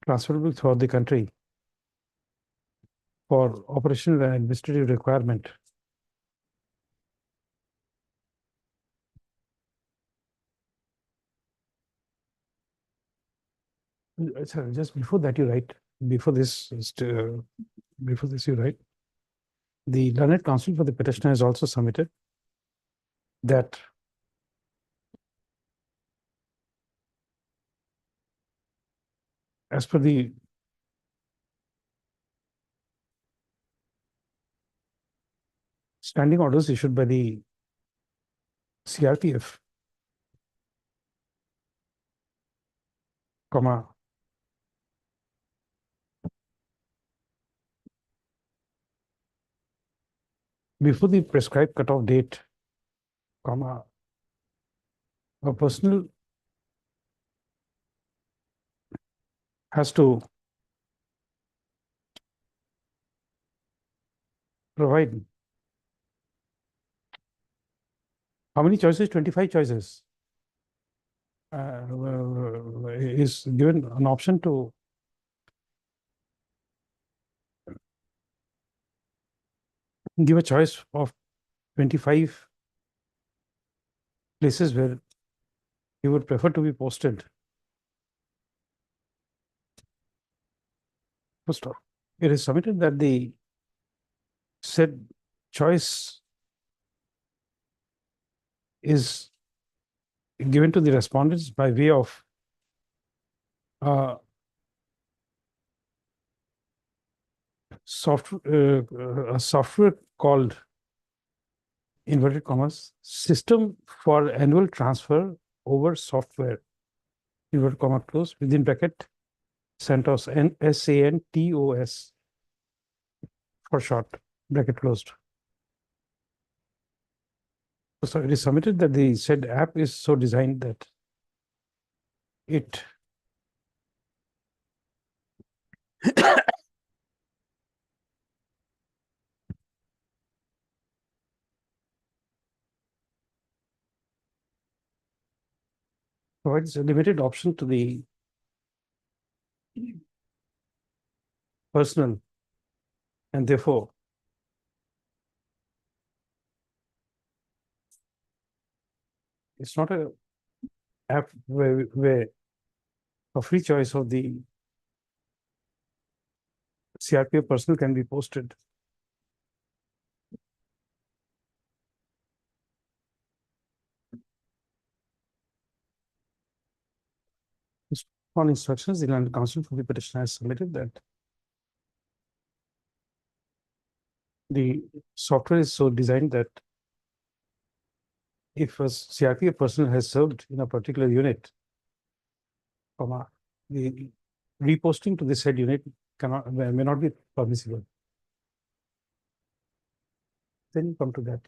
transferable throughout the country for operational and administrative requirement. Sorry, just before that you write, before this you write, the learned counsel for the petitioner has also submitted that as per the standing orders issued by the CRPF, comma, before the prescribed cutoff date, comma, a personnel has to provide how many choices? 25 choices. Is given an option to give a choice of 25 places where he would prefer to be posted. First off, it is submitted that the said choice is given to the respondents by way of a software called inverted commas system for annual transfer over software inverted comma close within bracket CENTOS SANTOS for short bracket closed. So it is submitted that the said app is so designed that it provides a limited option to the personnel, and therefore it's not a app where a free choice of the CRPF personnel can be posted. On instructions, the land council for the petitioner has submitted that the software is so designed that if a CRPF personnel has served in a particular unit, comma, the reposting to the said unit may not be permissible. Then you come to that.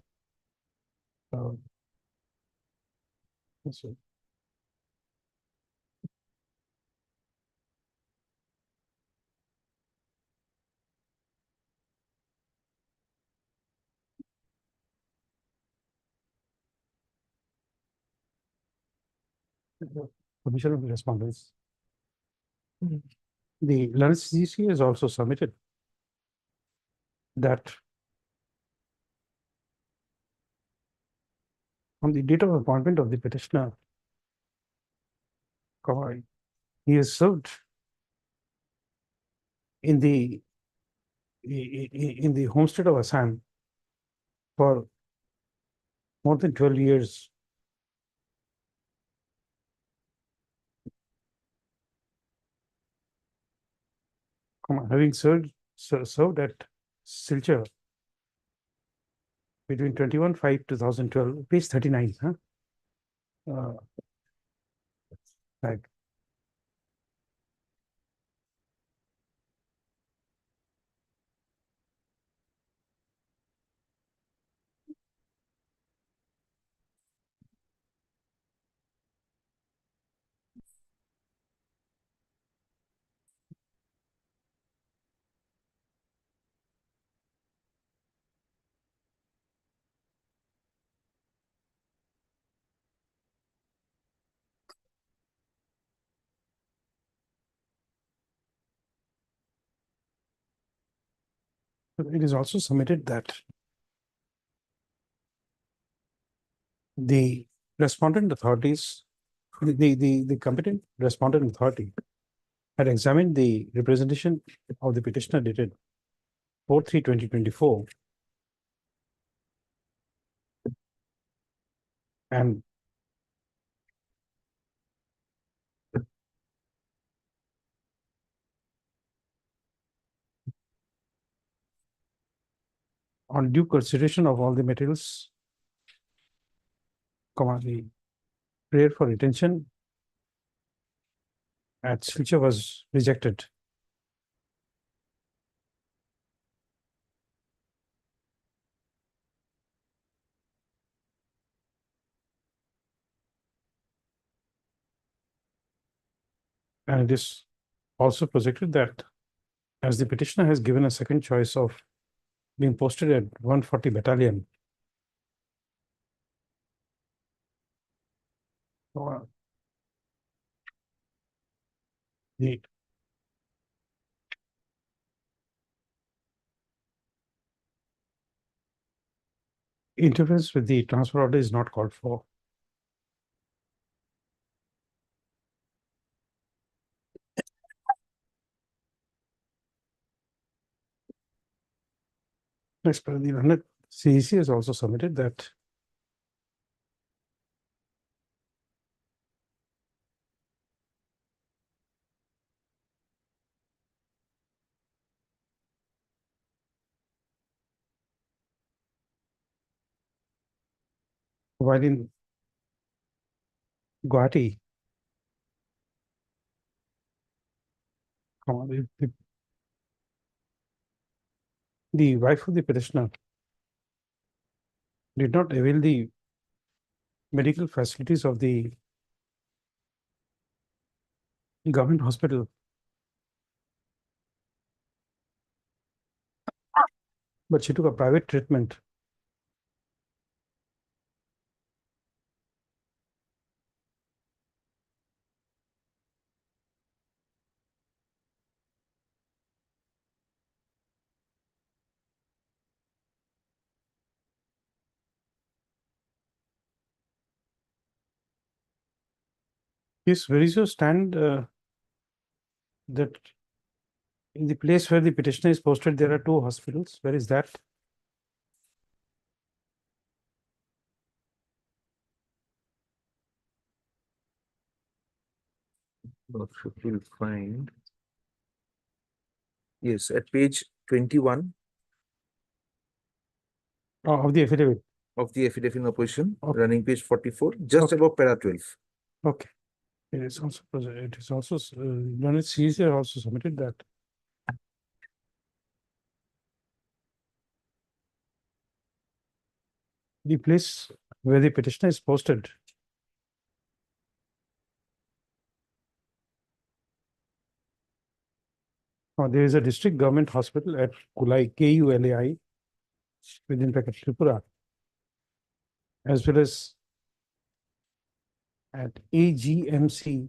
So Commission of Respondents. The learned CC has also submitted that on the date of appointment of the petitioner, he is served in the in the homestead of Assam for more than 12 years. Having served at Silchar between 21/5/2012, page 39, huh? Right. It is also submitted that the respondent authorities, the competent respondent authority had examined the representation of the petitioner dated 4/3/2024 and on due consideration of all the materials, the prayer for retention at Silchar was rejected. And it is also projected that as the petitioner has given a second choice of being posted at 140 battalion, the interference with the transfer order is not called for. Next, the learned CEC has also submitted that while in Guwahati, the wife of the petitioner did not avail the medical facilities of the government hospital, but she took a private treatment. Yes, where is your stand that in the place where the petitioner is posted, there are two hospitals? Where is that? You'll find. Yes, at page 21 Of the affidavit. of the affidavit in opposition, Okay. running page 44, just Okay. above para 12. Okay. It is also learned CEC also submitted that the place where the petitioner is posted There is a district government hospital at Kulai, Kulai, within bracket Tripura, as well as at AGMC.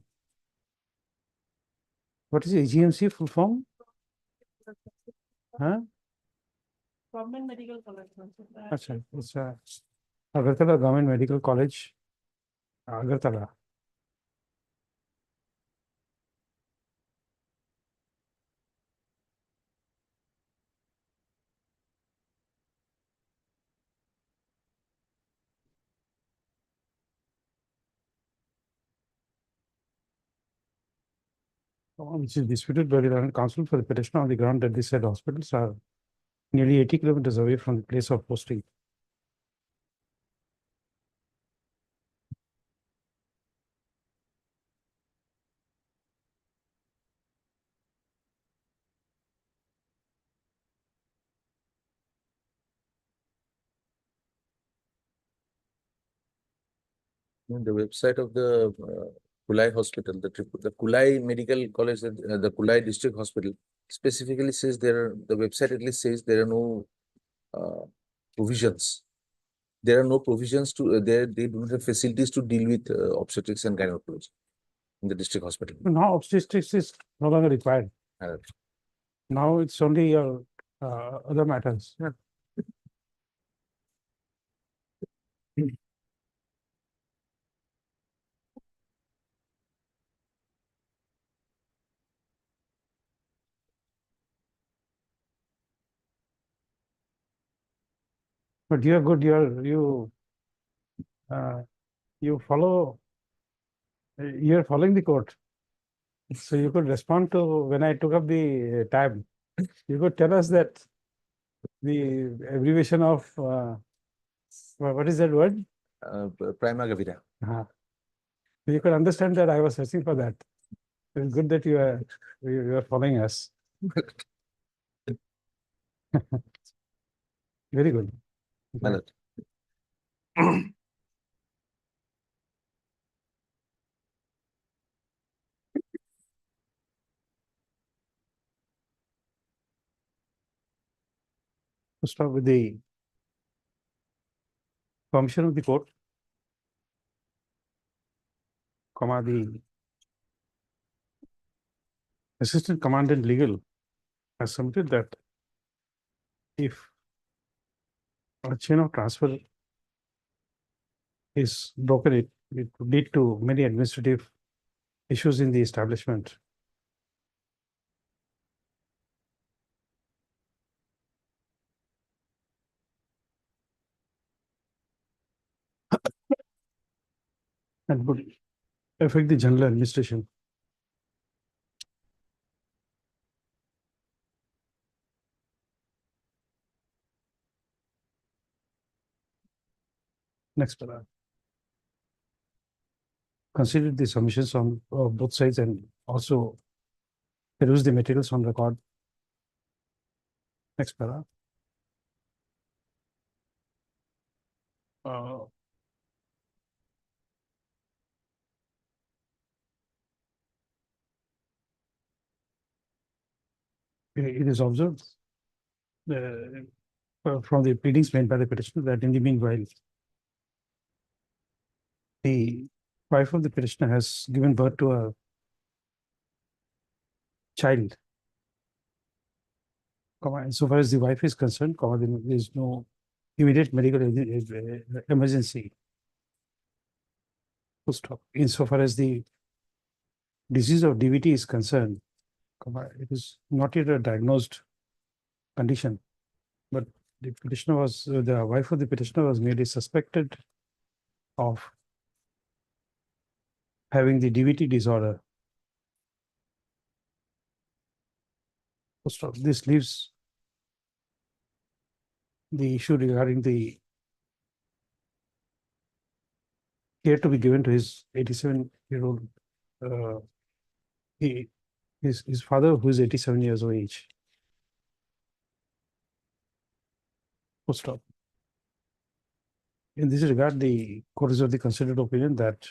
What is AGMC full form? Huh? Government Medical College. Achha, it's Agartala Government Medical College, Agartala. Which is disputed by the Land Council for the petition on the ground that the said hospitals are nearly 80 kilometers away from the place of posting. The website of the Kulai Hospital, the Kulai Medical College, the Kulai District Hospital specifically says the website at least says there are no provisions. There are no provisions to, they do not have facilities to deal with obstetrics and gynecology in the district hospital. Now obstetrics is no longer required. Now it's only other matters. Yeah. But you are good. You follow. You are following the court, so you could respond to when I took up the tab. You could tell us that the abbreviation of what is that word? Prima gravida. You could understand that I was searching for that. It's good that you are following us. Very good. Well, To start with the permission of the court, the assistant commandant legal has submitted that if a chain of transfer is broken, it would lead to many administrative issues in the establishment. And would affect the general administration. Next paragraph. Consider the submissions on both sides and also peruse the materials on record. Next paragraph. It is observed from the pleadings made by the petitioner that in the meanwhile, the wife of the petitioner has given birth to a child. So far as the wife is concerned, there is no immediate medical emergency. Full stop. Insofar as the disease of DVT is concerned, it is not yet a diagnosed condition, but the petitioner was, the wife of the petitioner was merely suspected of having the DVT disorder. Full stop. This leaves the issue regarding the care to be given to his 87-year-old, his father, who is 87 years of age. Full stop. In this regard, the court is of the considered opinion that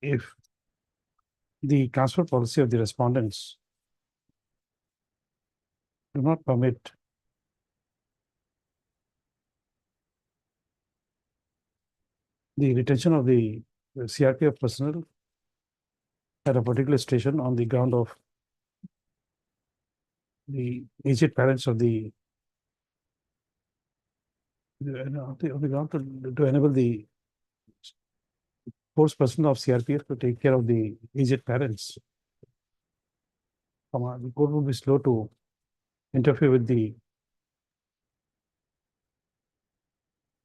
if the transfer policy of the respondents do not permit the retention of the CRPF personnel at a particular station on the ground of the aged parents of the on the ground to enable the force personnel of CRPF to take care of the aged parents. The court will be slow to interfere with the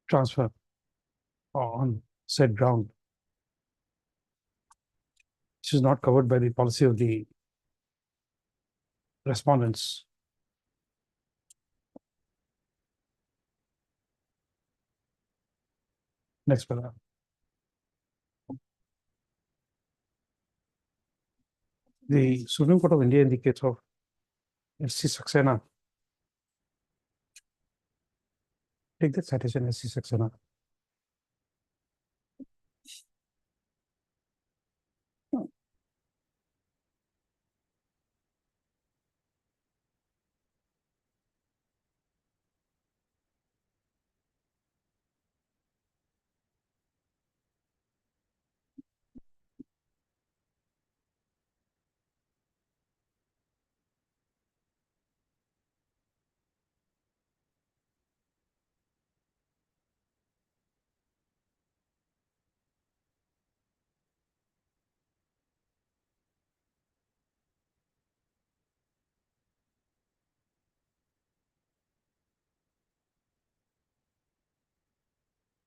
transfer on said ground, which is not covered by the policy of the respondents. Next paragraph. The Supreme Court of India in the case of S.C. Saxena. Take that citation, S.C. Saxena.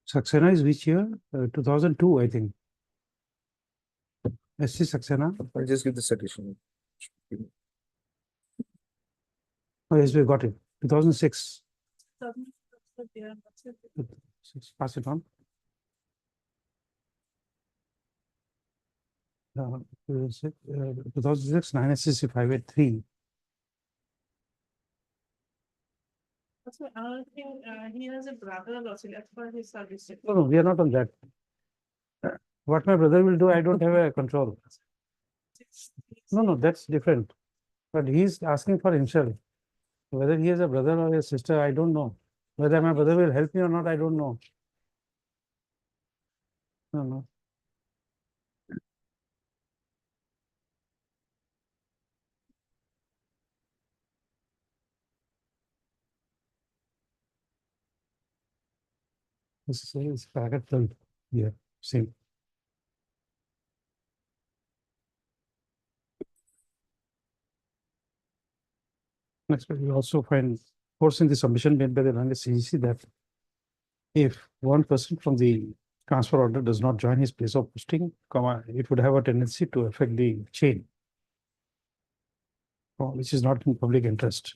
Saxena is which year? 2002, I think. S.C. Saxena. I'll just give the citation. Oh, yes, we got it. 2006. Pass it on. 2006, 9 SCC 583. Also, another thing, he has a brother also, that's for his service. No, we are not on that. What my brother will do, I don't have a control. No, that's different. But he's asking for himself. Whether he has a brother or a sister, I don't know. Whether my brother will help me or not, I don't know. No. This is paragraph 12. Yeah, same. Next, we also find forcing the submission made by the Language CGC that if one person from the transfer order does not join his place of posting, it would have a tendency to affect the chain, which is not in public interest.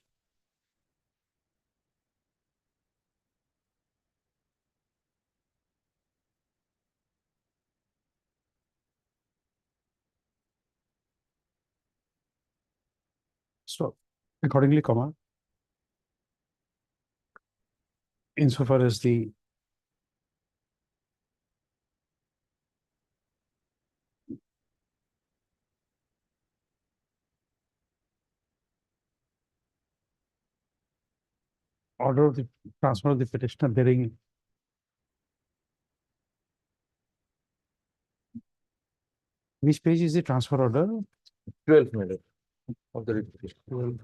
So accordingly, insofar as the order of the transfer of the petitioner bearing which page is the transfer order? 12th minute of the repetition.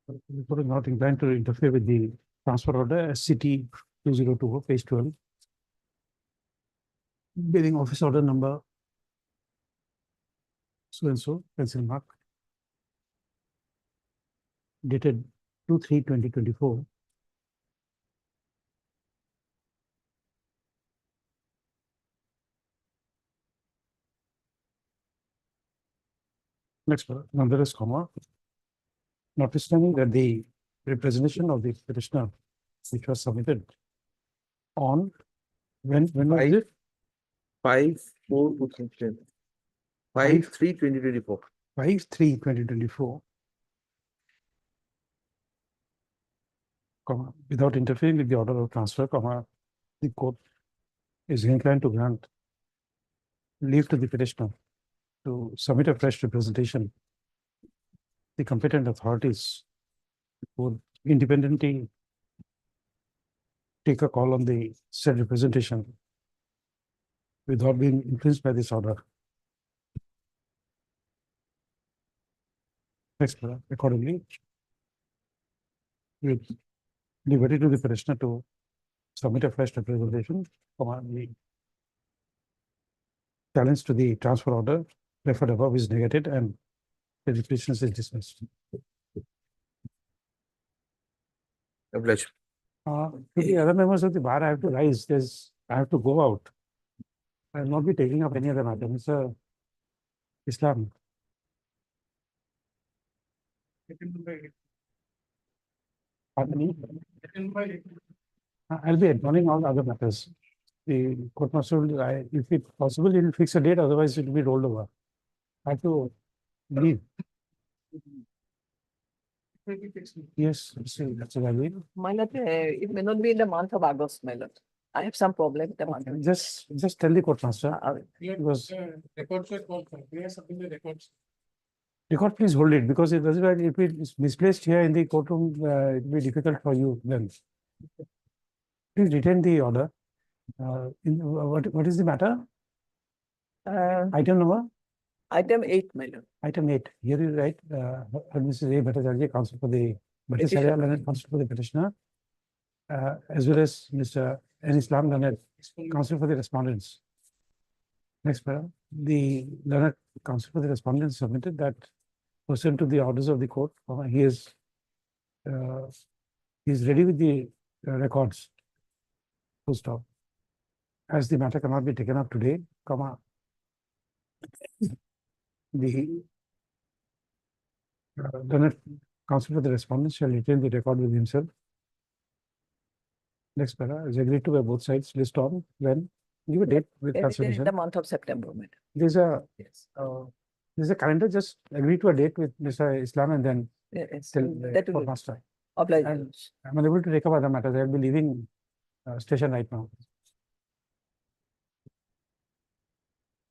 The court is not inclined to interfere with the transfer order SCT 2024, page 12. Bearing office order number so and so, pencil mark, dated 2/3/2024. Next, nonetheless, notwithstanding that the representation of the petitioner, which was submitted on when was it? 5/4/2010. 5/3/2024. 5/3/2024, without interfering with the order of transfer, the court is inclined to grant leave to the petitioner to submit a fresh representation, the competent authorities would independently take a call on the said representation without being influenced by this order. Next, accordingly, with liberty to the petitioner to submit a fresh representation, the challenge to the transfer order referred above is negated and the petition is dismissed. A pleasure. To the other members of the bar, I have to rise. I have to go out. I will not be taking up any other matter. Mr. Islam. Pardon me? I'll be adjourning all other matters. The court martial will, if it's possible, it will fix a date, otherwise it will be rolled over. I have to leave. Yes, that's what I mean. My lord, it may not be in the month of August, my lord. I have some problem with the month. Just tell the court master. Because Records are called for. We have something the records. record, please hold it, because if it is misplaced here in the courtroom, it will be difficult for you then. Please retain the order. What is the matter? Item number? Item 8, my lord. Item 8. Here you write, Mrs. A. Bhattacharya, counsel for the Bhattacharya, Leonard, counsel for the petitioner, as well as Mr. N. Islam, Leonard, counsel for the respondents. Next paragraph. The Leonard, counsel for the respondents, submitted that pursuant to the orders of the court, he is ready with the records. Full stop. As the matter cannot be taken up today, the Leonard, counsel for the respondents, shall retain the record with himself. Next paragraph is agreed to by both sides. List on when. Give a date with In consideration. the month of September, madam. There's a Yes. there's a calendar. Just agree to a date with Mr. Islam and then Yes. tell That the will court master. oblige. I'm unable to take up other matters. I'll be leaving station right now.